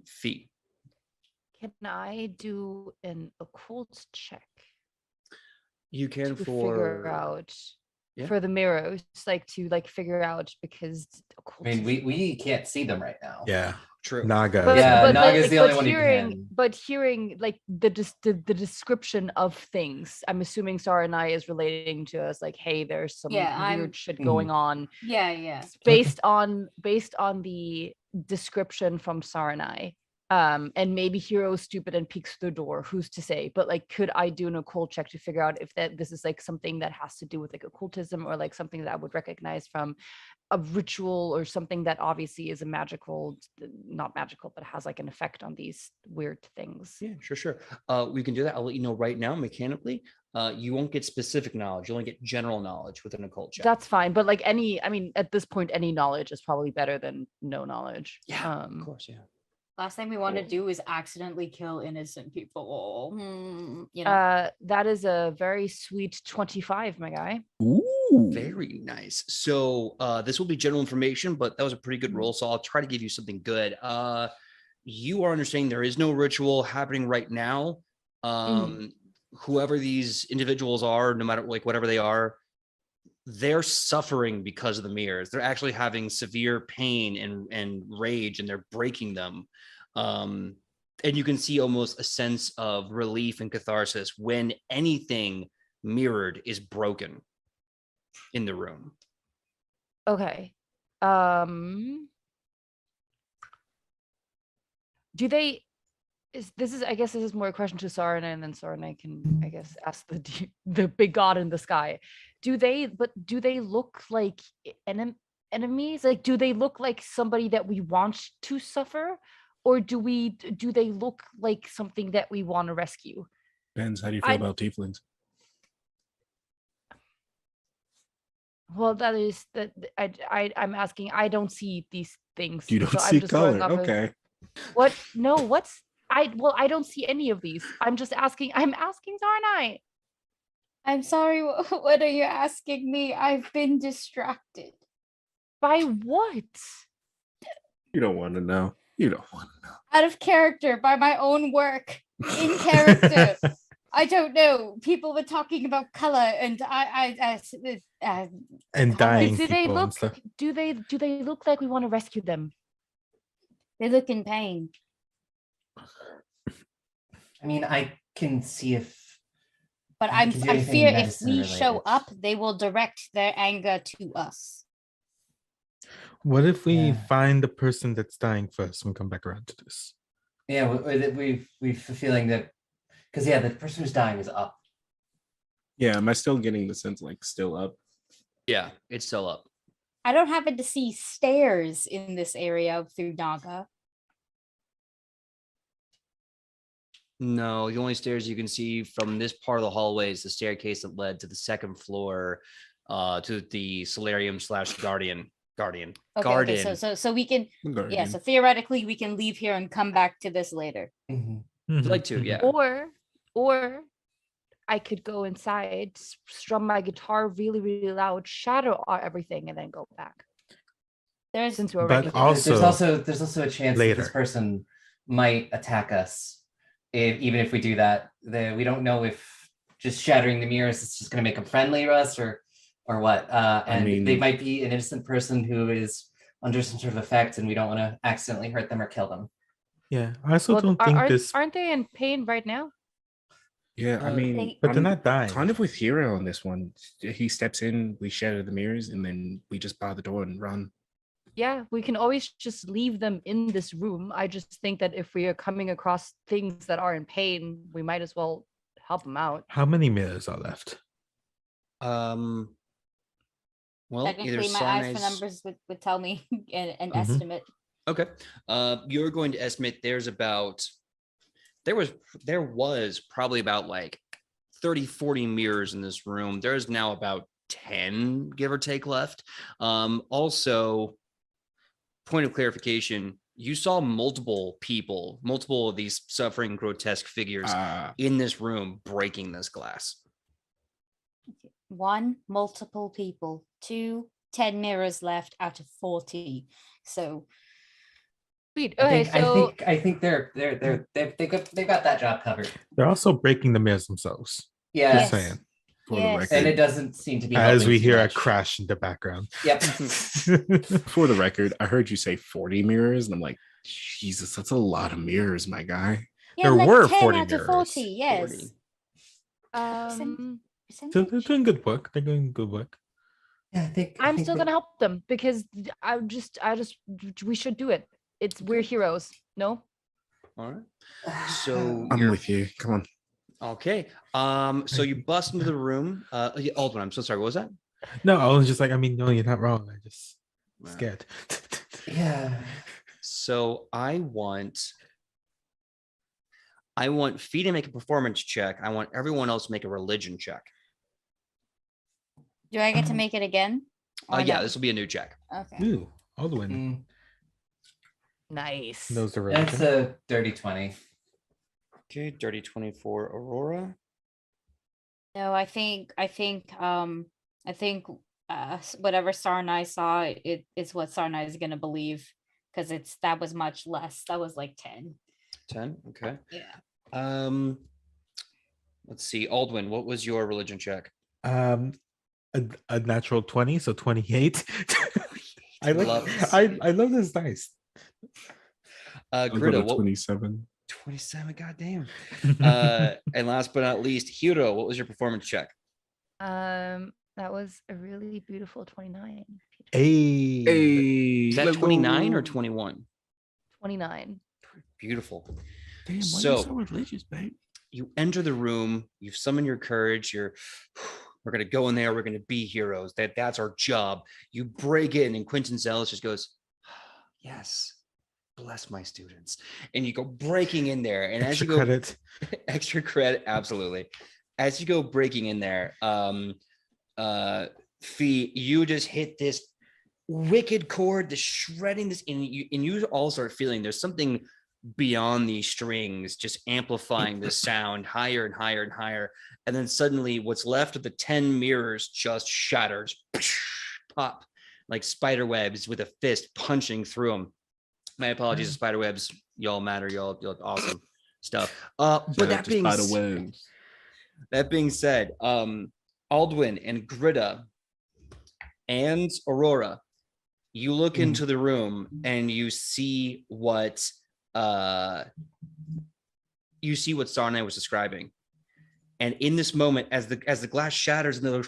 [SPEAKER 3] Feet.
[SPEAKER 4] Can I do an occult check
[SPEAKER 3] You can
[SPEAKER 4] to figure out for the mirrors, to figure out, because
[SPEAKER 6] I mean, we can't see them right now.
[SPEAKER 2] Yeah,
[SPEAKER 3] True.
[SPEAKER 2] Naga.
[SPEAKER 4] But,
[SPEAKER 6] Yeah,
[SPEAKER 4] but,
[SPEAKER 6] Naga's
[SPEAKER 4] but,
[SPEAKER 6] the
[SPEAKER 4] but
[SPEAKER 6] only one who
[SPEAKER 4] hearing,
[SPEAKER 6] can.
[SPEAKER 4] but hearing the description of things, I'm assuming Saranai is relating to us, hey, there's some weird shit going on.
[SPEAKER 1] Yeah.
[SPEAKER 4] Based on the description from Saranai. And maybe Hero's stupid and peeks through the door, who's to say? But could I do an occult check to figure out if this is something that has to do with occultism, or something that I would recognize from a ritual, or something that obviously is not magical, but has an effect on these weird things?
[SPEAKER 3] Yeah, sure. We can do that. I'll let you know right now mechanically. You won't get specific knowledge. You only get general knowledge with an occult check.
[SPEAKER 4] That's fine, but at this point, any knowledge is probably better than no knowledge.
[SPEAKER 3] Yeah, of course, yeah.
[SPEAKER 1] Last thing we want to do is accidentally kill innocent people.
[SPEAKER 4] That is a very sweet 25, my guy.
[SPEAKER 5] Ooh.
[SPEAKER 3] Very nice. So this will be general information, but that was a pretty good roll. So I'll try to give you something good. You are understanding there is no ritual happening right now. Whoever these individuals are, no matter whatever they are, they're suffering because of the mirrors. They're actually having severe pain and rage, and they're breaking them. And you can see almost a sense of relief and catharsis when anything mirrored is broken in the room.
[SPEAKER 4] Okay. Do they? I guess this is more a question to Sarana, and then Sarana can, I guess, ask the big god in the sky. Do they look like enemies? Like, do they look like somebody that we want to suffer, or do they look like something that we want to rescue?
[SPEAKER 5] Depends. How do you feel
[SPEAKER 4] I-
[SPEAKER 5] about tieflings?
[SPEAKER 4] Well, that is that I'm asking. I don't see these things.
[SPEAKER 5] You don't
[SPEAKER 4] so
[SPEAKER 5] see
[SPEAKER 4] I'm just going
[SPEAKER 5] color.
[SPEAKER 4] off of-
[SPEAKER 5] Okay.
[SPEAKER 4] What? No. What's I don't see any of these. I'm just asking. I'm asking Zarnai.
[SPEAKER 1] I'm sorry. What are you asking me? I've been distracted.
[SPEAKER 4] By what?
[SPEAKER 5] You don't want to know. You don't want to know.
[SPEAKER 1] Out of character by my own work. In character. I don't know. People were talking about color, and
[SPEAKER 2] And dying
[SPEAKER 4] Do they
[SPEAKER 2] people and
[SPEAKER 4] look?
[SPEAKER 2] stuff.
[SPEAKER 4] Do they look like we want to rescue them?
[SPEAKER 1] they look in pain.
[SPEAKER 6] I mean, I can see if
[SPEAKER 1] But
[SPEAKER 6] I can do
[SPEAKER 1] I
[SPEAKER 6] anything
[SPEAKER 1] fear if
[SPEAKER 6] medicine
[SPEAKER 1] we show
[SPEAKER 6] related.
[SPEAKER 1] up, they will direct their anger to us.
[SPEAKER 2] What if we
[SPEAKER 6] Yeah.
[SPEAKER 2] find the person that's dying first and come back around to this?
[SPEAKER 6] Yeah, we've a feeling that because the person who's dying is up.
[SPEAKER 5] Yeah, am I still getting the sense like still up?
[SPEAKER 3] Yeah, it's still up.
[SPEAKER 1] I don't happen to see stairs in this area through Naga.
[SPEAKER 3] No, the only stairs you can see from this part of the hallway is the staircase that led to the second floor, to the solarium / guardian.
[SPEAKER 1] Okay,
[SPEAKER 3] Garden.
[SPEAKER 1] so we can
[SPEAKER 5] Guardian.
[SPEAKER 1] so theoretically we can leave here and come back to this later.
[SPEAKER 6] Mhm.
[SPEAKER 3] If you'd like to, yeah.
[SPEAKER 4] Or I could go inside, strum my guitar really, really loud, shadow everything, and then go back.
[SPEAKER 1] There's
[SPEAKER 4] Since we're
[SPEAKER 2] But
[SPEAKER 4] already
[SPEAKER 6] There's also a chance that
[SPEAKER 2] later.
[SPEAKER 6] this person might attack us. Even if we do that, we don't know if just shattering the mirrors is just going to make them friendly to us or what. And
[SPEAKER 5] mean-
[SPEAKER 6] they might be an innocent person who is under some sort of effect, and we don't want to accidentally hurt them or kill them.
[SPEAKER 2] Yeah, I also
[SPEAKER 4] Well,
[SPEAKER 2] don't think this,
[SPEAKER 4] aren't they in pain right now?
[SPEAKER 5] Yeah, I mean,
[SPEAKER 1] They-
[SPEAKER 2] but they're
[SPEAKER 5] I'm
[SPEAKER 2] not dying.
[SPEAKER 5] kind of with Hero on this one. He steps in, we shatter the mirrors, and then we just bar the door and run.
[SPEAKER 4] Yeah, we can always just leave them in this room. I just think that if we are coming across things that are in pain, we might as well help them out.
[SPEAKER 2] How many mirrors are left?
[SPEAKER 3] Well, either
[SPEAKER 1] technically my eyes for
[SPEAKER 3] Sarnai's-
[SPEAKER 1] numbers would tell me an
[SPEAKER 2] Mhm.
[SPEAKER 1] estimate.
[SPEAKER 3] Okay. You're going to estimate there was probably about like 30, 40 mirrors in this room. There's now about 10, give or take, left. Also, point of clarification, you saw multiple of these suffering grotesque figures in this room breaking this glass.
[SPEAKER 1] 1, multiple people. 2, 10 mirrors left out of 40. So
[SPEAKER 4] Sweet.
[SPEAKER 6] I
[SPEAKER 4] Okay,
[SPEAKER 6] think,
[SPEAKER 4] so
[SPEAKER 6] I think they've got that job covered.
[SPEAKER 2] They're also breaking the mirrors themselves.
[SPEAKER 6] Yeah,
[SPEAKER 2] Just saying.
[SPEAKER 5] For
[SPEAKER 1] Yes.
[SPEAKER 5] the
[SPEAKER 6] and
[SPEAKER 5] record.
[SPEAKER 6] it doesn't seem to be
[SPEAKER 2] As
[SPEAKER 6] helping
[SPEAKER 2] we
[SPEAKER 6] too
[SPEAKER 2] hear a
[SPEAKER 6] much.
[SPEAKER 2] crash in the background.
[SPEAKER 6] Yep.
[SPEAKER 5] For the record, I heard you say 40 mirrors, and I'm like, Jesus, that's a lot of mirrors, my guy.
[SPEAKER 1] yeah,
[SPEAKER 2] There
[SPEAKER 1] like
[SPEAKER 2] were
[SPEAKER 1] 10
[SPEAKER 2] 40
[SPEAKER 1] out of
[SPEAKER 2] mirrors.
[SPEAKER 1] 40. Yes.
[SPEAKER 3] 40.
[SPEAKER 4] um
[SPEAKER 2] So they're
[SPEAKER 1] Percentage?
[SPEAKER 2] doing good work. They're doing good work.
[SPEAKER 6] Yeah, I think
[SPEAKER 4] I'm
[SPEAKER 6] think
[SPEAKER 4] still
[SPEAKER 6] that-
[SPEAKER 4] gonna help them because we should do it. We're heroes. No?
[SPEAKER 3] All right. So
[SPEAKER 5] I'm
[SPEAKER 3] you're-
[SPEAKER 5] with you. Come on.
[SPEAKER 3] Okay. So you bust into the room. Yeah, Aldwin, I'm so sorry. What was that?
[SPEAKER 2] No, I was just like, I mean, no, you're not wrong. I just scared.
[SPEAKER 6] Yeah.
[SPEAKER 3] So I want Fee to make a performance check. I want everyone else to make a religion check.
[SPEAKER 1] Do I get to make it again? Or
[SPEAKER 3] Yeah,
[SPEAKER 1] no?
[SPEAKER 3] this will be a new check.
[SPEAKER 1] Okay.
[SPEAKER 2] Ooh, Aldwin
[SPEAKER 6] Mm,
[SPEAKER 4] Nice.
[SPEAKER 2] knows the
[SPEAKER 6] That's
[SPEAKER 2] religion.
[SPEAKER 6] a dirty 20.
[SPEAKER 3] Okay, dirty 24, Aurora.
[SPEAKER 1] No, I think whatever Sarnai saw is what Sarnai is gonna believe because that was much less. That was like 10.
[SPEAKER 3] 10. Okay.
[SPEAKER 1] Yeah.
[SPEAKER 3] Let's see. Aldwin, what was your religion check?
[SPEAKER 2] A natural 20, so 28. I
[SPEAKER 3] Love
[SPEAKER 2] like I love this dice.
[SPEAKER 5] I'll go
[SPEAKER 3] Greta,
[SPEAKER 5] to
[SPEAKER 3] what
[SPEAKER 5] 27.
[SPEAKER 3] 27, goddamn. And last but not least, Hiro, what was your performance check?
[SPEAKER 4] That was a really beautiful 29.
[SPEAKER 2] Hey.
[SPEAKER 5] Hey,
[SPEAKER 3] Is that
[SPEAKER 5] let's
[SPEAKER 3] 29 or
[SPEAKER 5] go.
[SPEAKER 3] 21?
[SPEAKER 4] 29.
[SPEAKER 3] Beautiful.
[SPEAKER 5] Damn, why
[SPEAKER 3] So-
[SPEAKER 5] you so religious, babe?
[SPEAKER 3] You enter the room, you summon your courage, you're We're going to go in there. We're going to be heroes. That's our job. You break in, and Quentin Zealous just goes, yes, bless my students. And you go breaking in there. And as you go, extra credit, absolutely. As you go breaking in there, Fee, you just hit this wicked chord, the shredding this, and you all start feeling there's something beyond these strings just amplifying the sound higher and higher and higher. And then suddenly what's left of the 10 mirrors just shatters, pop like spider webs with a fist punching through them. My apologies to spider webs. Y'all matter. Y'all awesome stuff. But that being said, Aldwin and Grida and Aurora, you look into the room and you see what Sarnay was describing. And in this moment, as the glass shatters and they're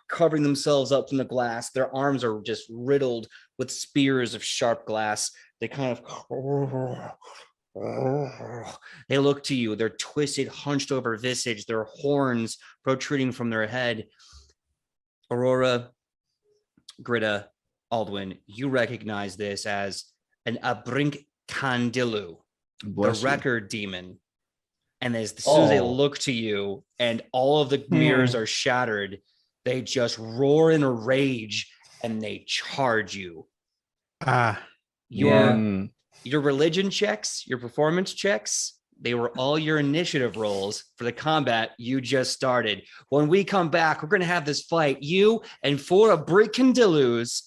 [SPEAKER 3] covering themselves up from the glass, their arms are just riddled with spears of sharp glass. They kind of they look to you, their twisted, hunched over visage, their horns protruding from their head. Aurora, Grida, Aldwin, you recognize this as an Abrinkkandilu, the record demon. And as soon as they look to you and all of the mirrors are shattered, they just roar in a rage and they charge you. Your religion checks, your performance checks, they were all your initiative rolls for the combat you just started. When we come back, we're going to have this fight, you and 4 Abrinkandilus,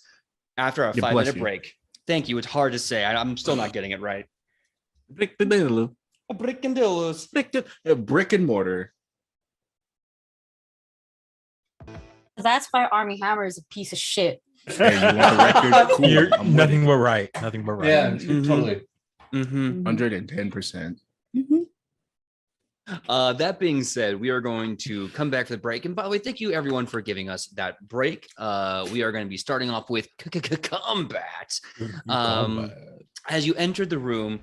[SPEAKER 3] after a 5-minute break. Thank you. It's hard to say. I'm still not getting it right.
[SPEAKER 5] Abrinkandilus.
[SPEAKER 3] Abrinkandilus.
[SPEAKER 5] Brick and mortar.
[SPEAKER 1] That's why Army Hammer is a piece of shit.
[SPEAKER 5] Hey, you want the record? Cool.
[SPEAKER 2] Nothing but right. Nothing but right.
[SPEAKER 6] Yeah, totally.
[SPEAKER 5] 110%.
[SPEAKER 3] That being said, we are going to come back for the break. And by the way, thank you everyone for giving us that break. We are going to be starting off with combat. As you entered the room,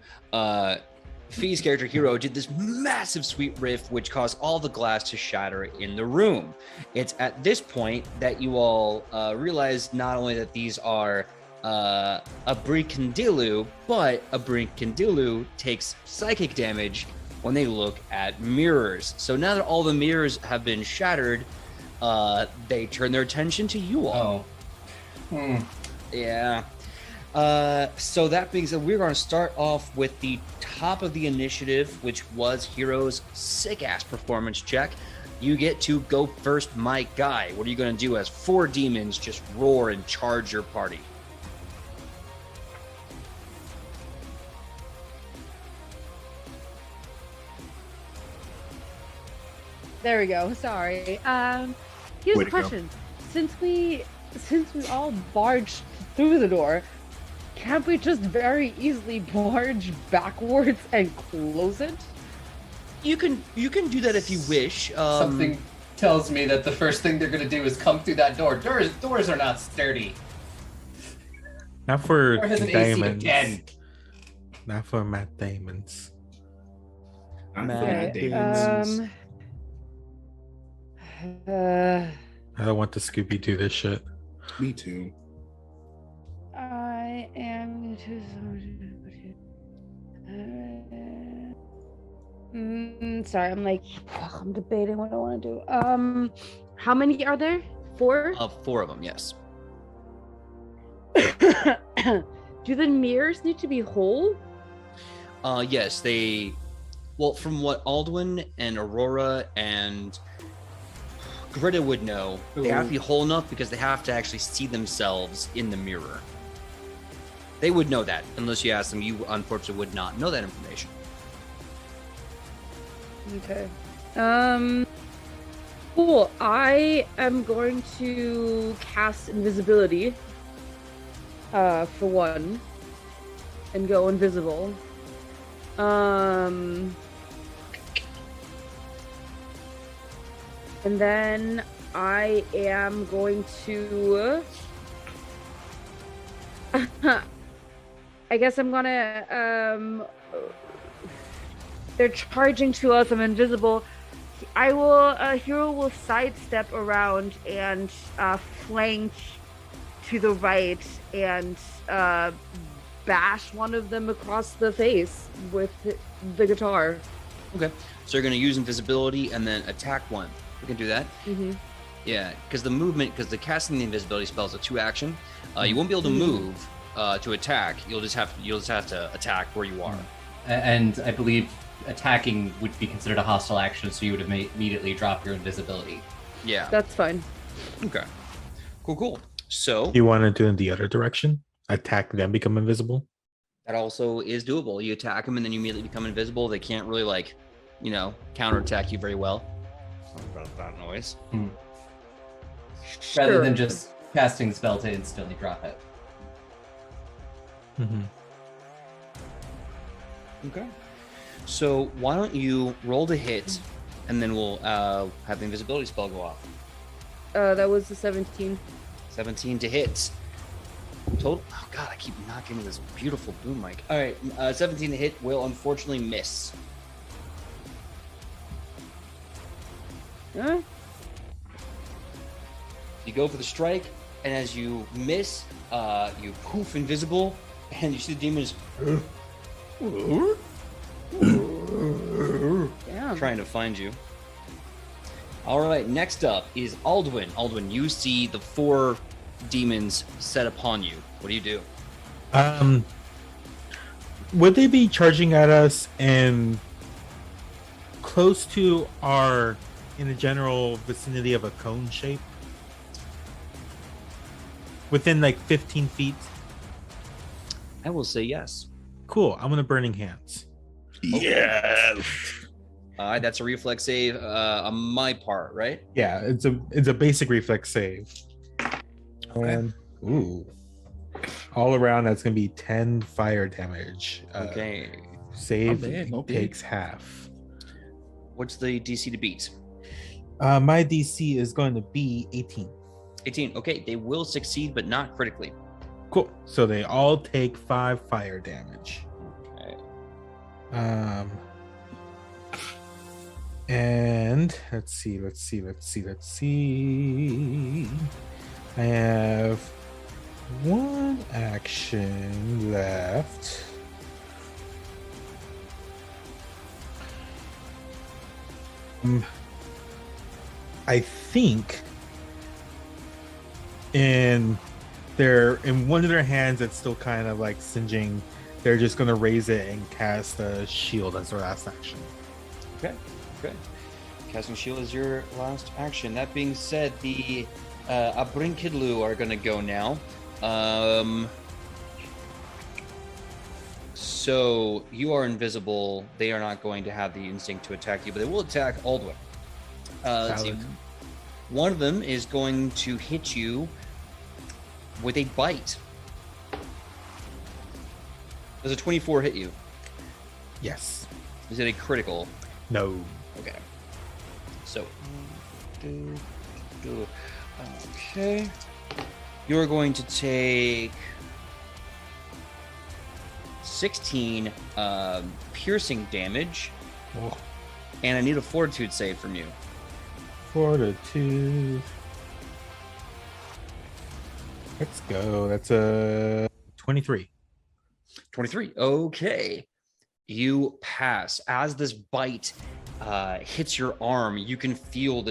[SPEAKER 3] Fee's character Hero did this massive sweet riff which caused all the glass to shatter in the room. It's at this point that you all realize not only that these are a Abrinkkandilu, but a Abrinkkandilu takes psychic damage when they look at mirrors. So now that all the mirrors have been shattered, they turn their attention to you all. Yeah. So that being said, we're going to start off with the top of the initiative, which was Hero's sick-ass performance check. You get to go first, my guy. What are you going to do as 4 demons just roar and charge your party?
[SPEAKER 4] There we go. Sorry. Here's a question. Since we all barged through the door, can't we just very easily barge backwards and close it?
[SPEAKER 3] You can do that if you wish.
[SPEAKER 6] Something tells me that the first thing they're going to do is come through that door. Doors are not sturdy.
[SPEAKER 2] Not for
[SPEAKER 6] diamonds.
[SPEAKER 2] Not for Matt Damons.
[SPEAKER 3] Matt
[SPEAKER 4] Damons.
[SPEAKER 2] I don't want to Scooby-Doo this shit.
[SPEAKER 5] Me too.
[SPEAKER 4] I am sorry, I'm debating what I want to do. How many are there? 4?
[SPEAKER 3] 4 of them, yes.
[SPEAKER 4] Do the mirrors need to be whole?
[SPEAKER 3] Yes, well, from what Aldwin and Aurora and Grida would know, they have to be whole enough because they have to actually see themselves in the mirror. They would know that. Unless you ask them, you unfortunately would not know that information.
[SPEAKER 4] Okay. Cool. I am going to cast invisibility, for 1, and go invisible. And then I am going to I guess I'm gonna they're charging to us, I'm invisible. I will. Hero will sidestep around and flank to the right and bash one of them across the face with the guitar.
[SPEAKER 3] Okay. So you're going to use invisibility and then attack one. We can do that.
[SPEAKER 4] Mm-hmm.
[SPEAKER 3] Yeah, because the casting the invisibility spell is a 2-action. You won't be able to move to attack. You'll just have to attack where you are.
[SPEAKER 6] And I believe attacking would be considered a hostile action, so you would immediately drop your invisibility.
[SPEAKER 3] Yeah.
[SPEAKER 4] That's fine.
[SPEAKER 3] Okay. Cool. So
[SPEAKER 2] You want to do it in the other direction? Attack them, become invisible?
[SPEAKER 3] that also is doable. You attack them and then you immediately become invisible. They can't really counterattack you very well. Sorry about that noise.
[SPEAKER 6] Rather
[SPEAKER 4] Sure.
[SPEAKER 6] than just casting spell to instantly drop it.
[SPEAKER 2] Mm-hmm.
[SPEAKER 3] Okay. So why don't you roll to hit, and then we'll have the invisibility spell go off.
[SPEAKER 4] That was the 17.
[SPEAKER 3] 17 to hit. Total. Oh God, I keep knocking into this beautiful boom mic. All right, 17 to hit will unfortunately miss.
[SPEAKER 4] Huh?
[SPEAKER 3] You go for the strike, and as you miss, you poof invisible, and you see the demons
[SPEAKER 4] Damn.
[SPEAKER 3] trying to find you. All right, next up is Alduin. Alduin, you see the 4 demons set upon you. What do you do?
[SPEAKER 2] Would they be charging at us and close to our in the general vicinity of a cone shape? Within like 15 feet?
[SPEAKER 3] I will say yes.
[SPEAKER 2] Cool. I'm gonna Burning Hands.
[SPEAKER 3] Yes. That's a reflex save on my part, right?
[SPEAKER 2] Yeah, it's a basic reflex save.
[SPEAKER 3] Okay.
[SPEAKER 2] And all around that's gonna be 10 fire damage.
[SPEAKER 3] Okay.
[SPEAKER 2] Save
[SPEAKER 5] Not bad, not bad.
[SPEAKER 2] takes half.
[SPEAKER 3] What's the DC to beat?
[SPEAKER 2] My DC is going to be 18.
[SPEAKER 3] 18. Okay, they will succeed, but not critically.
[SPEAKER 2] Cool. So they all take 5 fire damage.
[SPEAKER 3] Okay.
[SPEAKER 2] And let's see. I have 1 action left. I think in one of their hands it's still kind of like singeing. They're just gonna raise it and cast a shield as their last action.
[SPEAKER 3] Okay. Casting shield is your last action. That being said, the Abrinkidlu are going to go now. So you are invisible. They are not going to have the instinct to attack you, but they will attack Aldwin. Let's see.
[SPEAKER 2] Valid.
[SPEAKER 3] One of them is going to hit you with a bite. Does a 24 hit you?
[SPEAKER 2] Yes.
[SPEAKER 3] Is it a critical?
[SPEAKER 2] No.
[SPEAKER 3] Okay. So, okay. You're going to take 16 piercing damage,
[SPEAKER 2] Oh,
[SPEAKER 3] and I need a fortitude save from you.
[SPEAKER 2] Fortitude. Let's go. That's a 23.
[SPEAKER 3] 23. Okay. You pass. As this bite hits your arm, you can feel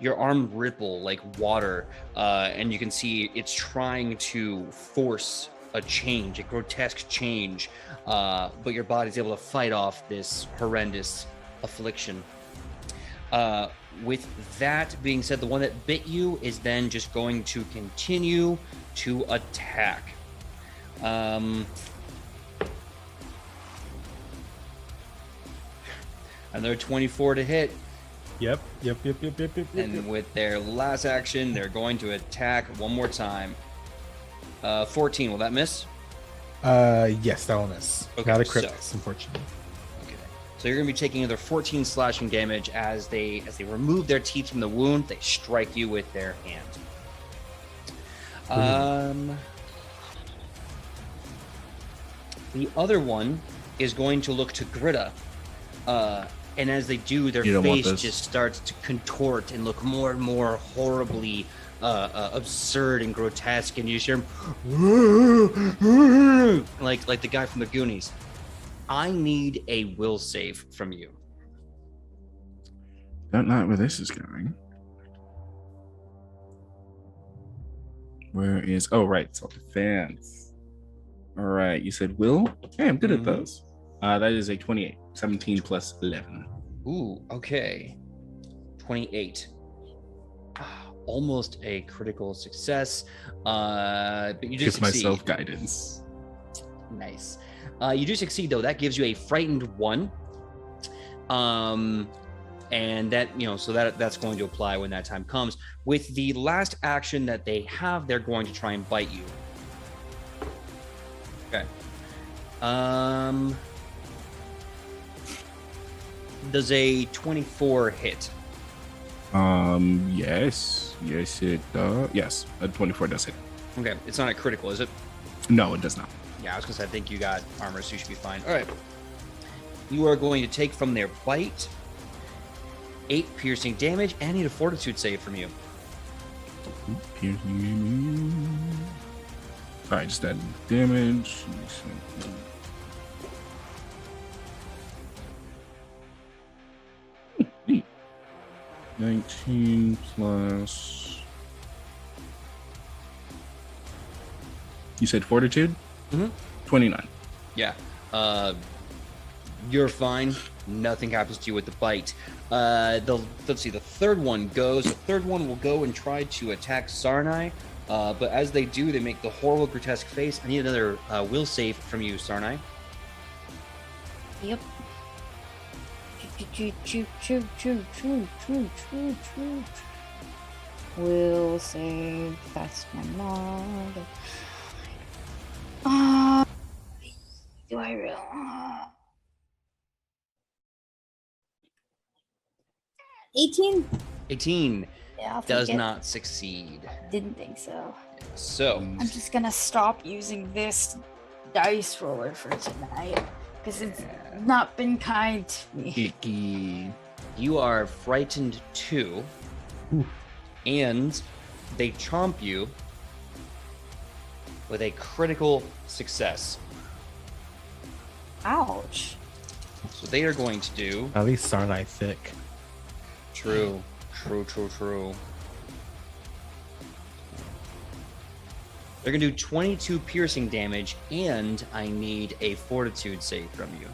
[SPEAKER 3] your arm ripple like water, and you can see it's trying to force a change, a grotesque change, but your body's able to fight off this horrendous affliction. With that being said, the one that bit you is then just going to continue to attack. Another 24 to hit.
[SPEAKER 2] Yep.
[SPEAKER 3] And with their last action, they're going to attack one more time. 14, will that miss?
[SPEAKER 2] Yes, that will miss.
[SPEAKER 3] Okay,
[SPEAKER 2] Not a crit,
[SPEAKER 3] so-
[SPEAKER 2] unfortunately.
[SPEAKER 3] Okay. So you're going to be taking another 14 slashing damage as they remove their teeth from the wound. They strike you with their hand. The other one is going to look to Grita. And as they do, their
[SPEAKER 5] You don't want
[SPEAKER 3] face
[SPEAKER 5] this.
[SPEAKER 3] just starts to contort and look more and more horribly absurd and grotesque. And you just hear him like the guy from the Goonies. I need a will save from you.
[SPEAKER 5] Not where this is going. Where is? Oh, right. It's all defense. All right. You said will? Hey, I'm good at those. That is a 28. 17 plus 11.
[SPEAKER 3] Ooh, okay. 28. Almost a critical success. But you do
[SPEAKER 5] Give
[SPEAKER 3] succeed.
[SPEAKER 5] myself guidance.
[SPEAKER 3] Nice. You do succeed though. That gives you a frightened 1. And that, so that's going to apply when that time comes. With the last action that they have, they're going to try and bite you. Okay. Does a 24 hit?
[SPEAKER 5] Yes. Yes, it does. Yes, a 24 does hit.
[SPEAKER 3] Okay, it's not a critical, is it?
[SPEAKER 5] No, it does not.
[SPEAKER 3] Yeah, I was gonna say I think you got armor, so you should be fine. All right. You are going to take from their bite 8 piercing damage, and I need a fortitude save from you.
[SPEAKER 5] All right, just add damage. 19 plus. You said fortitude? 29.
[SPEAKER 3] Yeah. You're fine. Nothing happens to you with the bite. Let's see. The third one goes. The third one will go and try to attack Sarnai. But as they do, they make the horrible, grotesque face. I need another will save from you, Sarnai.
[SPEAKER 1] Yep. Will save. That's my mod. Do I really? 18?
[SPEAKER 3] 18
[SPEAKER 1] Yeah, I'll take
[SPEAKER 3] does
[SPEAKER 1] it.
[SPEAKER 3] not succeed.
[SPEAKER 1] Didn't think so.
[SPEAKER 3] So
[SPEAKER 1] I'm just gonna stop using this dice roller for tonight because it's not been kind to me.
[SPEAKER 5] Icky.
[SPEAKER 3] you are frightened 2, and they chomp you with a critical success.
[SPEAKER 1] Ouch.
[SPEAKER 3] So they are going to do
[SPEAKER 2] At least Sarnai thick.
[SPEAKER 3] true. They're gonna do 22 piercing damage, and I need a fortitude save from you.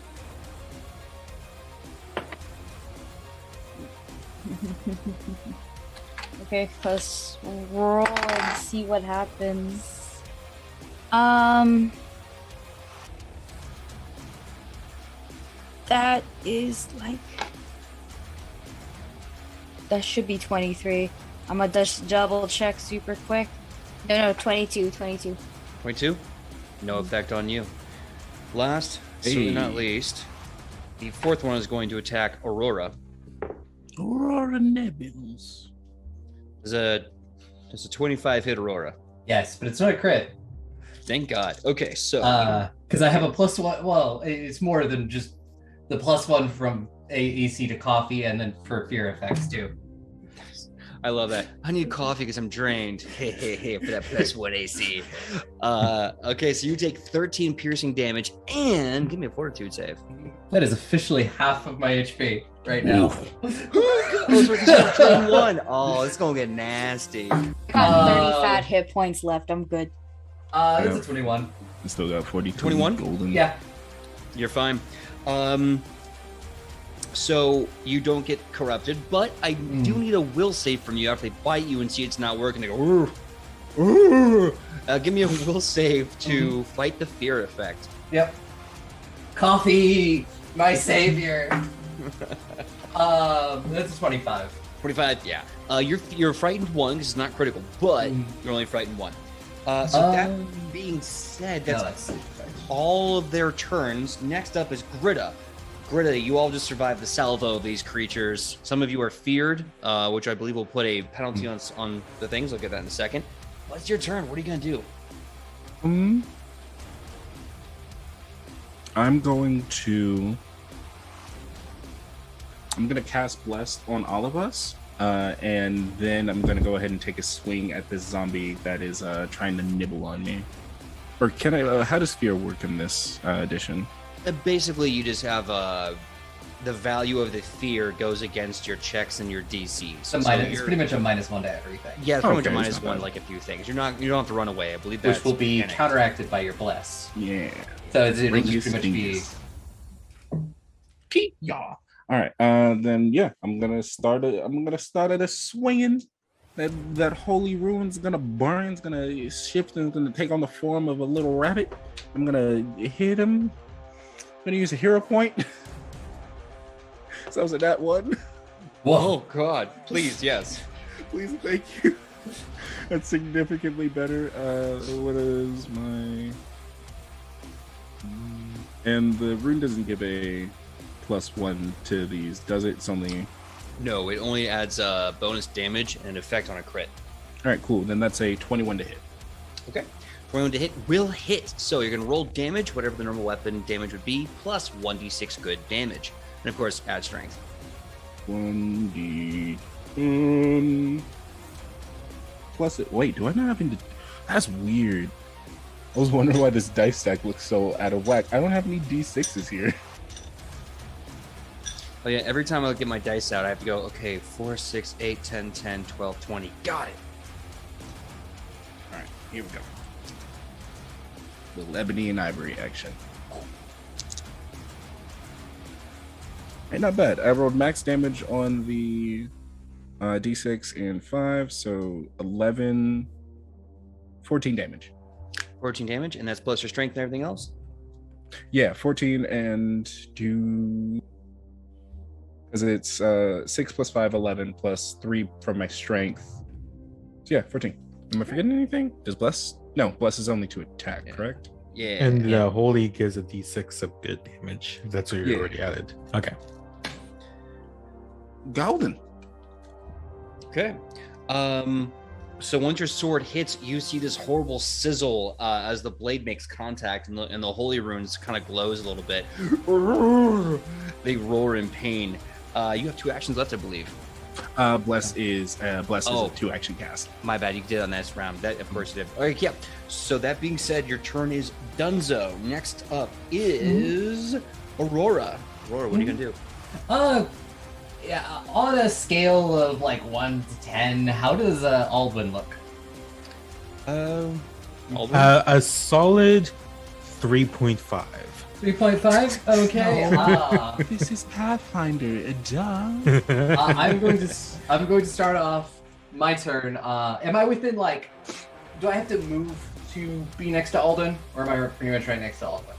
[SPEAKER 1] Okay, let's roll and see what happens. That is like... That should be 23. I'm gonna just double check super quick. No, 22.
[SPEAKER 3] 22? No effect on you. Last, certainly not least, the fourth one is going to attack Aurora.
[SPEAKER 5] Aurora Nebules.
[SPEAKER 3] There's a 25 hit Aurora.
[SPEAKER 6] Yes, but it's not a crit.
[SPEAKER 3] Thank God. Okay, so
[SPEAKER 6] Because I have a +1. Well, it's more than just the +1 from AC to coffee, and then for fear effects too.
[SPEAKER 3] I love that. I need coffee because I'm drained. Hey, for that +1 AC. Okay, so you take 13 piercing damage, and give me a fortitude save.
[SPEAKER 6] That is officially half of my HP right now.
[SPEAKER 3] Oh, it's gonna get nasty.
[SPEAKER 1] I got 30 fat hit points left. I'm good.
[SPEAKER 6] That's a 21.
[SPEAKER 5] I still got 42
[SPEAKER 3] 21?
[SPEAKER 5] golden.
[SPEAKER 6] Yeah.
[SPEAKER 3] You're fine. So you don't get corrupted, but I do need a will save from you after they bite you and see it's not working. They go, give me a will save to fight the fear effect.
[SPEAKER 6] Yep. Coffee, my savior. That's a 25.
[SPEAKER 3] 25, yeah. You're frightened 1 because it's not critical, but you're only frightened 1. So that being said, that's all of their turns. Next up is Gritta. Gritta, you all just survived the salvo of these creatures. Some of you are feared, which I believe will put a penalty on the things. I'll get that in a second. What's your turn? What are you going to do?
[SPEAKER 5] I'm going to I'm gonna cast Blessed on all of us, and then I'm gonna go ahead and take a swing at this zombie that is trying to nibble on me. Or can I? How does fear work in this edition?
[SPEAKER 3] Basically, you just have the value of the fear goes against your checks and your DCs.
[SPEAKER 6] So it's pretty much a -1 to everything.
[SPEAKER 3] Yeah, it's pretty
[SPEAKER 5] Okay,
[SPEAKER 3] much
[SPEAKER 5] it's
[SPEAKER 3] a
[SPEAKER 5] not
[SPEAKER 3] -1,
[SPEAKER 5] bad.
[SPEAKER 3] like a few things. You don't have to run away. I believe that's
[SPEAKER 6] Which will be
[SPEAKER 3] mechanic.
[SPEAKER 6] counteracted by your bless.
[SPEAKER 5] Yeah.
[SPEAKER 6] So it'll
[SPEAKER 5] Bring
[SPEAKER 6] just
[SPEAKER 5] you
[SPEAKER 6] pretty much be.
[SPEAKER 5] Pete, yeah. All right. Then yeah, I'm gonna start at a swinging. That holy rune's gonna burn. It's gonna shift and it's gonna take on the form of a little rabbit. I'm gonna hit him. I'm gonna use a hero point. So I was at that one.
[SPEAKER 6] Whoa.
[SPEAKER 3] Oh God! Please, yes.
[SPEAKER 5] Please, thank you. That's significantly better. What is my? And the rune doesn't give a +1 to these, does it? It's only.
[SPEAKER 3] No, it only adds bonus damage and effect on a crit.
[SPEAKER 5] All right, cool. Then that's a 21 to hit.
[SPEAKER 3] Okay. 21 to hit will hit. So you're gonna roll damage, whatever the normal weapon damage would be, plus 1d6 good damage, and of course add strength.
[SPEAKER 5] 1d. Plus it. Wait, do I not have any? That's weird. I was wondering why this dice stack looks so out of whack. I don't have any d6s here.
[SPEAKER 3] Oh yeah, every time I get my dice out, I have to go, okay, 4, 6, 8, 10, 10, 12, 20. Got it.
[SPEAKER 5] All right, here we go. Little ebony and ivory action. Hey, not bad. I rolled max damage on the d6 and 5, so 11, 14 damage.
[SPEAKER 3] 14 damage, and that's plus your strength and everything else?
[SPEAKER 5] Yeah, 14 and do... Because it's 6 plus 5, 11 plus 3 from my strength. So yeah, 14. Am I forgetting anything? Does Bless? No, Bless is only to attack,
[SPEAKER 3] Yeah.
[SPEAKER 5] correct?
[SPEAKER 3] Yeah.
[SPEAKER 2] And
[SPEAKER 3] yeah.
[SPEAKER 2] the holy gives a d6 of good damage. That's what you
[SPEAKER 5] Yeah.
[SPEAKER 2] already added. Okay.
[SPEAKER 5] Golden.
[SPEAKER 3] Okay. So once your sword hits, you see this horrible sizzle as the blade makes contact, and the holy runes kind of glows a little bit. They roar in pain. You have 2 actions left, I believe.
[SPEAKER 5] Bless is a 2-action cast.
[SPEAKER 3] My bad, you did on this round. That, of course, you did. All right, yeah. So that being said, your turn is donezo. Next up is Aurora. Aurora, what are you gonna do?
[SPEAKER 6] Yeah, on a scale of like 1 to 10, how does Aldwin look?
[SPEAKER 3] Aldwin?
[SPEAKER 2] A solid 3.5.
[SPEAKER 6] 3.5. Okay.
[SPEAKER 5] This is Pathfinder, duh.
[SPEAKER 6] I'm going to start off my turn. Am I within like? Do I have to move to be next to Alden, or am I pretty much right next to Alden?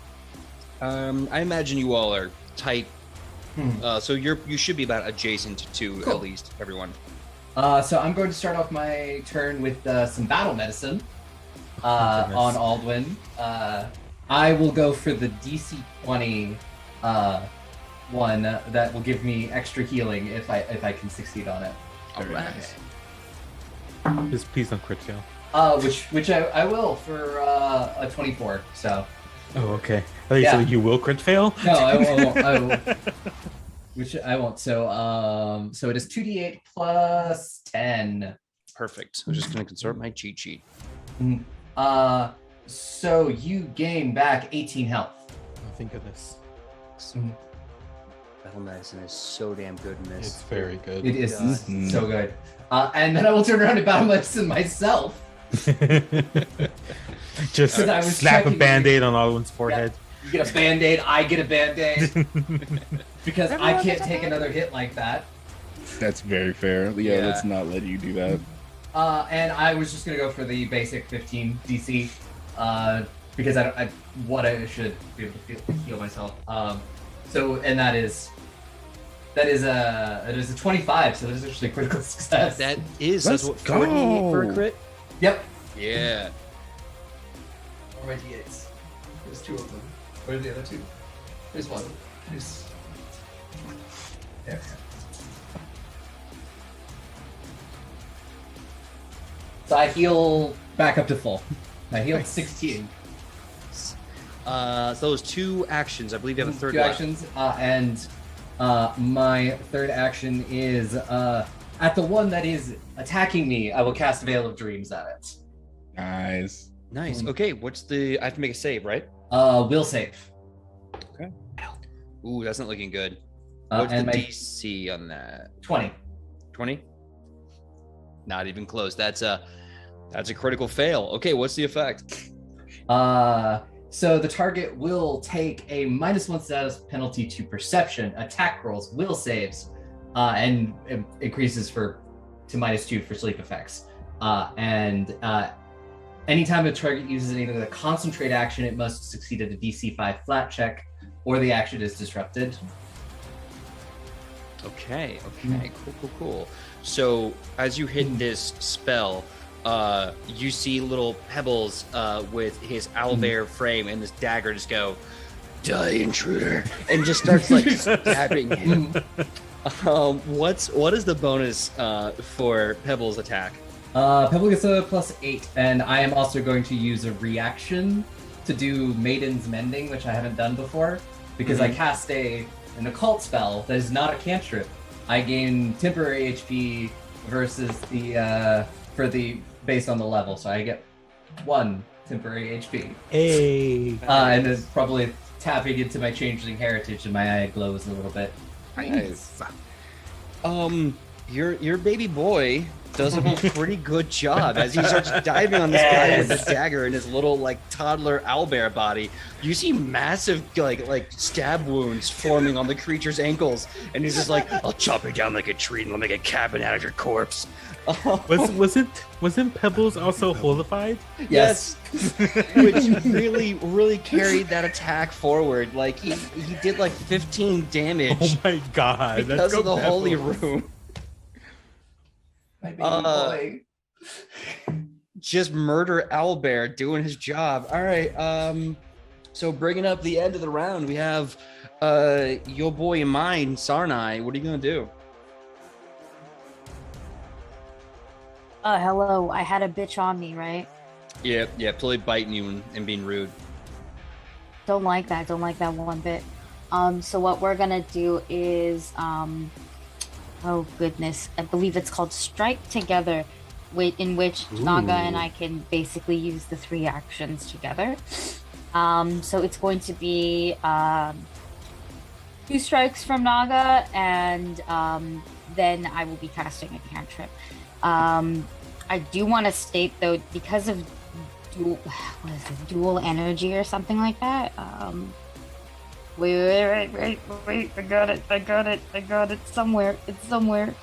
[SPEAKER 3] I imagine you all are tight. So you should be about adjacent to
[SPEAKER 6] Cool.
[SPEAKER 3] at least everyone.
[SPEAKER 6] So I'm going to start off my turn with some battle medicine on Aldwin. I will go for the DC 20 one that will give me extra healing if I can succeed on it.
[SPEAKER 3] All
[SPEAKER 5] Very
[SPEAKER 3] right.
[SPEAKER 5] nice.
[SPEAKER 2] Just please don't crit fail.
[SPEAKER 6] Which I will for a 24. So
[SPEAKER 2] Oh, okay. I thought you
[SPEAKER 6] Yeah.
[SPEAKER 2] said you will crit fail.
[SPEAKER 6] no, I won't. I won't. Which I won't. So so it is 2d8 plus 10.
[SPEAKER 3] Perfect. I'm just gonna consult my cheat sheet.
[SPEAKER 6] So you gain back 18 health.
[SPEAKER 2] Oh, thank goodness.
[SPEAKER 3] Battle medicine is so damn good in this.
[SPEAKER 2] It's very good.
[SPEAKER 6] It is
[SPEAKER 5] God.
[SPEAKER 6] so good. And then I will turn around and battle medicine myself.
[SPEAKER 2] Just
[SPEAKER 6] 'Cause I was
[SPEAKER 2] slap a
[SPEAKER 6] checking-
[SPEAKER 2] band-aid on Alwyn's forehead.
[SPEAKER 6] You get a band-aid, I get a band-aid. Because I can't take another hit like that.
[SPEAKER 5] That's very fair. Yeah,
[SPEAKER 3] Yeah.
[SPEAKER 5] let's not let you do that.
[SPEAKER 6] And I was just gonna go for the basic 15 DC. Because I should be able to heal myself. So and that is a 25, so that is actually a critical success.
[SPEAKER 3] That is that's
[SPEAKER 5] Let's
[SPEAKER 3] what 48 for a
[SPEAKER 5] go.
[SPEAKER 3] crit.
[SPEAKER 6] Yep.
[SPEAKER 3] Yeah.
[SPEAKER 6] Where are my D8s? There's 2 of them. Where are the other 2? There's one. There's... There. So I heal back up to full. I healed 16.
[SPEAKER 3] So those 2 actions. I believe you have a third
[SPEAKER 6] 2
[SPEAKER 3] left.
[SPEAKER 6] actions, and My third action is at the one that is attacking me, I will cast Veil of Dreams at it.
[SPEAKER 5] Nice.
[SPEAKER 3] Nice. Okay, what's the? I have to make a save, right?
[SPEAKER 6] Will save.
[SPEAKER 3] Ooh, that's not looking good. What's the
[SPEAKER 6] and my
[SPEAKER 3] DC on that?
[SPEAKER 6] 20.
[SPEAKER 3] 20? Not even close. That's a critical fail. Okay, what's the effect?
[SPEAKER 6] So the target will take a -1 status penalty to perception, attack rolls, will saves, and it increases to -2 for sleep effects. Anytime a target uses either the concentrate action, it must succeed at a DC 5 flat check, or the action is disrupted.
[SPEAKER 3] Okay, cool. So as you hit this spell, you see little pebbles with his owlbear frame and this dagger just go, "Die, intruder," and just starts like stabbing him. What is the bonus for Pebble's attack?
[SPEAKER 6] Pebble gets a +8, and I am also going to use a reaction to do Maiden's Mending, which I haven't done before, because I cast an occult spell that is not a cantrip. I gain temporary HP versus based on the level, so I get 1 temporary HP.
[SPEAKER 2] Hey.
[SPEAKER 6] And it's probably tapping into my changeling heritage, and my eye glows a little bit.
[SPEAKER 3] Nice. Your baby boy does a pretty good job as he starts diving on this guy with the dagger in his little like toddler owlbear body. You see massive like stab wounds forming on the creature's ankles, and he's just like, "I'll chop you down like a tree and I'll make a cabin out of your corpse."
[SPEAKER 2] Wasn't Pebbles also holified?
[SPEAKER 3] Yes. Which really carried that attack forward. Like he did like 15 damage.
[SPEAKER 2] Oh my god!
[SPEAKER 3] Because of the holy room.
[SPEAKER 6] My baby boy.
[SPEAKER 3] Just murder owlbear doing his job. All right. So bringing up the end of the round, we have your boy in mind, Sarnai. What are you gonna do?
[SPEAKER 1] Hello. I had a bitch on me, right?
[SPEAKER 3] Yeah, totally biting you and being rude.
[SPEAKER 1] Don't like that one bit. So what we're gonna do is oh goodness, I believe it's called Strike Together, in which Naga and I can basically use the 3 actions together. So it's going to be 2 strikes from Naga, and then I will be casting a cantrip. I do want to state though, because of dual energy or something like that. Wait, I got it somewhere. It's somewhere.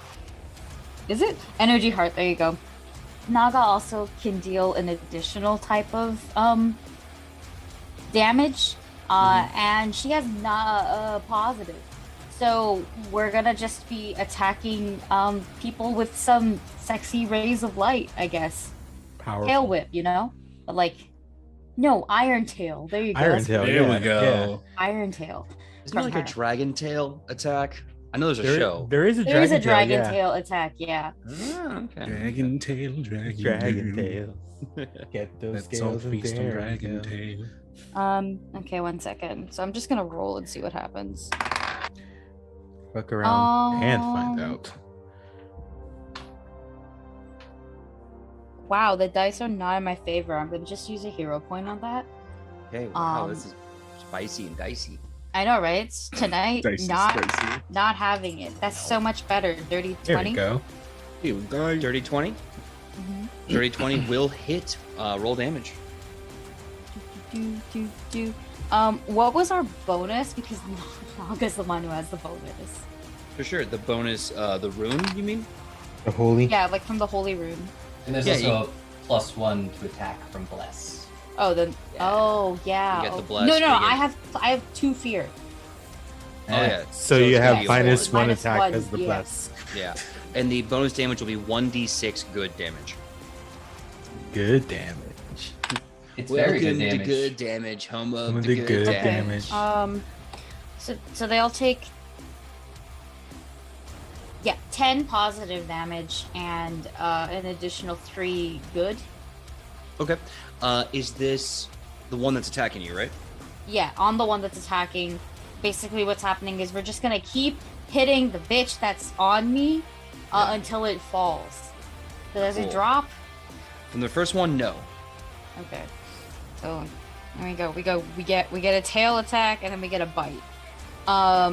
[SPEAKER 1] Is it? Energy Heart, there you go. Naga also can deal an additional type of damage, and she has positive. So we're gonna just be attacking people with some sexy rays of light, I guess.
[SPEAKER 2] Powerful.
[SPEAKER 1] Tail whip, but like, no, Iron Tail. There you go.
[SPEAKER 2] Iron Tail.
[SPEAKER 5] There we go.
[SPEAKER 1] Iron Tail.
[SPEAKER 3] Isn't it like a dragon tail attack? I know there's a show.
[SPEAKER 2] There is a
[SPEAKER 1] dragon tail attack, yeah.
[SPEAKER 3] Okay.
[SPEAKER 5] Dragon tail.
[SPEAKER 2] Get those
[SPEAKER 5] Let's all
[SPEAKER 2] scales in
[SPEAKER 5] feast on
[SPEAKER 2] there.
[SPEAKER 5] dragon tail.
[SPEAKER 1] Okay, 1 second. So I'm just gonna roll and see what happens.
[SPEAKER 2] Fuck around and find out.
[SPEAKER 1] Wow, the dice are not in my favor. I'm gonna just use a hero point on that.
[SPEAKER 3] Okay, wow, this is spicy and dicey.
[SPEAKER 1] I know, right? It's tonight,
[SPEAKER 5] Dicey,
[SPEAKER 1] not
[SPEAKER 5] spicy.
[SPEAKER 1] not having it. That's so much better. Dirty
[SPEAKER 2] There
[SPEAKER 1] 20.
[SPEAKER 2] we go.
[SPEAKER 5] You die.
[SPEAKER 3] Dirty 20?
[SPEAKER 1] Mhm.
[SPEAKER 3] Dirty 20 will hit. Roll damage.
[SPEAKER 1] What was our bonus? Because Naga's the one who has the bonus.
[SPEAKER 3] For sure. The bonus, the rune, you mean?
[SPEAKER 2] The holy.
[SPEAKER 1] Yeah, like from the holy rune.
[SPEAKER 6] And there's
[SPEAKER 3] Yeah,
[SPEAKER 6] also a +1 to attack from Bless.
[SPEAKER 1] Oh, then.
[SPEAKER 3] Yeah.
[SPEAKER 1] Oh, yeah.
[SPEAKER 3] You get the
[SPEAKER 1] Oh.
[SPEAKER 3] bless,
[SPEAKER 1] No,
[SPEAKER 3] you get-
[SPEAKER 1] I have 2 fear.
[SPEAKER 3] Oh, yeah.
[SPEAKER 2] So you
[SPEAKER 3] it's
[SPEAKER 2] have
[SPEAKER 3] gonna be
[SPEAKER 2] minus
[SPEAKER 3] one.
[SPEAKER 2] one
[SPEAKER 1] Minus
[SPEAKER 2] attack
[SPEAKER 1] one,
[SPEAKER 2] as the
[SPEAKER 1] yeah.
[SPEAKER 2] bless.
[SPEAKER 3] Yeah. And the bonus damage will be 1d6 good damage.
[SPEAKER 2] Good damage.
[SPEAKER 6] It's very good
[SPEAKER 3] Welcome to
[SPEAKER 6] damage.
[SPEAKER 3] good damage, home of
[SPEAKER 2] Some of
[SPEAKER 3] the
[SPEAKER 2] the
[SPEAKER 3] good
[SPEAKER 2] good
[SPEAKER 3] damage.
[SPEAKER 2] damage.
[SPEAKER 1] So they all take 10 positive damage and an additional 3 good.
[SPEAKER 3] Okay. Is this the one that's attacking you, right?
[SPEAKER 1] Yeah, on the one that's attacking, basically what's happening is we're just gonna keep hitting the bitch that's on me until it falls. So does it
[SPEAKER 3] Cool.
[SPEAKER 1] drop?
[SPEAKER 3] From the first one, no.
[SPEAKER 1] Okay. So there we go. We get a tail attack and then we get a bite. Let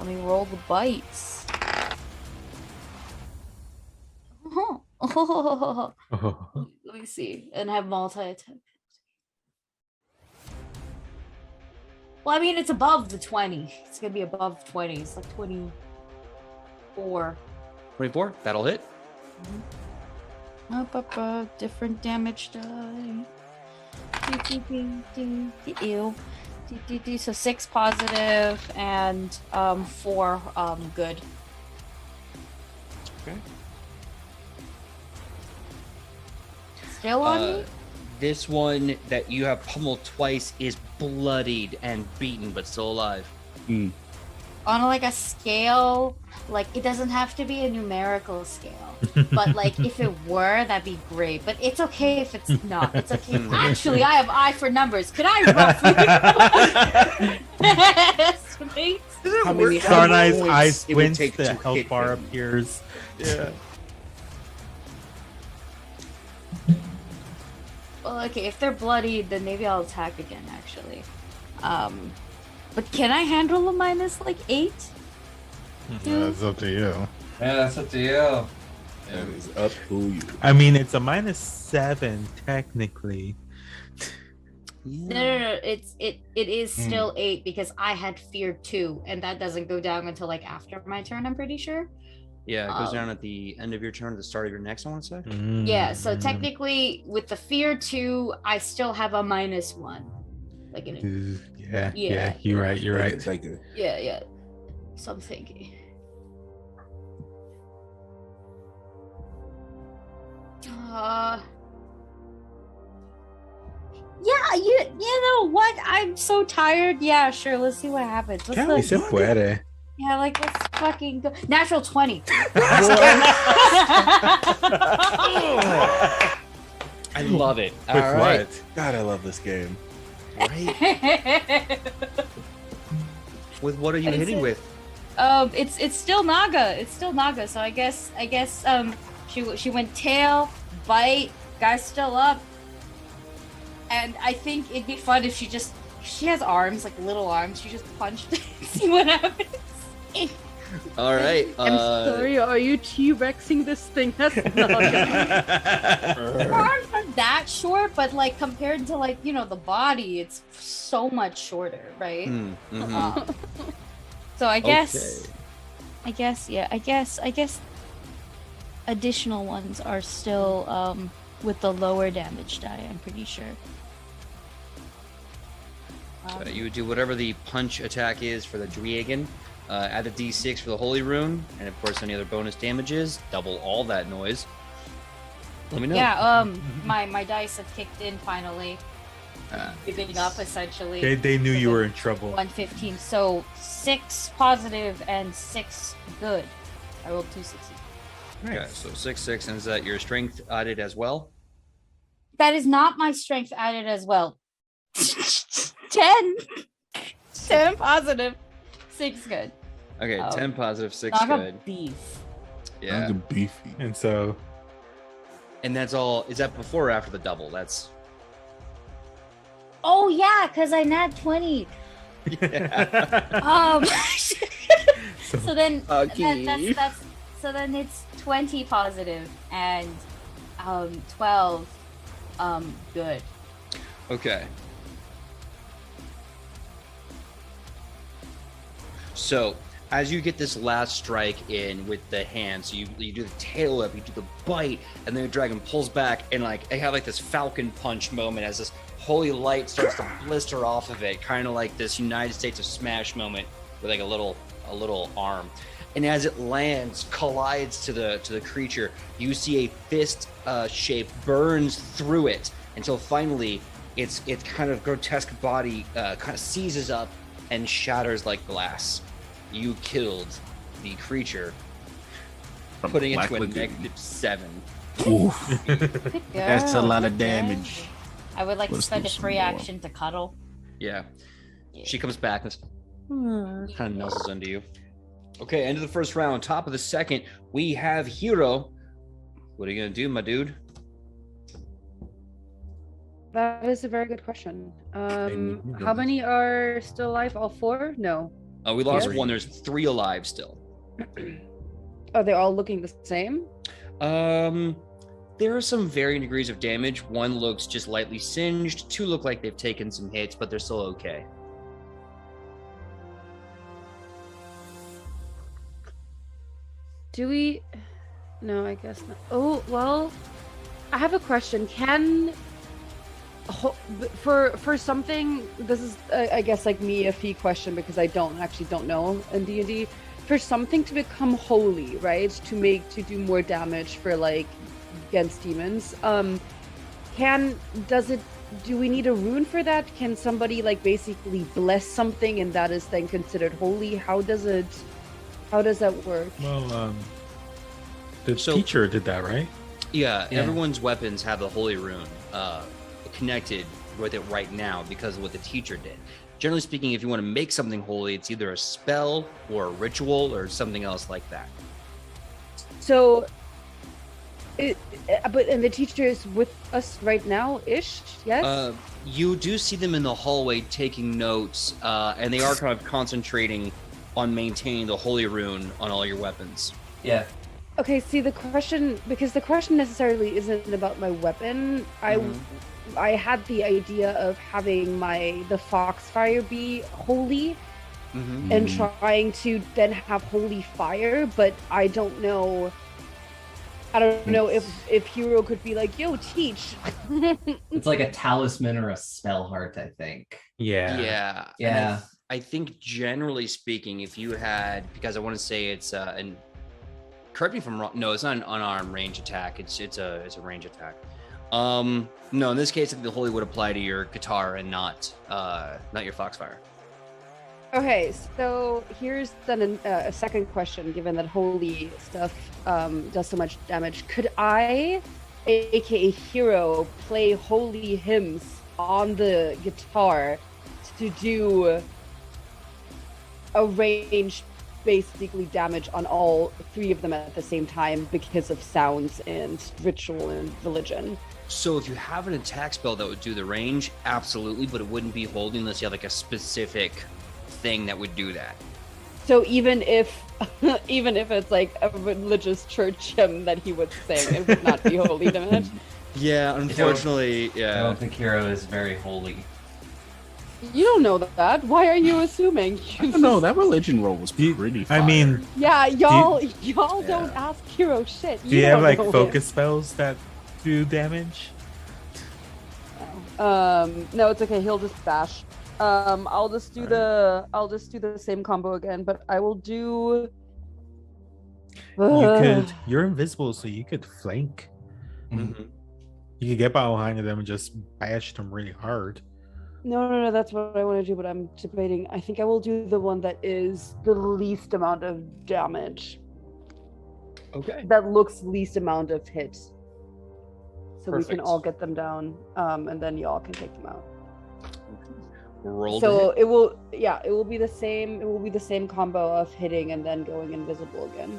[SPEAKER 1] me roll the bites. Let me see. And have multi-attack. Well, I mean, it's above the 20. It's gonna be above 20. It's like 24.
[SPEAKER 3] 24, that'll hit.
[SPEAKER 1] Different damage die. Ew. So 6 positive and 4 good.
[SPEAKER 3] Okay.
[SPEAKER 1] Still on me?
[SPEAKER 3] This one that you have pummeled twice is bloodied and beaten, but still alive.
[SPEAKER 1] On like a scale, like it doesn't have to be a numerical scale, but like if it were, that'd be great. But it's okay if it's not. It's okay. Actually, I have eye for numbers. Could I roughly estimate?
[SPEAKER 5] How many
[SPEAKER 2] Sarnai's
[SPEAKER 5] points
[SPEAKER 2] eye
[SPEAKER 5] it would
[SPEAKER 2] squints,
[SPEAKER 5] take
[SPEAKER 2] the
[SPEAKER 5] to
[SPEAKER 2] health
[SPEAKER 5] hit
[SPEAKER 2] bar
[SPEAKER 5] him?
[SPEAKER 2] appears.
[SPEAKER 3] Yeah.
[SPEAKER 1] Well, okay, if they're bloodied, then maybe I'll attack again, actually. But can I handle a minus, like, 8?
[SPEAKER 2] That's up to you.
[SPEAKER 6] Yeah, that's up to you.
[SPEAKER 5] That is up to you.
[SPEAKER 2] I mean, it's a -7 technically.
[SPEAKER 1] No. It is still 8 because I had fear 2, and that doesn't go down until, like, after my turn, I'm pretty sure.
[SPEAKER 3] Yeah, it goes down at the end of your turn, at the start of your next, I want to say.
[SPEAKER 1] Yeah, so
[SPEAKER 2] Mm.
[SPEAKER 1] technically, with the fear 2, I still have a -1. Like, in it.
[SPEAKER 2] Yeah, you're right.
[SPEAKER 5] It's like a,
[SPEAKER 1] Yeah. So I'm thinking. Yeah, you know what? I'm so tired. Yeah, sure. Let's see what happens. Let's
[SPEAKER 2] Can't we se puede?
[SPEAKER 1] yeah, like let's fucking go. Natural 20.
[SPEAKER 3] I love it.
[SPEAKER 2] With
[SPEAKER 3] All right.
[SPEAKER 2] what?
[SPEAKER 5] God, I love this game.
[SPEAKER 3] Right? With what are you
[SPEAKER 1] It's
[SPEAKER 3] hitting
[SPEAKER 1] a-
[SPEAKER 3] with?
[SPEAKER 1] It's still Naga. It's still Naga. So I guess she went tail, bite, guy's still up. And I think it'd be fun if she has arms, like little arms. She just punched it. See what happens.
[SPEAKER 3] All right.
[SPEAKER 4] I'm sorry, are you T-Rexing this thing? That's not
[SPEAKER 1] Her arms aren't that short, but like compared to like, you know, the body, it's so much shorter, right? So I guess additional ones are still with the lower damage die, I'm pretty sure.
[SPEAKER 3] You would do whatever the punch attack is for the Driegan. Add the D6 for the Holy Rune, and of course any other bonus damages. Double all that noise. Let me know.
[SPEAKER 1] Yeah, my dice have kicked in finally. Giving up essentially.
[SPEAKER 2] They knew you were in trouble.
[SPEAKER 1] 115. So 6 positive and 6 good. I rolled 2 6s.
[SPEAKER 3] Okay, so 6, and is that your strength added as well?
[SPEAKER 1] That is not my strength added as well. 10. 10 positive. 6 good.
[SPEAKER 3] Okay, 10 positive, 6
[SPEAKER 1] Naga
[SPEAKER 3] good.
[SPEAKER 1] beef.
[SPEAKER 3] Yeah.
[SPEAKER 5] Naga beefy.
[SPEAKER 2] And so
[SPEAKER 3] And that's all. Is that before or after the double? That's.
[SPEAKER 1] Oh yeah, because I nat 20.
[SPEAKER 3] Yeah.
[SPEAKER 1] So then
[SPEAKER 5] Okay.
[SPEAKER 1] that's so then it's 20 positive and 12 good.
[SPEAKER 3] Okay. So as you get this last strike in with the hand, so you do the tail whip, you do the bite, and then the dragon pulls back, and like they have like this falcon punch moment as this holy light starts to blister off of it, kind of like this United States of Smash moment with like a little arm. And as it lands, collides to the creature, you see a fist shape burns through it until finally its kind of grotesque body kind of seizes up and shatters like glass. You killed the creature,
[SPEAKER 5] From
[SPEAKER 3] putting it
[SPEAKER 5] Black
[SPEAKER 3] to a
[SPEAKER 5] Lagoon.
[SPEAKER 3] -7.
[SPEAKER 5] Oof.
[SPEAKER 1] Good
[SPEAKER 5] That's a
[SPEAKER 1] girl,
[SPEAKER 5] lot of
[SPEAKER 1] good girl.
[SPEAKER 5] damage.
[SPEAKER 1] I would like to
[SPEAKER 5] Let's
[SPEAKER 1] spend
[SPEAKER 5] do
[SPEAKER 1] a
[SPEAKER 5] some
[SPEAKER 1] free
[SPEAKER 5] more.
[SPEAKER 1] action to cuddle.
[SPEAKER 3] Yeah. She comes back and kind of nuzzles into you. Okay, end of the first round. Top of the second, we have Hero. What are you gonna do, my dude?
[SPEAKER 4] That is a very good question.
[SPEAKER 2] need
[SPEAKER 4] How
[SPEAKER 2] those.
[SPEAKER 4] many are still alive? All 4? No.
[SPEAKER 3] We lost
[SPEAKER 4] Yes.
[SPEAKER 3] one. There's 3 alive still.
[SPEAKER 4] Are they all looking the same?
[SPEAKER 3] There are some varying degrees of damage. One looks just lightly singed. 2 look like they've taken some hits, but they're still okay.
[SPEAKER 4] Do we? No, I guess not. Oh, well, I have a question. Can for something, this is I guess like me a fee question because I don't know in D&D. For something to become holy, right? To do more damage for like against demons. Do we need a rune for that? Can somebody like basically bless something and that is then considered holy? How does that work?
[SPEAKER 2] Well, the
[SPEAKER 3] So-
[SPEAKER 2] teacher did that, right?
[SPEAKER 3] Yeah,
[SPEAKER 6] Yeah.
[SPEAKER 3] everyone's weapons have the holy rune connected with it right now because of what the teacher did. Generally speaking, if you want to make something holy, it's either a spell or a ritual or something else like that.
[SPEAKER 4] So, and the teacher is with us right now, ish. Yes.
[SPEAKER 3] You do see them in the hallway taking notes, and they are kind of concentrating on maintaining the holy rune on all your weapons.
[SPEAKER 6] Yeah.
[SPEAKER 4] Okay. See, the question necessarily isn't about my weapon. I had the idea of having the Foxfire be holy
[SPEAKER 3] Mm-hmm.
[SPEAKER 4] and trying to then have holy fire, but I don't know. I don't know if Hero could be like, yo, teach.
[SPEAKER 6] It's like a talisman or a spell heart, I think.
[SPEAKER 2] Yeah.
[SPEAKER 3] Yeah. And
[SPEAKER 6] Yeah.
[SPEAKER 3] I think generally speaking, if you had, because I want to say it's and correct me if I'm wrong. No, it's not an unarmed range attack. It's a range attack. No, in this case, I think the holy would apply to your guitar and not your Foxfire.
[SPEAKER 4] Okay, so here's then a second question. Given that holy stuff does so much damage, could I, aka Hero, play holy hymns on the guitar to do a range basically damage on all 3 of them at the same time because of sounds and ritual and religion?
[SPEAKER 3] So if you have an attack spell that would do the range, absolutely, but it wouldn't be holding unless you have like a specific thing that would do that.
[SPEAKER 4] So even if it's like a religious church hymn that he would sing, it would not be holy damage.
[SPEAKER 3] Yeah, unfortunately,
[SPEAKER 6] I
[SPEAKER 3] yeah.
[SPEAKER 6] don't think Hero is very holy.
[SPEAKER 4] You don't know that. Why are you assuming?
[SPEAKER 5] I don't know. That religion roll was pretty fire.
[SPEAKER 2] I mean,
[SPEAKER 4] Yeah, y'all
[SPEAKER 3] Yeah.
[SPEAKER 4] don't ask Hero shit.
[SPEAKER 2] do you have
[SPEAKER 4] don't
[SPEAKER 2] like
[SPEAKER 4] know
[SPEAKER 2] focus spells that do damage?
[SPEAKER 4] him. No, it's okay. He'll just bash. I'll just do the same combo again, but I will do.
[SPEAKER 2] You're invisible, so you could flank.
[SPEAKER 3] Mhm.
[SPEAKER 2] You could get behind them and just bash them really hard.
[SPEAKER 4] No, that's what I want to do, but I'm debating. I think I will do the one that is the least amount of damage.
[SPEAKER 3] Okay.
[SPEAKER 4] That looks least amount of hit. So we
[SPEAKER 3] Perfect.
[SPEAKER 4] can all get them down, and then y'all can take them out.
[SPEAKER 3] Roll
[SPEAKER 4] So
[SPEAKER 3] to
[SPEAKER 4] it will be the same. It will be the same combo of hitting and then going invisible again.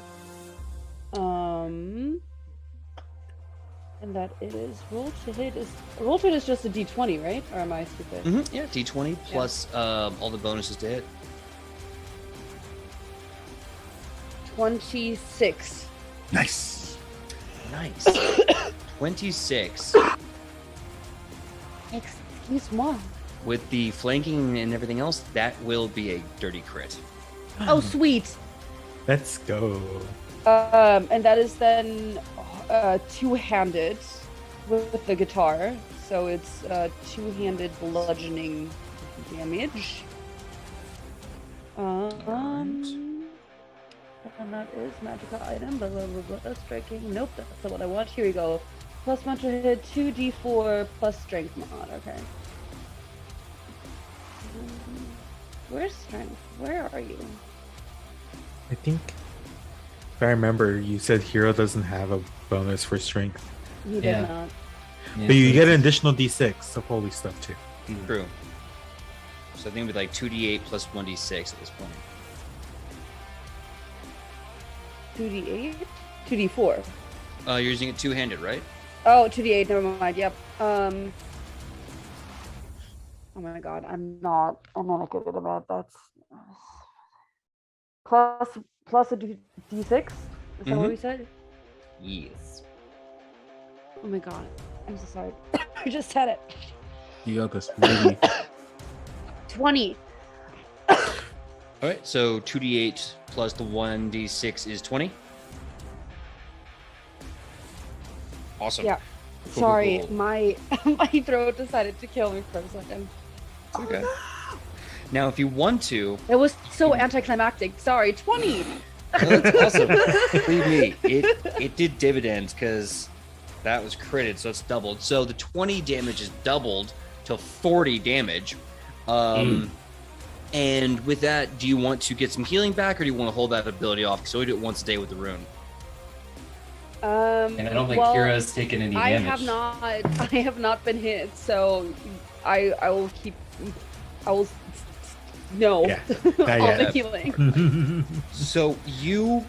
[SPEAKER 4] And that is roll to hit is just a d20, right? Or am I stupid?
[SPEAKER 3] hit. Yeah, D20 plus all the bonuses to hit.
[SPEAKER 4] 26.
[SPEAKER 5] Nice.
[SPEAKER 3] Nice. 26.
[SPEAKER 4] Excuse me.
[SPEAKER 3] With the flanking and everything else, that will be a dirty crit.
[SPEAKER 4] Oh, sweet.
[SPEAKER 2] Let's go.
[SPEAKER 4] And that is then two-handed with the guitar. So it's two-handed bludgeoning damage. And that is magical item, blah, blah, blah, blah, striking. Nope, that's not what I want. Here we go. Plus magic hit, 2d4 plus strength mod. Okay. Where's strength? Where are you?
[SPEAKER 2] I think, if I remember, you said hero doesn't have a bonus for strength,
[SPEAKER 4] He did
[SPEAKER 6] Yeah.
[SPEAKER 4] not.
[SPEAKER 6] Yeah,
[SPEAKER 2] but you
[SPEAKER 6] so
[SPEAKER 2] get an additional d6 of holy stuff too.
[SPEAKER 3] True. So I think it'd be like 2d8 plus 1d6 at this point.
[SPEAKER 4] 2d8? 2d4.
[SPEAKER 3] You're using it two-handed, right?
[SPEAKER 4] Oh, 2d8, never mind. Yep. Oh my god, I'm not good at that. That's plus a d6? Is that what we said?
[SPEAKER 3] Yes.
[SPEAKER 4] Oh my god. I'm so sorry. I just said it.
[SPEAKER 5] You got this. Maybe.
[SPEAKER 4] 20.
[SPEAKER 3] All right, so 2d8 plus the 1d6 is 20. Awesome.
[SPEAKER 4] Yeah.
[SPEAKER 3] Cool,
[SPEAKER 4] Sorry,
[SPEAKER 3] cool, cool.
[SPEAKER 4] my throat decided to kill me for a second.
[SPEAKER 3] It's okay. Now, if you want to,
[SPEAKER 4] It was so anticlimactic. Sorry, 20.
[SPEAKER 3] oh, that's awesome. Believe me, it did dividends because that was critted, so it's doubled. So the 20 damage is doubled to 40 damage. And with that, do you want to get some healing back, or do you want to hold that ability off? Because we do it once a day with the rune.
[SPEAKER 6] And I don't think
[SPEAKER 4] well,
[SPEAKER 6] Kira's taken any
[SPEAKER 4] I
[SPEAKER 6] damage.
[SPEAKER 4] have not been hit, so I will no
[SPEAKER 2] Yeah,
[SPEAKER 4] all
[SPEAKER 2] not
[SPEAKER 4] the
[SPEAKER 2] yet.
[SPEAKER 4] healing.
[SPEAKER 3] So you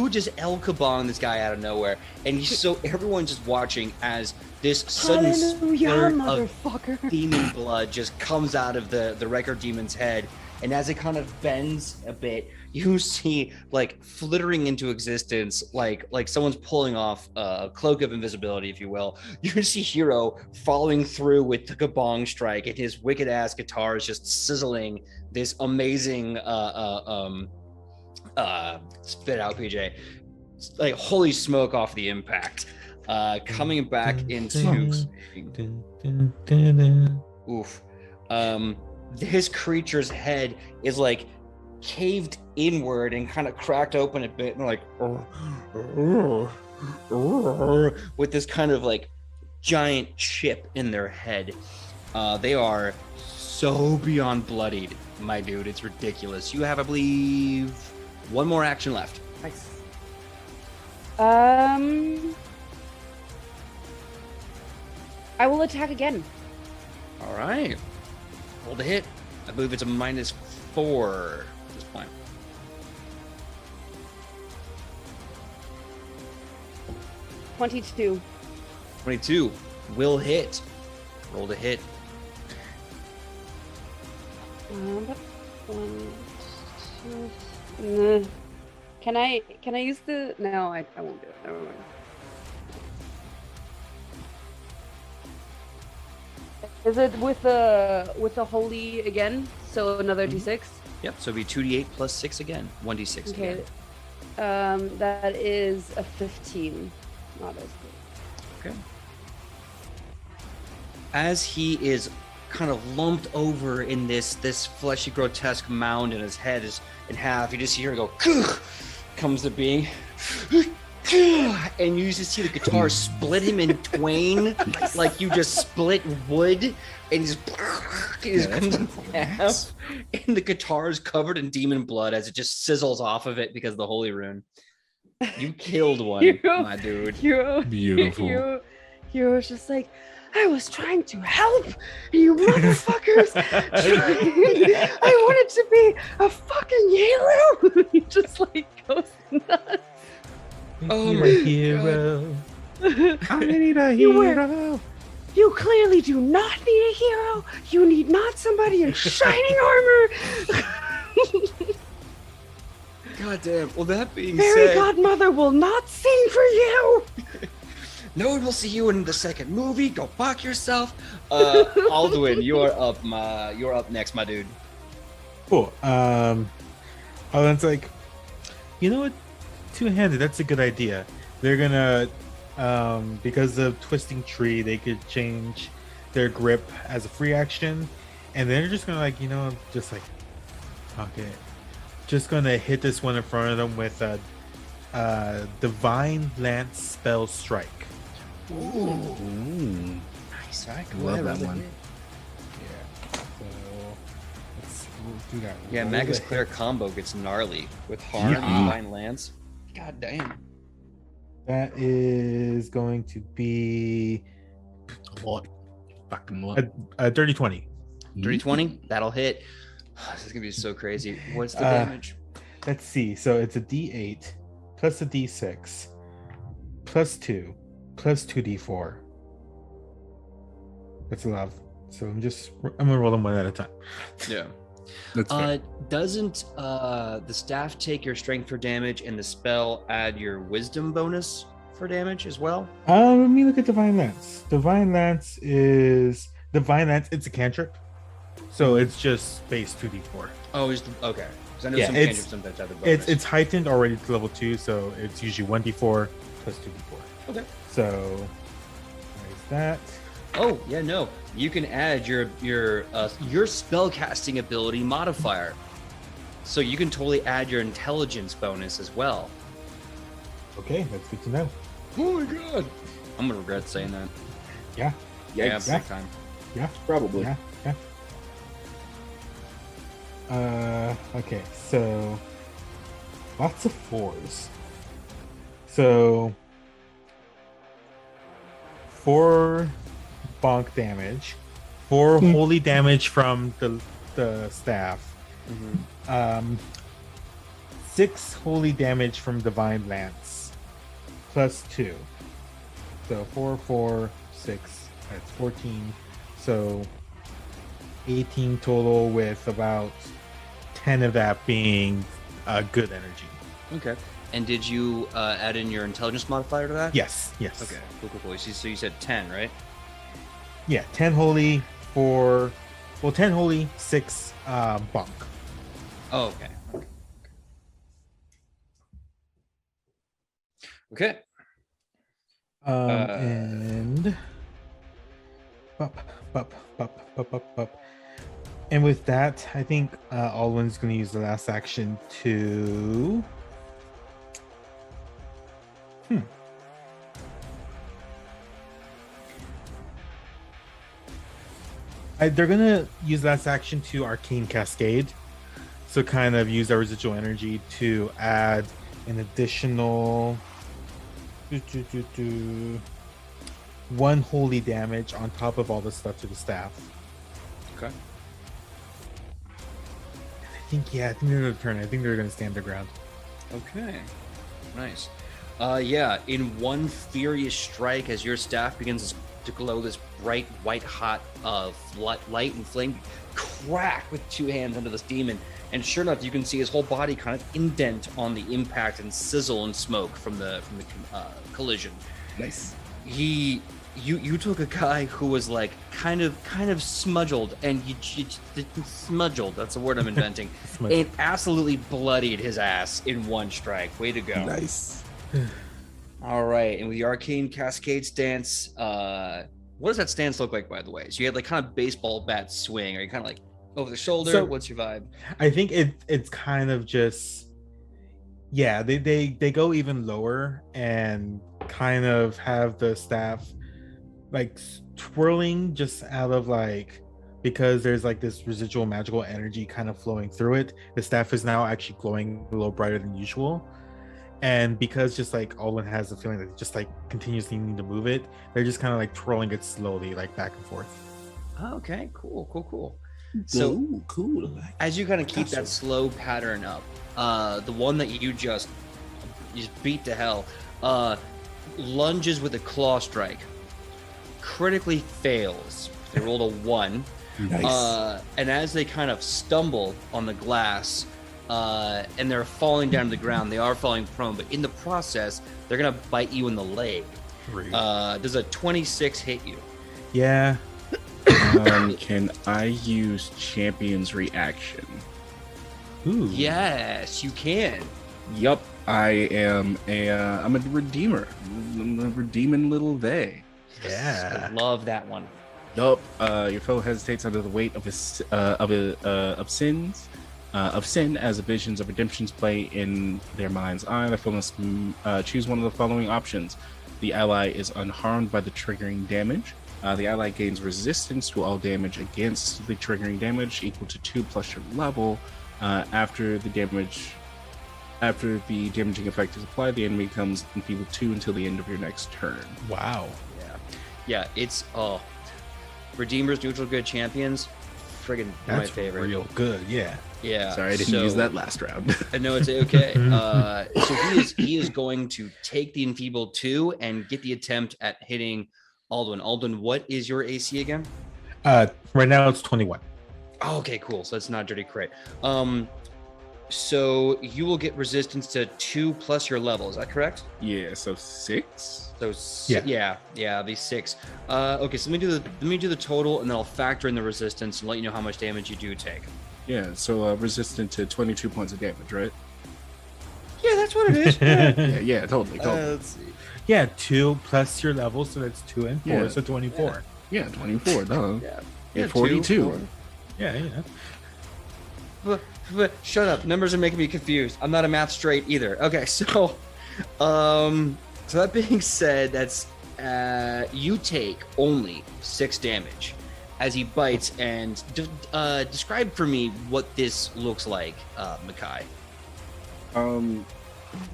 [SPEAKER 3] just El Kabong this guy out of nowhere, and so everyone's just watching as this sudden
[SPEAKER 4] Hallelujah,
[SPEAKER 3] splurt of
[SPEAKER 4] motherfucker.
[SPEAKER 3] demon blood just comes out of the record demon's head, and as it kind of bends a bit, you see like flittering into existence, like someone's pulling off a cloak of invisibility, if you will. You see Hero following through with the Kabong strike, and his wicked ass guitar is just sizzling this amazing spit out, PJ, like holy smoke off the impact, coming back into oof. This creature's head is like caved inward and kind of cracked open a bit, and like with this kind of like giant chip in their head. They are so beyond bloodied, my dude. It's ridiculous. You have, I believe, one more action left.
[SPEAKER 4] Nice. I will attack again.
[SPEAKER 3] All right. Roll the hit. I believe it's a -4 at this point.
[SPEAKER 4] $22.
[SPEAKER 3] 22 will hit. Roll the hit.
[SPEAKER 4] Can I use the? No, I won't do it. Never mind. Is it with the holy again? So another d6.
[SPEAKER 3] Yep. So it'll be 2d8 plus 6 again. 1d6
[SPEAKER 4] Okay.
[SPEAKER 3] again.
[SPEAKER 4] That is a 15. Not as good.
[SPEAKER 3] Okay. As he is kind of lumped over in this fleshy, grotesque mound, and his head is in half, you just hear him go, comes to being, and you just see the guitar split him in twain, like you just split wood, and just comes in half, and the guitar is covered in demon blood as it just sizzles off of it because of the holy rune. You killed one, my dude.
[SPEAKER 5] Beautiful.
[SPEAKER 4] Hero was just like, I was trying to help, and you motherfuckers. I wanted to be a fucking hero. He just like goes nuts.
[SPEAKER 3] Oh my
[SPEAKER 2] hero.
[SPEAKER 5] I need a hero.
[SPEAKER 4] You clearly do not need a hero. You need not somebody in shining armor.
[SPEAKER 3] God damn. Well, that being
[SPEAKER 4] Fairy
[SPEAKER 3] said,
[SPEAKER 4] Godmother will not sing for you.
[SPEAKER 3] no one will see you in the second movie. Go fuck yourself. Alduin, you're up next, my dude.
[SPEAKER 2] Cool. Alden's like, you know what? Two-handed, that's a good idea. They're gonna, because of Twisting Tree, they could change their grip as a free action, and they're just gonna like, just like, okay, just gonna hit this one in front of them with a Divine Lance Spell Strike.
[SPEAKER 3] Ooh. Nice. All right, go
[SPEAKER 5] Love
[SPEAKER 3] ahead,
[SPEAKER 5] that
[SPEAKER 3] roll the
[SPEAKER 5] one.
[SPEAKER 3] hit.
[SPEAKER 2] Yeah. So we'll do that.
[SPEAKER 3] Yeah,
[SPEAKER 2] Roll
[SPEAKER 3] Magus
[SPEAKER 2] the
[SPEAKER 3] Clear
[SPEAKER 2] hit.
[SPEAKER 3] combo gets gnarly with Harm and
[SPEAKER 5] Yeah.
[SPEAKER 3] Divine Lance. God damn.
[SPEAKER 2] That is going to be
[SPEAKER 5] What? Fucking what?
[SPEAKER 2] a dirty 20.
[SPEAKER 3] Dirty 20, that'll hit. This is gonna be so crazy. What's the damage?
[SPEAKER 2] Let's see. So it's a D8 plus a D6 plus 2 plus 2D4. That's a lot. So I'm gonna roll them one at a time.
[SPEAKER 3] Yeah.
[SPEAKER 5] That's fair.
[SPEAKER 3] Doesn't the staff take your strength for damage and the spell add your wisdom bonus for damage as well?
[SPEAKER 2] Let me look at Divine Lance. It's a cantrip. So it's just base 2D4.
[SPEAKER 3] Oh, okay. Because I know some
[SPEAKER 2] it's-
[SPEAKER 3] cantrips sometimes have the bonus.
[SPEAKER 2] It's heightened already to level 2, so it's usually 1D4 plus 2D4.
[SPEAKER 3] Okay.
[SPEAKER 2] So there's that.
[SPEAKER 3] Oh, yeah, no. You can add your spell casting ability modifier. So you can totally add your intelligence bonus as well.
[SPEAKER 2] Okay, that's good to know.
[SPEAKER 3] Oh my god. I'm gonna regret saying that.
[SPEAKER 2] Yeah.
[SPEAKER 3] Yeah,
[SPEAKER 5] Yikes.
[SPEAKER 3] big time.
[SPEAKER 5] Probably.
[SPEAKER 2] Yeah. Okay, so lots of 4s. So 4 bonk damage, 4 holy damage from the staff, 6 holy damage from divine lance, plus 2. So 4, 4, 6. That's 14. So 18 total, with about 10 of that being good energy.
[SPEAKER 3] Okay. And did you add in your intelligence modifier to that?
[SPEAKER 2] Yes.
[SPEAKER 3] Okay. Cool. So you said 10, right?
[SPEAKER 2] Yeah, 10 holy, 10 holy, 6 bonk.
[SPEAKER 3] Oh, okay. Okay.
[SPEAKER 2] And and with that, I think Alwyn's going to use the last action to they're going to use last action to Arcane Cascade. So kind of use our residual energy to add an additional 1 holy damage on top of all the stuff to the staff.
[SPEAKER 3] Okay.
[SPEAKER 2] I think they're going to turn. I think they're going to stand their ground.
[SPEAKER 3] Okay. Nice. Yeah, in one furious strike, as your staff begins to glow this bright white hot light and flame, crack with 2 hands into this demon, and sure enough, you can see his whole body kind of indent on the impact and sizzle and smoke from the collision.
[SPEAKER 5] Nice.
[SPEAKER 3] You took a guy who was like kind of smudged, and you smudged. That's a word I'm inventing. And absolutely bloodied his ass in one strike. Way to go!
[SPEAKER 5] Nice.
[SPEAKER 3] All right, and with the Arcane Cascade stance, what does that stance look like, by the way? So you had like kind of baseball bat swing. Are you kind of like over the shoulder?
[SPEAKER 2] So,
[SPEAKER 3] what's your vibe?
[SPEAKER 2] I think it's kind of just, yeah, they go even lower and kind of have the staff like twirling just out of like, because there's like this residual magical energy kind of flowing through it. The staff is now actually glowing a little brighter than usual. And because just like Alwyn has the feeling that they just like continuously need to move it, they're just kind of like twirling it slowly, like back and forth.
[SPEAKER 3] Okay, cool. So
[SPEAKER 5] cool.
[SPEAKER 3] as you kind of keep that slow pattern up, the one that you just beat to hell, lunges with a claw strike, critically fails. They rolled a 1.
[SPEAKER 5] Nice.
[SPEAKER 3] And as they kind of stumble on the glass, and they're falling down to the ground, they are falling prone, but in the process, they're gonna bite you in the leg. Does a 26 hit you?
[SPEAKER 2] Yeah.
[SPEAKER 5] Can I use Champion's Reaction?
[SPEAKER 2] Ooh.
[SPEAKER 3] Yes, you can.
[SPEAKER 5] Yup. I'm a redeemer. I'm a redeeming little they.
[SPEAKER 2] Yeah.
[SPEAKER 3] I love that one.
[SPEAKER 5] Yup. Your foe hesitates under the weight of sin as the visions of redemptions play in their mind's eye. The foe must choose one of the following options. The ally is unharmed by the triggering damage. The ally gains resistance to all damage against the triggering damage equal to 2 plus your level. After the damaging effect is applied, the enemy becomes enfeebled 2 until the end of your next turn.
[SPEAKER 2] Wow.
[SPEAKER 3] Yeah, it's Redeemers, neutral good champions, friggin' my
[SPEAKER 2] That's
[SPEAKER 3] favorite.
[SPEAKER 2] real good. Yeah.
[SPEAKER 3] Yeah.
[SPEAKER 5] Sorry, I didn't use that last round.
[SPEAKER 3] I know it's okay. So he is going to take the Enfeebled 2 and get the attempt at hitting Alduin. Alduin, what is your AC again?
[SPEAKER 2] Right now it's 21.
[SPEAKER 3] Oh, okay, cool. So it's not a dirty crit. So you will get resistance to 2 plus your level. Is that correct?
[SPEAKER 5] Yeah, so 6.
[SPEAKER 3] So yeah, these 6. Okay, so let me do the total, and then I'll factor in the resistance and let you know how much damage you do take.
[SPEAKER 5] Yeah, so resistant to 22 points of damage, right?
[SPEAKER 3] Yeah, that's what it is.
[SPEAKER 5] Yeah, totally.
[SPEAKER 3] Let's see.
[SPEAKER 2] Yeah, 2 plus your level, so that's 2 and 4,
[SPEAKER 5] Yeah.
[SPEAKER 2] so 24.
[SPEAKER 5] Yeah, 24, duh.
[SPEAKER 3] Yeah,
[SPEAKER 5] 42.
[SPEAKER 2] Yeah.
[SPEAKER 3] But shut up. Numbers are making me confused. I'm not a math straight either. Okay, so that being said, that's you take only 6 damage as he bites. And describe for me what this looks like, Makai.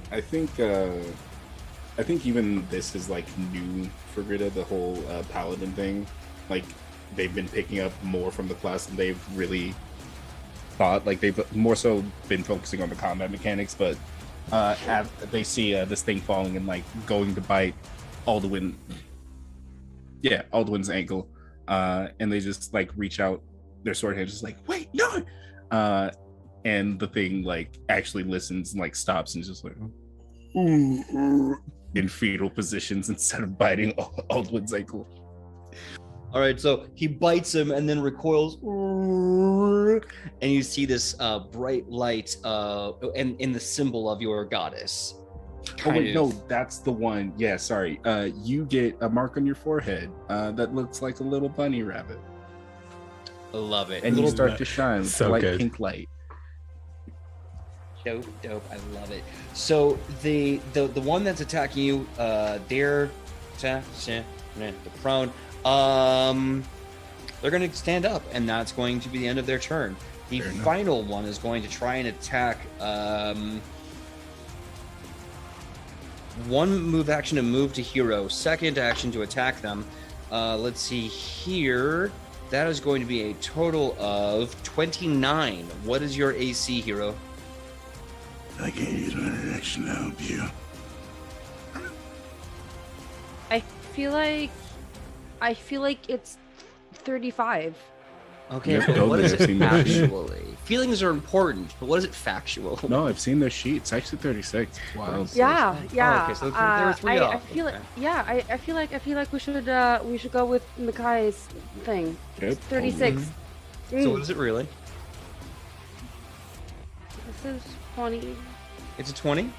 [SPEAKER 5] I think even this is like new for Greta, the whole paladin thing. Like they've been picking up more from the class than they've really thought. Like they've more so been focusing on the combat mechanics, but they see this thing falling and like going to bite Alduin's ankle, and they just like reach out their sword hand, just like, wait, no, and the thing like actually listens and like stops and just like in fetal positions instead of biting Alduin's ankle.
[SPEAKER 3] All right, so he bites him and then recoils, and you see this bright light and in the symbol of your goddess.
[SPEAKER 5] Oh wait, no, that's the one. Yeah, sorry. You get a mark on your forehead that looks like a little bunny rabbit,
[SPEAKER 3] I love it.
[SPEAKER 5] and you start to shine with
[SPEAKER 2] So
[SPEAKER 5] light
[SPEAKER 2] good.
[SPEAKER 5] pink light.
[SPEAKER 3] Dope. I love it. So the one that's attacking you, they're prone. They're going to stand up, and that's going to be the end of their turn. The
[SPEAKER 5] Fair enough.
[SPEAKER 3] final one is going to try and attack. One move action to move to hero. Second action to attack them. Let's see here. That is going to be a total of 29. What is your AC, hero?
[SPEAKER 7] I can't use my action to help you.
[SPEAKER 4] I feel like it's 35.
[SPEAKER 3] Okay,
[SPEAKER 5] Yeah,
[SPEAKER 3] but what
[SPEAKER 5] totally.
[SPEAKER 3] is
[SPEAKER 5] I've
[SPEAKER 3] it
[SPEAKER 5] seen that sheet.
[SPEAKER 3] factually? Feelings are important, but what is it factual?
[SPEAKER 5] No, I've seen their sheet. It's actually 36. Wow.
[SPEAKER 4] Yeah.
[SPEAKER 3] okay, so there were 3
[SPEAKER 4] I
[SPEAKER 3] off.
[SPEAKER 4] feel
[SPEAKER 3] Okay.
[SPEAKER 4] I feel like we should go with Mikai's thing.
[SPEAKER 5] Yep.
[SPEAKER 4] 36.
[SPEAKER 3] So what is it really?
[SPEAKER 4] This is 20.
[SPEAKER 3] It's a 20?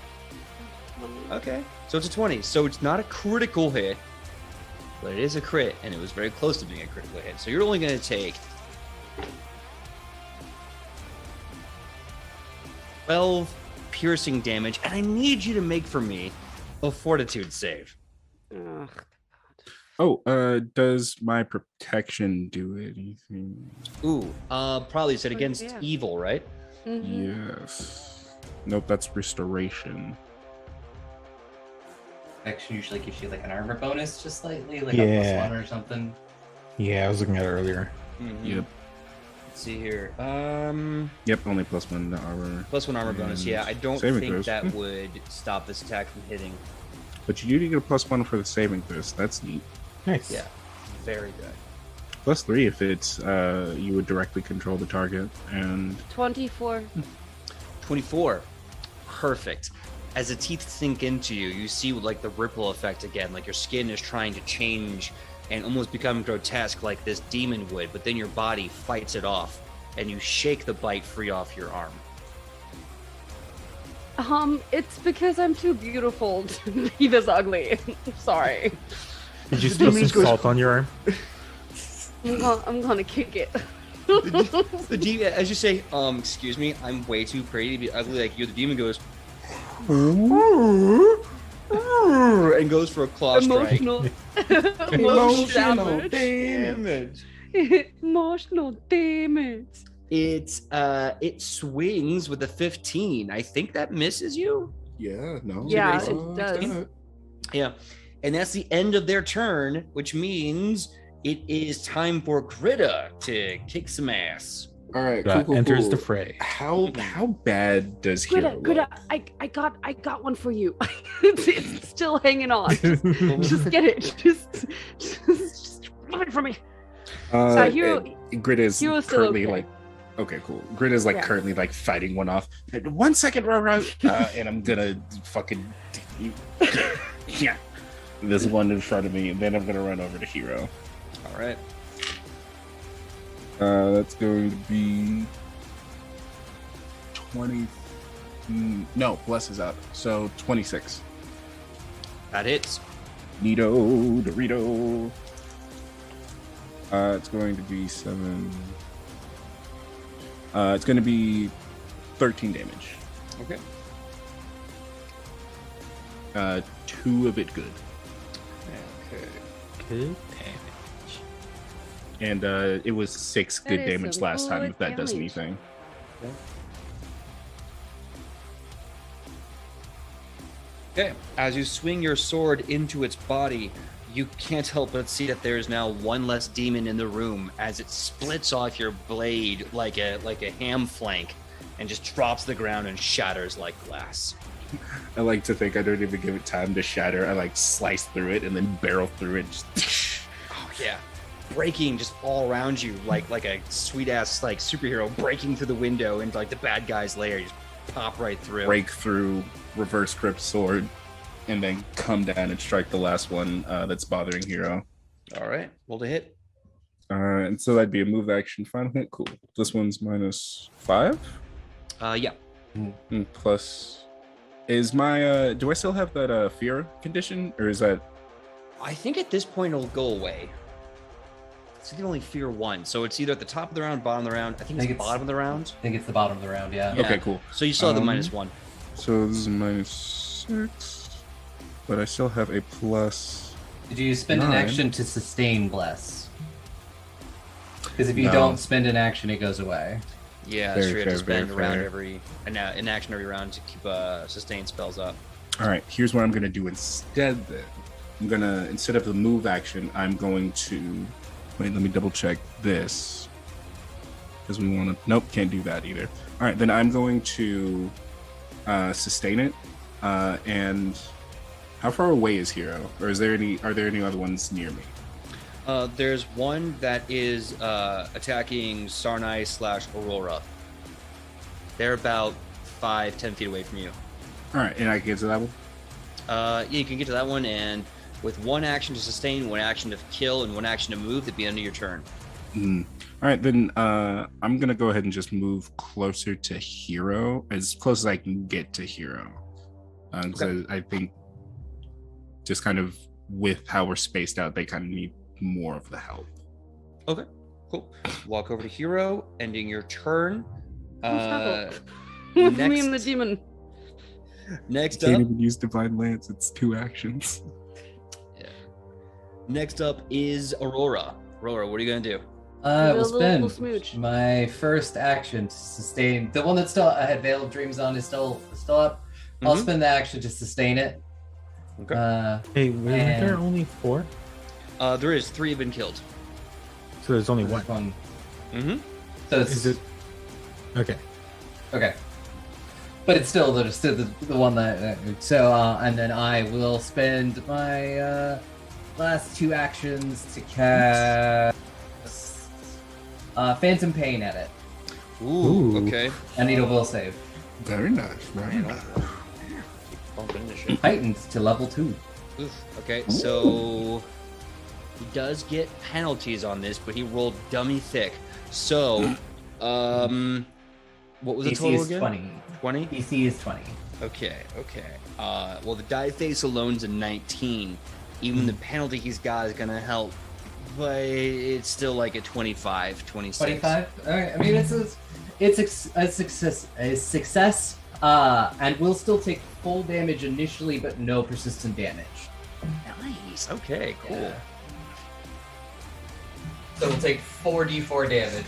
[SPEAKER 3] Okay, so it's a 20. So it's not a critical hit, but it is a crit, and it was very close to being a critical hit. So you're only going to take 12 piercing damage, and I need you to make for me a fortitude save.
[SPEAKER 4] Ugh.
[SPEAKER 5] Oh, does my protection do anything?
[SPEAKER 3] Ooh, probably said against
[SPEAKER 4] Yeah.
[SPEAKER 3] evil, right?
[SPEAKER 4] Mhm.
[SPEAKER 5] Yes. Nope, that's restoration.
[SPEAKER 6] Action usually gives you like an armor bonus, just slightly, like a
[SPEAKER 2] Yeah.
[SPEAKER 6] +1 or something.
[SPEAKER 2] Yeah, I was looking at it earlier.
[SPEAKER 5] Yep.
[SPEAKER 3] Let's see here.
[SPEAKER 5] Yep, only +1 to armor.
[SPEAKER 3] +1 armor bonus. Yeah, I don't
[SPEAKER 5] Saving
[SPEAKER 3] think
[SPEAKER 5] throws.
[SPEAKER 3] that would stop this attack from hitting.
[SPEAKER 5] But you do get a +1 for the saving throws. That's neat.
[SPEAKER 2] Nice.
[SPEAKER 3] Yeah, very good.
[SPEAKER 5] +3 if it's you would directly control the target, and
[SPEAKER 4] 24.
[SPEAKER 3] 24. Perfect. As the teeth sink into you, you see like the ripple effect again, like your skin is trying to change and almost become grotesque like this demon would, but then your body fights it off and you shake the bite free off your arm.
[SPEAKER 4] It's because I'm too beautiful to be this ugly. Sorry.
[SPEAKER 2] Did you spill some salt on your arm?
[SPEAKER 4] I'm gonna kick it.
[SPEAKER 3] As you say, excuse me, I'm way too pretty to be ugly like you. The demon goes and goes for a claw strike.
[SPEAKER 4] Emotional
[SPEAKER 3] damage.
[SPEAKER 4] Emotional damage.
[SPEAKER 3] It swings with a 15. I think that misses you.
[SPEAKER 5] yeah, no,
[SPEAKER 4] Yeah,
[SPEAKER 3] Raise
[SPEAKER 4] it does.
[SPEAKER 3] Yeah. And that's the end of their turn, which means it is time for Gritta to kick some ass.
[SPEAKER 5] All right, cool,
[SPEAKER 2] Enters
[SPEAKER 5] cool.
[SPEAKER 2] the fray.
[SPEAKER 5] How bad does Hero look?
[SPEAKER 4] Greta, I got one for you. it's still hanging on. Just get it. Just rub it for me. Hero.
[SPEAKER 5] Grit is
[SPEAKER 4] Hero's still
[SPEAKER 5] currently
[SPEAKER 4] okay.
[SPEAKER 5] like, okay, cool. Grit is like
[SPEAKER 4] Yeah.
[SPEAKER 5] currently like fighting one off. 1 second, Roro, and I'm gonna fucking yeah, this one in front of me, and then I'm gonna run over to Hero.
[SPEAKER 3] All right.
[SPEAKER 5] That's going to be 20. No, Bless is out, so 26.
[SPEAKER 3] That hits.
[SPEAKER 5] Nito Dorito. It's going to be 7. It's going to be 13 damage.
[SPEAKER 3] Okay.
[SPEAKER 5] 2 of it good.
[SPEAKER 3] Okay.
[SPEAKER 2] Good.
[SPEAKER 5] And it was 6
[SPEAKER 4] That
[SPEAKER 5] good
[SPEAKER 4] is
[SPEAKER 5] damage
[SPEAKER 4] some
[SPEAKER 5] last time,
[SPEAKER 4] good
[SPEAKER 5] if that does
[SPEAKER 4] damage.
[SPEAKER 5] anything.
[SPEAKER 3] Okay. As you swing your sword into its body, you can't help but see that there is now one less demon in the room as it splits off your blade like a ham flank and just drops to the ground and shatters like glass.
[SPEAKER 5] I like to think I don't even give it time to shatter. I like slice through it and then barrel through it. Just
[SPEAKER 3] Oh yeah. Breaking just all around you like a sweet ass like superhero breaking through the window into like the bad guy's lair. You just pop right through.
[SPEAKER 5] break through, reverse grip sword, and then come down and strike the last one that's bothering Hero.
[SPEAKER 3] All right. Roll to hit.
[SPEAKER 5] And so that'd be a move action final hit. Cool. This one's -5.
[SPEAKER 3] Yeah.
[SPEAKER 5] Plus, is my do I still have that fear condition, or is that?
[SPEAKER 3] I think at this point it'll go away. So you can only fear one. So it's either at the top of the round, bottom of the round. I think it's the bottom of the round.
[SPEAKER 6] I think it's the bottom of the round, yeah.
[SPEAKER 3] Yeah.
[SPEAKER 5] Okay, cool.
[SPEAKER 3] So you still have the
[SPEAKER 5] Um,
[SPEAKER 3] -1.
[SPEAKER 5] So this is -6, but I still have a plus.
[SPEAKER 6] Did you spend an
[SPEAKER 5] 9.
[SPEAKER 6] action to sustain Bless? Because if you
[SPEAKER 5] No.
[SPEAKER 6] don't spend an action, it goes away.
[SPEAKER 3] Yeah, that's
[SPEAKER 5] Very
[SPEAKER 3] true. You have to
[SPEAKER 5] fair, very
[SPEAKER 3] spend around
[SPEAKER 5] fair.
[SPEAKER 3] an action every round to keep sustained spells up.
[SPEAKER 5] All right, here's what I'm gonna do instead. Then I'm gonna, instead of the move action, I'm going to wait. Let me double check this because we want to. Nope, can't do that either. All right, then I'm going to sustain it. And how far away is Hero, or is there any? Are there any other ones near me?
[SPEAKER 3] There's one that is attacking Sarnai/Aurora. They're about 5-10 feet away from you.
[SPEAKER 5] All right, and I can get to that one.
[SPEAKER 3] Yeah, you can get to that one, and with one action to sustain, one action to kill, and one action to move, that'd be under your turn.
[SPEAKER 5] All right, then I'm gonna go ahead and just move closer to Hero, as close as I can get to Hero, because I think just kind of with how we're spaced out, they kind of need more of the help.
[SPEAKER 3] Okay, cool. Walk over to Hero, ending your turn.
[SPEAKER 4] Me and the demon.
[SPEAKER 3] Next
[SPEAKER 5] Can't
[SPEAKER 3] up,
[SPEAKER 5] even use Divine Lance; it's 2 actions.
[SPEAKER 3] next up is Aurora. Aurora, what are you gonna do?
[SPEAKER 6] I will
[SPEAKER 4] A little
[SPEAKER 6] spend
[SPEAKER 4] smooch.
[SPEAKER 6] my first action to sustain the one that's still I had Veil of Dreams on is still up. I'll
[SPEAKER 3] Mhm.
[SPEAKER 6] spend the action to sustain it.
[SPEAKER 3] Okay.
[SPEAKER 2] Hey, weren't there
[SPEAKER 6] And-
[SPEAKER 2] only 4?
[SPEAKER 3] There is 3 have been killed.
[SPEAKER 2] So there's only
[SPEAKER 6] This
[SPEAKER 2] one.
[SPEAKER 6] one.
[SPEAKER 3] Mm-hmm.
[SPEAKER 6] So it's
[SPEAKER 2] Is it? Okay.
[SPEAKER 6] okay, but it's still the one that. So and then I will spend my last 2 actions to cast Phantom Pain at it.
[SPEAKER 3] Ooh,
[SPEAKER 2] Ooh.
[SPEAKER 3] okay.
[SPEAKER 6] I need a will save.
[SPEAKER 5] Very nice, very nice.
[SPEAKER 3] Bumping into shit.
[SPEAKER 6] Heightened to level 2.
[SPEAKER 3] Oof. Okay, so he does get penalties on this, but he rolled dummy thick. So, what was the
[SPEAKER 6] DC
[SPEAKER 3] total
[SPEAKER 6] is
[SPEAKER 3] again?
[SPEAKER 6] 20.
[SPEAKER 3] 20?
[SPEAKER 6] DC is 20.
[SPEAKER 3] Okay. Well, the die face alone's a 19. Even the penalty he's got is gonna help, but it's still like a 25, 26.
[SPEAKER 6] 25. All right. I mean, it's a success. And will still take full damage initially, but no persistent damage.
[SPEAKER 3] Nice. Okay. Cool.
[SPEAKER 6] Yeah. So it'll take 4d4 damage.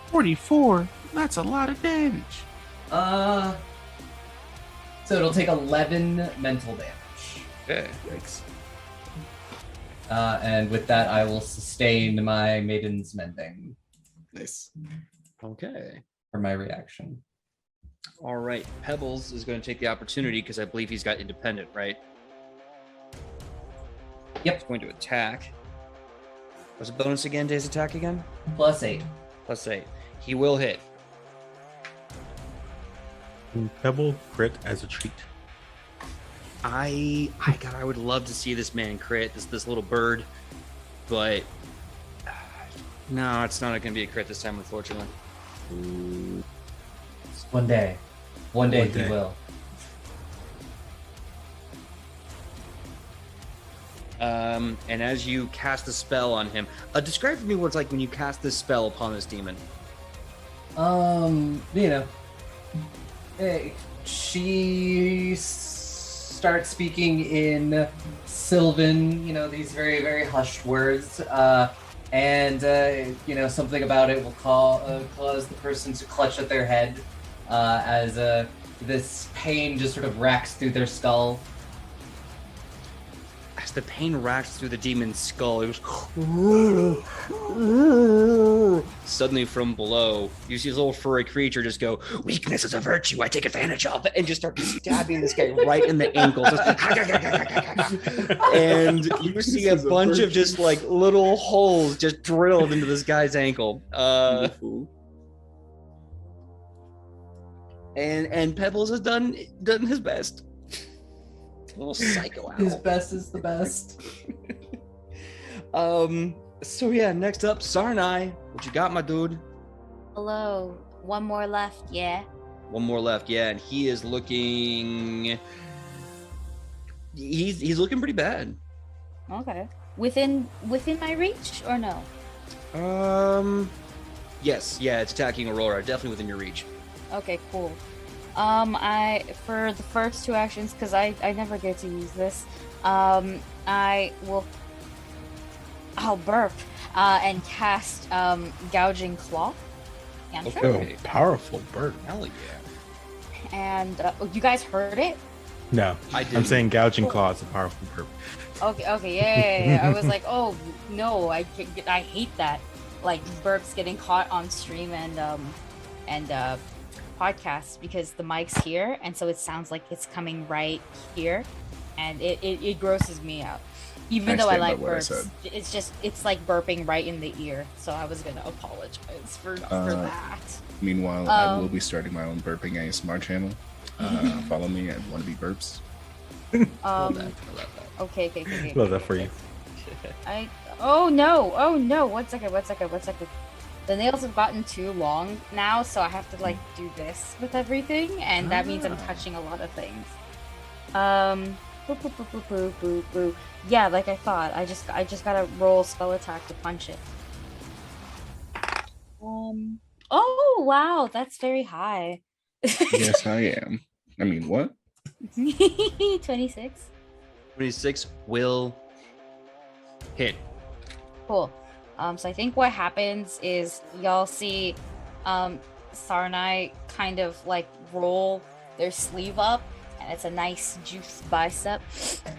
[SPEAKER 5] 44. That's a lot of damage.
[SPEAKER 6] So it'll take 11 mental damage.
[SPEAKER 3] Okay.
[SPEAKER 5] Yikes.
[SPEAKER 6] And with that, I will sustain my Maiden's Mending
[SPEAKER 5] Nice.
[SPEAKER 3] Okay.
[SPEAKER 6] for my reaction.
[SPEAKER 3] All right. Pebbles is going to take the opportunity because I believe he's got independent, right?
[SPEAKER 6] Yep.
[SPEAKER 3] He's going to attack. What's the bonus again to his attack again?
[SPEAKER 6] +8.
[SPEAKER 3] +8. He will hit.
[SPEAKER 2] Pebble crit as a treat.
[SPEAKER 3] I would love to see this man crit, this little bird, but no, it's not going to be a crit this time, unfortunately.
[SPEAKER 6] One day
[SPEAKER 2] One
[SPEAKER 6] he
[SPEAKER 2] day.
[SPEAKER 6] will.
[SPEAKER 3] And as you cast a spell on him, describe for me what it's like when you cast this spell upon this demon.
[SPEAKER 6] She starts speaking in Sylvan, these very, very hushed words, and something about it will cause the person to clutch at their head as this pain just sort of racks through their skull.
[SPEAKER 3] As the pain racks through the demon's skull, it goes. Suddenly, from below, you see this little furry creature just go, "Weakness is a virtue. I take advantage of," and just start stabbing this guy right in the ankle. And you see a bunch of just like little holes just drilled into this guy's ankle. And Pebbles has done his best. Little psycho owl.
[SPEAKER 6] His best is the best.
[SPEAKER 3] So yeah, next up, Sarnai. What you got, my dude?
[SPEAKER 1] Hello. One more left, yeah.
[SPEAKER 3] One more left, yeah, and he is looking. He's looking pretty bad.
[SPEAKER 1] Okay. Within my reach or no?
[SPEAKER 3] Yes, yeah, it's attacking Aurora, definitely within your reach.
[SPEAKER 1] Okay, cool. For the first two actions, because I never get to use this, I'll burp and cast Gouging Claw. Cantrip.
[SPEAKER 3] Okay.
[SPEAKER 2] Oh, powerful bird.
[SPEAKER 3] Hell yeah.
[SPEAKER 1] And you guys heard it?
[SPEAKER 2] No,
[SPEAKER 3] I
[SPEAKER 2] I'm
[SPEAKER 3] didn't.
[SPEAKER 2] saying gouging claw is a powerful bird.
[SPEAKER 1] Okay, yeah. I was like, oh no, I hate that. Like burps getting caught on stream and podcasts because the mic's here, and so it sounds like it's coming right here, and it grosses me out. Even though I
[SPEAKER 5] stand by
[SPEAKER 1] like
[SPEAKER 5] what I
[SPEAKER 1] burps,
[SPEAKER 5] said.
[SPEAKER 1] it's like burping right in the ear. So I was gonna apologize for that.
[SPEAKER 5] Meanwhile, I will be starting my own burping ASMR channel. Follow me at Wannabe Burps.
[SPEAKER 3] I love that.
[SPEAKER 1] Okay.
[SPEAKER 2] Love that for you.
[SPEAKER 1] Oh no! 1 second. The nails have gotten too long now, so I have to like do this with everything, and that means I'm touching a lot of things. Boo. Yeah, like I thought. I just gotta roll spell attack to punch it. Oh wow, that's very high.
[SPEAKER 5] Yes, I am. I mean, what?
[SPEAKER 1] 26.
[SPEAKER 3] 26 will hit.
[SPEAKER 1] Cool. So I think what happens is y'all see Sarnai kind of like roll their sleeve up, and it's a nice juice bicep.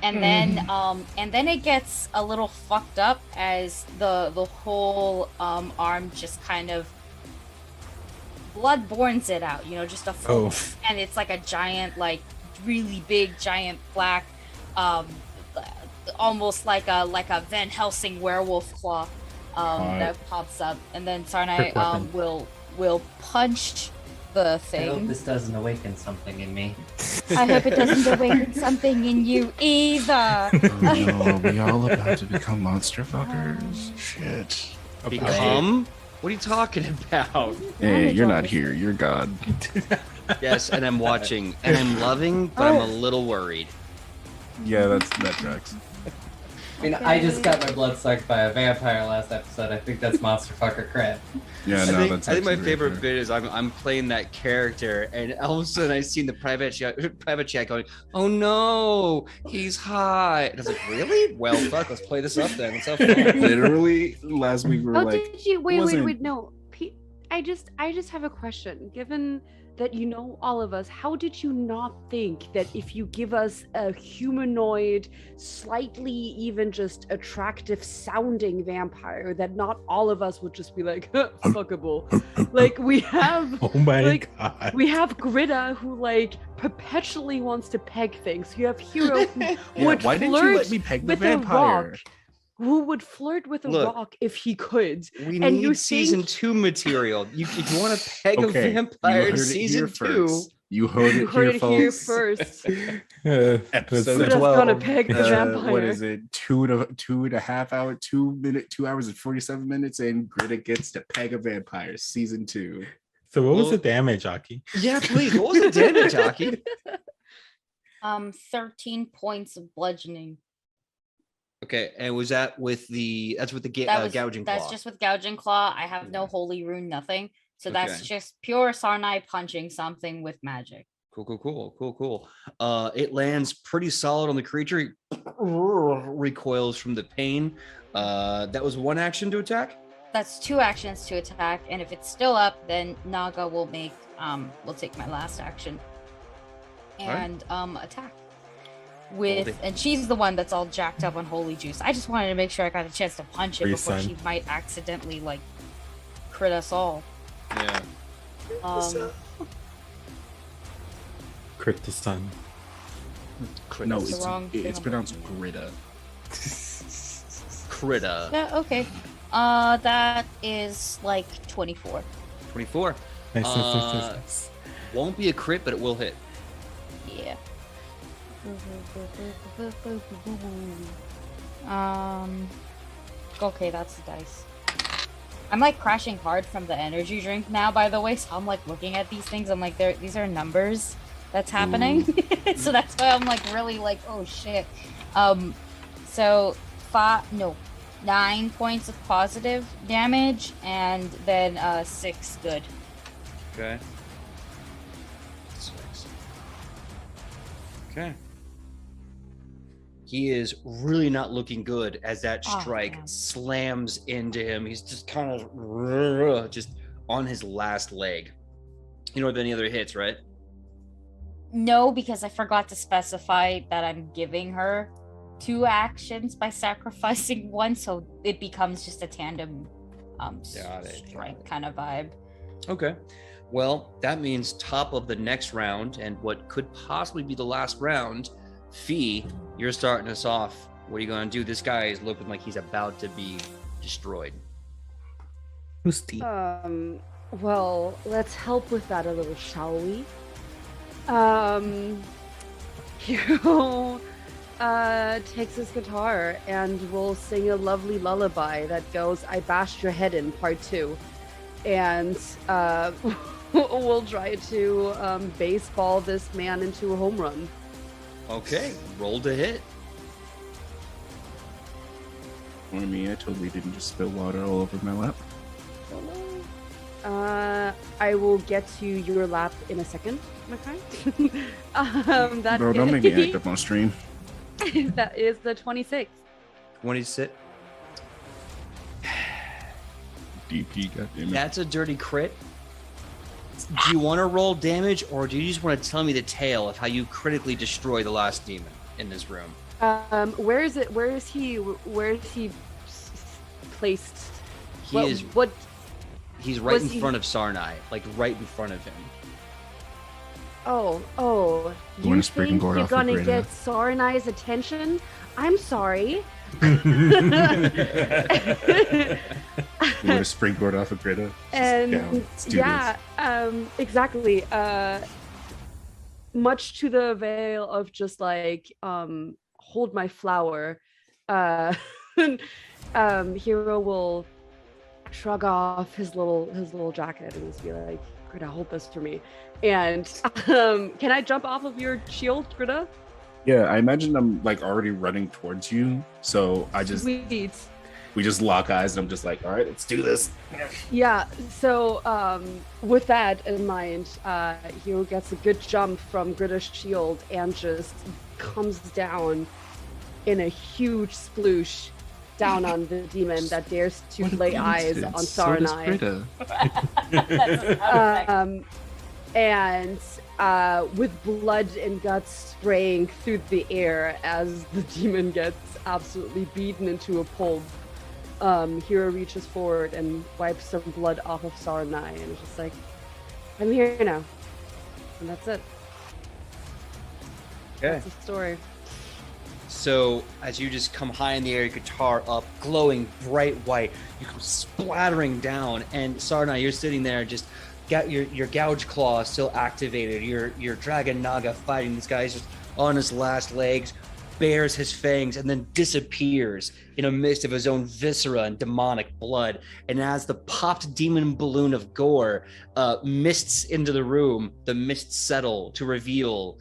[SPEAKER 1] And then it gets a little fucked up as the whole arm just kind of blood borns it out, just a and it's like a giant, like really big giant black almost like a Van Helsing werewolf claw that pops up, and then Sarnai will punch the
[SPEAKER 6] I
[SPEAKER 1] thing.
[SPEAKER 6] hope this doesn't awaken something in me.
[SPEAKER 1] I hope it doesn't awaken something in you either.
[SPEAKER 5] Oh no, are we all about to become monster fuckers?
[SPEAKER 7] Shit.
[SPEAKER 3] Become? What are you talking about?
[SPEAKER 5] Hey, you're not here. You're God.
[SPEAKER 3] Yes, and I'm watching, and I'm loving, but I'm a little worried.
[SPEAKER 5] Yeah, that tracks.
[SPEAKER 6] I mean, I just got my blood sucked by a vampire last episode. I think that's monster fucker crit.
[SPEAKER 5] Yeah,
[SPEAKER 3] I
[SPEAKER 5] no,
[SPEAKER 3] think,
[SPEAKER 5] that's.
[SPEAKER 3] I think my
[SPEAKER 5] actually
[SPEAKER 3] favorite
[SPEAKER 5] very
[SPEAKER 3] bit is I'm playing that character, and all of a sudden I seen the private chat going, "Oh no, he's high." And I was like, "Really? Well, fuck, let's play this up then. Let's have
[SPEAKER 5] fair.
[SPEAKER 3] fun."
[SPEAKER 5] Literally, last week we were
[SPEAKER 4] Oh,
[SPEAKER 5] like,
[SPEAKER 4] did you? Wait,
[SPEAKER 5] wasn't-
[SPEAKER 4] no. I just have a question. Given that you know all of us, how did you not think that if you give us a humanoid, slightly even just attractive sounding vampire, that not all of us would just be like, fuckable? Like we have
[SPEAKER 2] Oh my
[SPEAKER 4] we
[SPEAKER 2] god.
[SPEAKER 4] have Gritta who like perpetually wants to peg things. You have Hero who
[SPEAKER 5] Yeah,
[SPEAKER 4] would
[SPEAKER 5] why didn't you
[SPEAKER 4] flirt
[SPEAKER 5] let me peg the
[SPEAKER 4] with a
[SPEAKER 5] vampire?
[SPEAKER 4] rock. Who would flirt with a
[SPEAKER 3] Look,
[SPEAKER 4] rock if he could?
[SPEAKER 3] We
[SPEAKER 4] And
[SPEAKER 3] need
[SPEAKER 4] you
[SPEAKER 3] season
[SPEAKER 4] think-
[SPEAKER 3] 2 material. If you want to peg
[SPEAKER 5] Okay,
[SPEAKER 3] a
[SPEAKER 5] you
[SPEAKER 3] vampire
[SPEAKER 5] heard
[SPEAKER 3] in
[SPEAKER 5] it
[SPEAKER 3] season
[SPEAKER 5] here
[SPEAKER 3] 2,
[SPEAKER 5] first. You heard
[SPEAKER 4] You
[SPEAKER 5] it
[SPEAKER 4] heard
[SPEAKER 5] here,
[SPEAKER 4] it here
[SPEAKER 5] folks.
[SPEAKER 4] first.
[SPEAKER 5] Episode
[SPEAKER 4] Gritta's
[SPEAKER 5] 12.
[SPEAKER 4] gonna peg the vampire.
[SPEAKER 5] What is it? 2.5 hour, 2 hours and 47 minutes, and Gritta gets to peg a vampire. Season 2.
[SPEAKER 2] So what was
[SPEAKER 3] Well-
[SPEAKER 2] the damage, Aki?
[SPEAKER 3] yeah, please. What was the damage, Aki?
[SPEAKER 1] 13 points of bludgeoning.
[SPEAKER 3] Okay, and was that with the gouging claw?
[SPEAKER 1] That's just with gouging claw. I have no holy rune, nothing. So that's
[SPEAKER 3] Okay.
[SPEAKER 1] just pure Sarnai punching something with magic.
[SPEAKER 3] Cool. It lands pretty solid on the creature. He recoils from the pain. That was one action to attack.
[SPEAKER 1] That's 2 actions to attack, and if it's still up, then Naga will take my last action and attack. And she's the one that's all jacked up on holy juice. I just wanted to make sure I got a chance to punch it
[SPEAKER 2] Free
[SPEAKER 1] before
[SPEAKER 2] sun.
[SPEAKER 1] she might accidentally like crit us all.
[SPEAKER 3] Yeah.
[SPEAKER 2] Crit the sun.
[SPEAKER 5] No,
[SPEAKER 1] That's the wrong thing
[SPEAKER 5] it's
[SPEAKER 1] I'm
[SPEAKER 5] pronounced
[SPEAKER 1] looking
[SPEAKER 5] Gritta.
[SPEAKER 3] Critta.
[SPEAKER 1] Yeah, okay. That is like 24.
[SPEAKER 3] 24.
[SPEAKER 2] Nice.
[SPEAKER 3] Won't be a crit, but it will hit.
[SPEAKER 1] Yeah. Okay, that's the dice. I'm like crashing hard from the energy drink now, by the way, so I'm like looking at these things. I'm like, these are numbers that's happening. So that's why I'm like really like, oh shit. So 9 points of positive damage and then 6 good.
[SPEAKER 3] Okay. 6. Okay. He is really not looking good as that
[SPEAKER 1] Oh,
[SPEAKER 3] strike
[SPEAKER 1] man.
[SPEAKER 3] slams into him. He's just kind of just on his last leg. You don't have any other hits, right?
[SPEAKER 1] No, because I forgot to specify that I'm giving her 2 actions by sacrificing 1, so it becomes just a tandem
[SPEAKER 3] Got it.
[SPEAKER 1] strike kind of vibe.
[SPEAKER 3] Okay. Well, that means top of the next round and what could possibly be the last round. Fee, you're starting us off. What are you going to do? This guy is looking like he's about to be destroyed.
[SPEAKER 2] Who's T?
[SPEAKER 4] Well, let's help with that a little, shall we? Hero takes his guitar and will sing a lovely lullaby that goes, I bashed your head in, part 2. And we'll try to baseball this man into a home run.
[SPEAKER 3] Okay, roll to hit.
[SPEAKER 5] Or me, I totally didn't just spill water all over my lap.
[SPEAKER 4] I will get to your lap in a second, okay? That
[SPEAKER 5] Bro, don't make me act up on stream.
[SPEAKER 4] that is the 26.
[SPEAKER 3] 26.
[SPEAKER 5] DP, goddammit.
[SPEAKER 3] That's a dirty crit. Do you want to roll damage, or do you just want to tell me the tale of how you critically destroy the last demon in this room?
[SPEAKER 4] Where is it? Where is he placed?
[SPEAKER 3] He's right
[SPEAKER 4] was
[SPEAKER 3] in
[SPEAKER 4] he-
[SPEAKER 3] front of Sarnai, like right in front of him.
[SPEAKER 4] Oh,
[SPEAKER 5] You wanna
[SPEAKER 4] you
[SPEAKER 5] spring
[SPEAKER 4] think
[SPEAKER 5] board
[SPEAKER 4] you're
[SPEAKER 5] off of
[SPEAKER 4] gonna
[SPEAKER 5] Greta?
[SPEAKER 4] get Sarnai's attention? I'm sorry.
[SPEAKER 5] You want to springboard off of Gritta?
[SPEAKER 4] And
[SPEAKER 5] down. Let's do
[SPEAKER 4] yeah, exactly. Much to the veil of just like hold my flower. Hero will shrug off his little jacket and just be like, Greta, hold this for me. And can I jump off of your shield, Greta?
[SPEAKER 5] Yeah, I imagine I'm like already running towards you, so
[SPEAKER 4] Sweet.
[SPEAKER 5] we just lock eyes, and I'm just like, all right, let's do this.
[SPEAKER 4] Yeah, so with that in mind, Hero gets a good jump from Greta's shield and just comes down in a huge sploosh down on the demon that dares to
[SPEAKER 5] What a
[SPEAKER 4] lay eyes on
[SPEAKER 5] coincidence. So does
[SPEAKER 4] Saranai.
[SPEAKER 5] Britta.
[SPEAKER 4] And with blood and guts spraying through the air as the demon gets absolutely beaten into a pulp, Hero reaches forward and wipes some blood off of Saranai and is just like, I'm here now. And that's it.
[SPEAKER 3] Okay.
[SPEAKER 4] That's the story.
[SPEAKER 3] So as you just come high in the air, your guitar up, glowing bright white, you come splattering down, and Sarna, you're sitting there, just got your gouge claw still activated. Your dragon naga fighting this guy, just on his last legs, bares his fangs, and then disappears in a mist of his own viscera and demonic blood. And as the popped demon balloon of gore mists into the room, the mists settle to reveal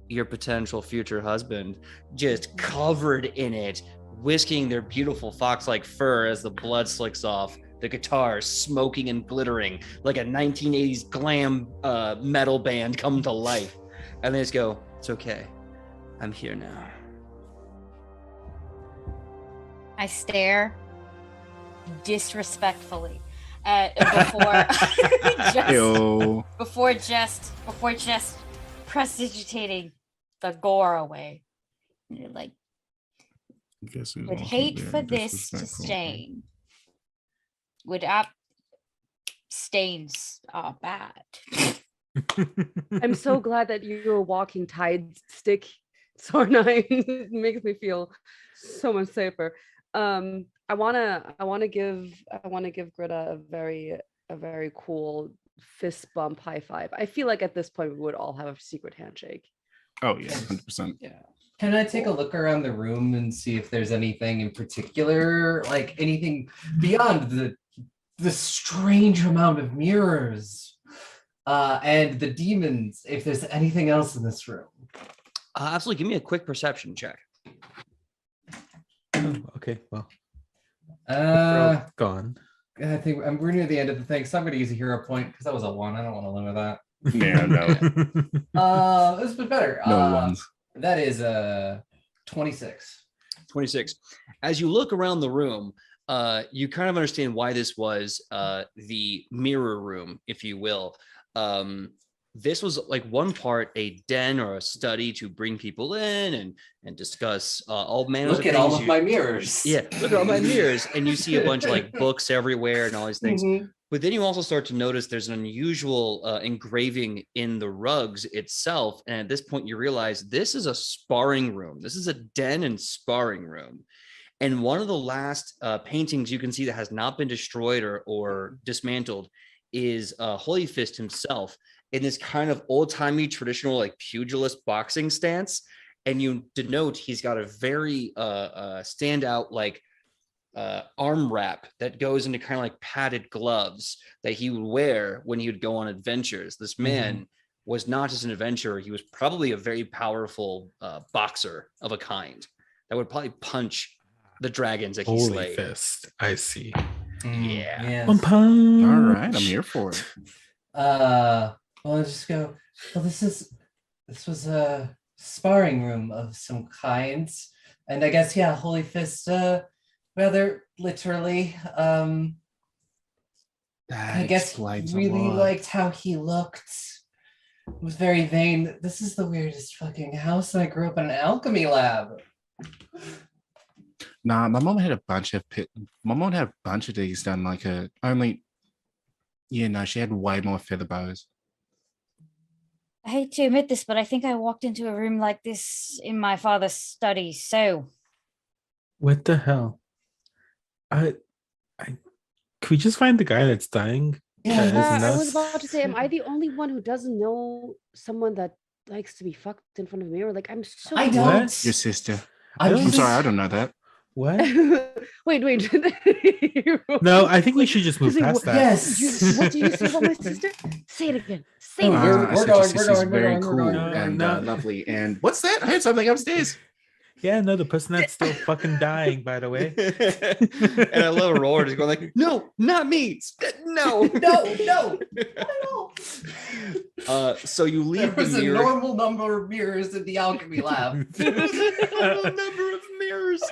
[SPEAKER 3] your potential future husband, just covered in it, whisking their beautiful fox-like fur as the blood slicks off, the guitar smoking and glittering like a 1980s glam metal band come to life. And they just go, it's okay, I'm here now.
[SPEAKER 1] I stare disrespectfully before just prestidigitating the gore away. And you're like, would hate for this to stain. Stains are bad.
[SPEAKER 4] I'm so glad that you're a walking tide stick, Sarnai. It makes me feel so much safer. I wanna give Greta a very cool fist bump high five. I feel like at this point we would all have a secret handshake.
[SPEAKER 5] Oh yeah, 100%.
[SPEAKER 6] Yeah. Can I take a look around the room and see if there's anything in particular, like anything beyond the strange amount of mirrors and the demons, if there's anything else in this room?
[SPEAKER 3] Absolutely. Give me a quick perception check.
[SPEAKER 2] Oh, okay, well. Gone.
[SPEAKER 6] I think we're near the end of the thing, so I'm going to use a hero point because that was a 1. I don't want to limit that.
[SPEAKER 5] Yeah, no.
[SPEAKER 6] This was better.
[SPEAKER 5] No ones.
[SPEAKER 6] That is 26.
[SPEAKER 3] 26. As you look around the room, you kind of understand why this was the mirror room, if you will. This was like one part a den or a study to bring people in and discuss all manners
[SPEAKER 6] look
[SPEAKER 3] of
[SPEAKER 6] at
[SPEAKER 3] things.
[SPEAKER 6] all of my mirrors.
[SPEAKER 3] Yeah, look at all my mirrors. And you see a bunch of like books everywhere and all these things.
[SPEAKER 6] Mm-hmm.
[SPEAKER 3] But then you also start to notice there's an unusual engraving in the rugs itself. And at this point, you realize this is a sparring room. This is a den and sparring room. And one of the last paintings you can see that has not been destroyed or dismantled is Holy Fist himself in this kind of old-timey traditional like pugilist boxing stance. And you denote he's got a very standout like arm wrap that goes into kind of like padded gloves that he would wear when he would go on adventures. This man was not just an adventurer, he was probably a very powerful boxer of a kind that would probably punch the dragons that he
[SPEAKER 2] Holy
[SPEAKER 3] slayed.
[SPEAKER 2] Fist, I see.
[SPEAKER 3] Yeah.
[SPEAKER 6] Yes.
[SPEAKER 2] One punch.
[SPEAKER 5] All right, I'm here for it.
[SPEAKER 6] Well, I'll just go. Well, this was a sparring room of some kind, and I guess Holy Fist, rather literally. I guess really liked how he looked. Was very vain. This is the weirdest fucking house, and I grew up in an alchemy lab.
[SPEAKER 5] Nah, my mom had a bunch of these done. She had way more feather bows.
[SPEAKER 1] I hate to admit this, but I think I walked into a room like this in my father's study. So,
[SPEAKER 2] What the hell? Could we just find the guy that's dying?
[SPEAKER 4] Yeah,
[SPEAKER 2] That is
[SPEAKER 4] I was
[SPEAKER 2] nuts.
[SPEAKER 4] about to say, am I the only one who doesn't know someone that likes to be fucked in front of a mirror? Like, I'm so.
[SPEAKER 6] I don't.
[SPEAKER 2] What?
[SPEAKER 5] Your sister.
[SPEAKER 6] I'm
[SPEAKER 5] I'm sorry, I don't know that.
[SPEAKER 2] What?
[SPEAKER 4] wait.
[SPEAKER 2] No, I think we should just move
[SPEAKER 4] Say,
[SPEAKER 2] past that.
[SPEAKER 6] Yes.
[SPEAKER 4] What do you say about my sister? Say it again. Say it
[SPEAKER 6] Oh,
[SPEAKER 4] again.
[SPEAKER 6] we're
[SPEAKER 5] I said
[SPEAKER 6] going,
[SPEAKER 5] your sister's
[SPEAKER 6] we're
[SPEAKER 5] very
[SPEAKER 6] going, we're
[SPEAKER 5] cool
[SPEAKER 6] going.
[SPEAKER 5] and
[SPEAKER 2] No.
[SPEAKER 5] lovely. And what's that? I heard something upstairs.
[SPEAKER 2] Yeah, no, the person that's still fucking dying, by the way.
[SPEAKER 3] And I love Aurora just going like, no, not me. No.
[SPEAKER 6] No.
[SPEAKER 3] So you
[SPEAKER 6] There
[SPEAKER 3] leave the
[SPEAKER 6] was a
[SPEAKER 3] mirror.
[SPEAKER 6] normal number of mirrors in the alchemy lab.
[SPEAKER 3] There's a normal number of mirrors.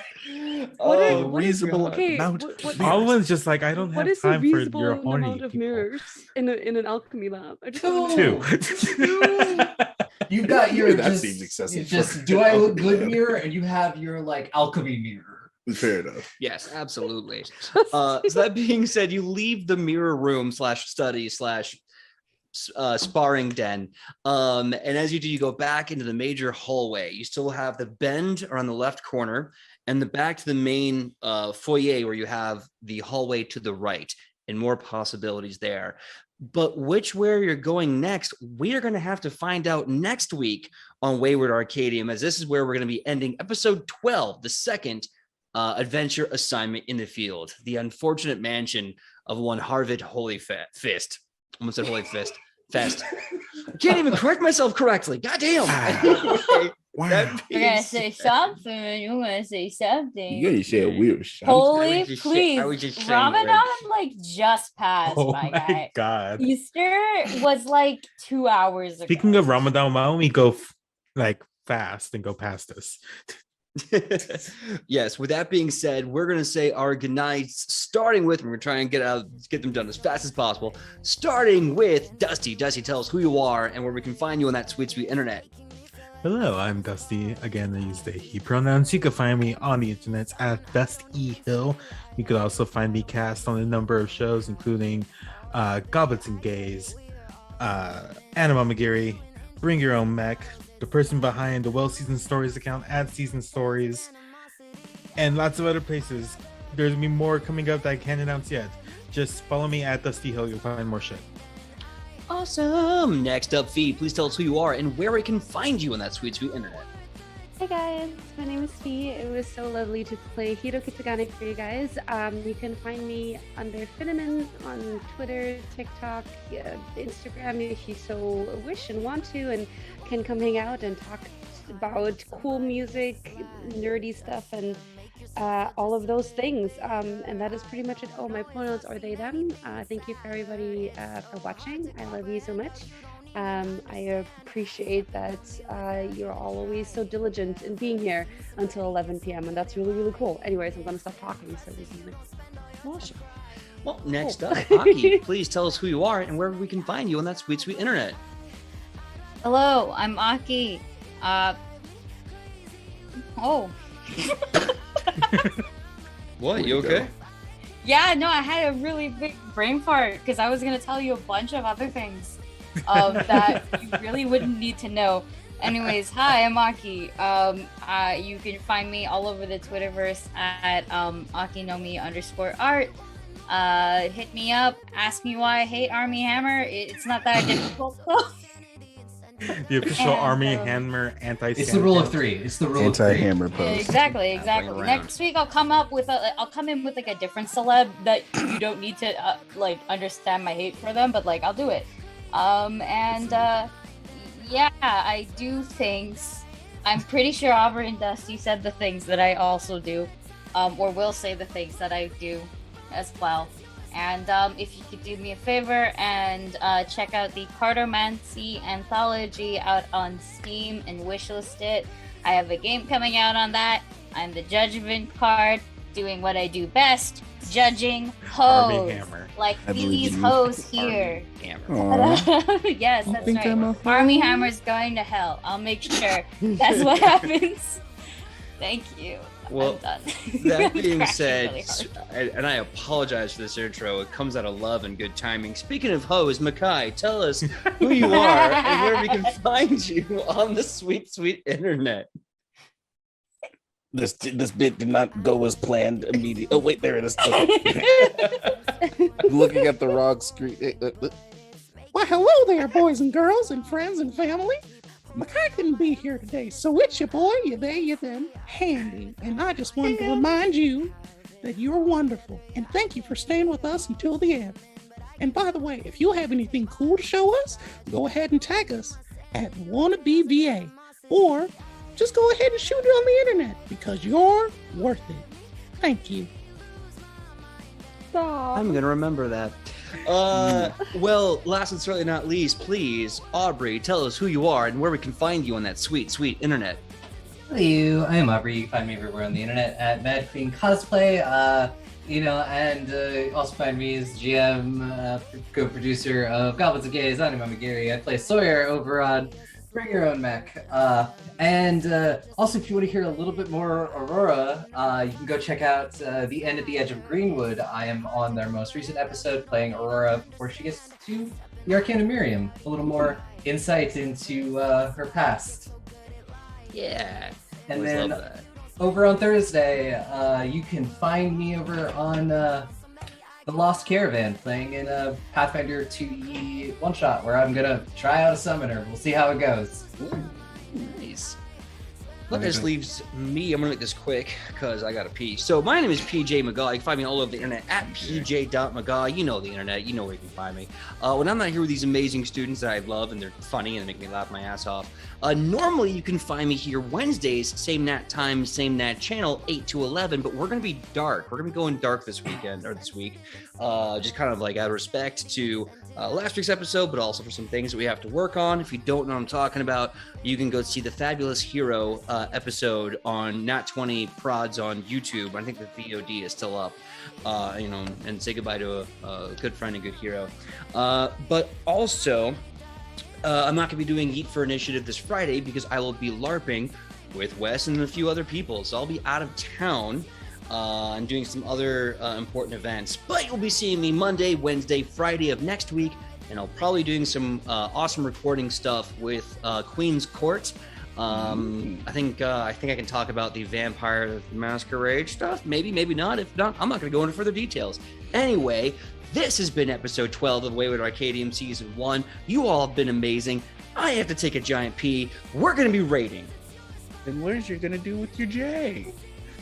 [SPEAKER 4] What
[SPEAKER 5] A
[SPEAKER 4] is- what is-
[SPEAKER 5] reasonable
[SPEAKER 4] okay,
[SPEAKER 5] amount.
[SPEAKER 4] what-
[SPEAKER 5] of
[SPEAKER 4] what-
[SPEAKER 5] mirrors.
[SPEAKER 2] Alwyn's just like, I don't
[SPEAKER 4] What
[SPEAKER 2] have
[SPEAKER 4] is a
[SPEAKER 2] time for your
[SPEAKER 4] reasonable
[SPEAKER 2] horny
[SPEAKER 4] amount of
[SPEAKER 2] people.
[SPEAKER 4] mirrors in an alchemy lab? I just wanna know.
[SPEAKER 2] Two.
[SPEAKER 6] You've got your
[SPEAKER 5] That
[SPEAKER 6] just,
[SPEAKER 5] seems excessive
[SPEAKER 6] you
[SPEAKER 5] for
[SPEAKER 6] just do I look
[SPEAKER 5] alchemy
[SPEAKER 6] good
[SPEAKER 5] lab.
[SPEAKER 6] mirror, and you have your like alchemy mirror.
[SPEAKER 5] Fair enough.
[SPEAKER 3] Yes, absolutely. So that being said, you leave the mirror room slash study slash sparring den. And as you do, you go back into the major hallway. You still have the bend around the left corner and the back to the main foyer where you have the hallway to the right and more possibilities there. But which way you're going next, we are going to have to find out next week on Wayward Arcadium, as this is where we're going to be ending episode 12, the second adventure assignment in the field, the unfortunate mansion of one Harvard Holy Fist. Almost said Holy Fist. Fest. I can't even correct myself correctly. Goddamn. Anyway,
[SPEAKER 5] Wow.
[SPEAKER 3] that
[SPEAKER 1] You're
[SPEAKER 3] being
[SPEAKER 1] gonna say
[SPEAKER 3] said-
[SPEAKER 1] something. You're gonna say something.
[SPEAKER 5] You gotta say weird shit.
[SPEAKER 3] I
[SPEAKER 1] Holy,
[SPEAKER 3] was just
[SPEAKER 1] please!
[SPEAKER 3] I was just saying
[SPEAKER 1] Ramadan like just passed,
[SPEAKER 2] Oh
[SPEAKER 1] my
[SPEAKER 2] my
[SPEAKER 1] guy.
[SPEAKER 2] god.
[SPEAKER 1] Easter was like 2 hours ago.
[SPEAKER 2] Speaking of Ramadan, why don't we go like fast and go past this?
[SPEAKER 3] Yes, with that being said, we're going to say our goodnights, starting with, we're going to try and get them done as fast as possible, starting with Dusty. Dusty, tell us who you are and where we can find you on that sweet internet.
[SPEAKER 2] Hello, I'm Dusty. Again, I use they, he pronouns. You can find me on the internet at DustyHill. You could also find me cast on a number of shows, including Goblets and Gays, Anima Magiri, Bring Your Own Mech, the person behind the Well-Seasoned Stories account, Add Season Stories, and lots of other places. There's gonna be more coming up that I can't announce yet. Just follow me at Dusty Hill. You'll find more shit.
[SPEAKER 3] Awesome. Next up, Fee, please tell us who you are and where we can find you on that sweet internet.
[SPEAKER 4] Hey guys, my name is Fee. It was so lovely to play Hiro Kitsugane for you guys. You can find me under Finneman on Twitter, TikTok, Instagram if you so wish and want to, and can come hang out and talk about cool music, nerdy stuff, and all of those things. And that is pretty much it. Oh, my pronouns are they, them. Thank you for everybody for watching. I love you so much. I appreciate that you're all always so diligent in being here until 11 p.m. and that's really, really cool. Anyways, I'm going to stop talking. So
[SPEAKER 3] Awesome. Well, next up, Aki, please tell us who you are and where we can find you on that sweet internet.
[SPEAKER 1] Hello, I'm Aki. Oh.
[SPEAKER 3] What? You okay?
[SPEAKER 1] Yeah, no, I had a really big brain fart because I was gonna tell you a bunch of other things that you really wouldn't need to know. Anyways, hi, I'm Aki. You can find me all over the Twitterverse at akinomi_art. Hit me up, ask me why I hate Army Hammer. It's not that difficult though.
[SPEAKER 2] The official
[SPEAKER 1] And,
[SPEAKER 2] Army Hammer anti-scam.
[SPEAKER 6] It's the rule of three. It's the rule of three.
[SPEAKER 5] Anti-hammer post.
[SPEAKER 1] Exactly.
[SPEAKER 3] around.
[SPEAKER 1] Next week I'll come in with like a different celeb that you don't need to like understand my hate for them, but like I'll do it. Yeah, I do things. I'm pretty sure Aubrey and Dusty said the things that I also do, or will say the things that I do as well. And if you could do me a favor and check out the Cartomancy anthology out on Steam and wishlist it. I have a game coming out on that. I'm the judgment card, doing what I do best, judging
[SPEAKER 2] Army
[SPEAKER 1] hoes.
[SPEAKER 2] Hammer.
[SPEAKER 1] Like
[SPEAKER 5] I believe
[SPEAKER 1] these
[SPEAKER 5] you.
[SPEAKER 1] hoes here.
[SPEAKER 5] Aw.
[SPEAKER 1] Yes, that's
[SPEAKER 5] think I'm
[SPEAKER 1] right.
[SPEAKER 5] a
[SPEAKER 1] Army
[SPEAKER 5] hoe?
[SPEAKER 1] Hammer's going to hell. I'll make sure that's what happens. Thank you.
[SPEAKER 3] Well,
[SPEAKER 1] I'm done.
[SPEAKER 3] That
[SPEAKER 1] I'm
[SPEAKER 3] being
[SPEAKER 1] crashing
[SPEAKER 3] said,
[SPEAKER 1] really hard.
[SPEAKER 3] and I apologize for this intro. It comes out of love and good timing. Speaking of hoes, Makai, tell us who you are and where we can find you on the sweet internet.
[SPEAKER 5] This bit did not go as planned immediately. Oh wait, there it is. Okay. Looking at the wrong screen. Why, hello there, boys and girls and friends and family. Makai couldn't be here today, so it's your boy, you there, you them, Handy. And I just wanted to remind you that you're wonderful. And thank you for staying with us until the end. And by the way, if you have anything cool to show us, go ahead and tag us at WannabeVA. Or just go ahead and shoot it on the internet because you're worth it. Thank you.
[SPEAKER 3] I'm going to remember that. Well, last and certainly not least, please, Aubrey, tell us who you are and where we can find you on that sweet, sweet internet.
[SPEAKER 6] Hello, I'm Aubrey. You can find me everywhere on the internet at Mad Queen Cosplay. And also find me as GM, co-producer of Goblets and Gays. I'm Gary. I play Sawyer over on Bring Your Own Mech. And also, if you want to hear a little bit more Aurora, you can go check out The End at the Edge of Greenwood. I am on their most recent episode playing Aurora before she gets to the Arcana Miriam. A little more insight into her past.
[SPEAKER 3] Yeah.
[SPEAKER 6] And
[SPEAKER 3] Always
[SPEAKER 6] then
[SPEAKER 3] love that.
[SPEAKER 6] over on Thursday, you can find me over on The Lost Caravan playing in a Pathfinder2e one-shot where I'm going to try out a summoner. We'll see how it goes.
[SPEAKER 3] Ooh, nice. Look, this leaves me. I'm gonna make this quick because I gotta pee. So my name is PJ McGaw. You can find me all over the internet at pj.mcgaw. You know the internet. You know where you can find me. When I'm not here with these amazing students that I love and they're funny and they make me laugh my ass off, normally you can find me here Wednesdays, same nat time, same nat channel, 8 to 11. But we're gonna be dark. We're gonna be going dark this weekend or this week, just kind of like out of respect to last week's episode, but also for some things that we have to work on. If you don't know what I'm talking about, you can go see the Fabulous Hero episode on Nat 20 Prods on YouTube. I think the VOD is still up, and say goodbye to a good friend and good hero. But also, I'm not going to be doing Eat for Initiative this Friday because I will be LARPing with Wes and a few other people. So I'll be out of town and doing some other important events. But you'll be seeing me Monday, Wednesday, Friday of next week. And I'll probably doing some awesome recording stuff with Queen's Court. I think I can talk about the Vampire the Masquerade stuff. Maybe not. If not, I'm not going to go into further details. Anyway, this has been episode 12 of Wayward Arcadium Season 1. You all have been amazing. I have to take a giant pee. We're going to be rating.
[SPEAKER 5] Then what is you gonna do with your J?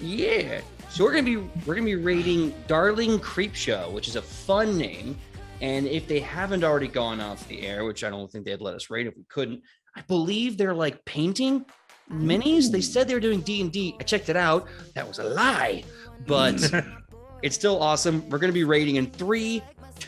[SPEAKER 3] Yeah. So we're gonna be rating Darling Creepshow, which is a fun name. And if they haven't already gone off the air, which I don't think they'd let us rate if we couldn't, I believe they're like painting minis. They said they were doing D&D. I checked it out. That was a lie, but it's still awesome. We're going to be rating in 3,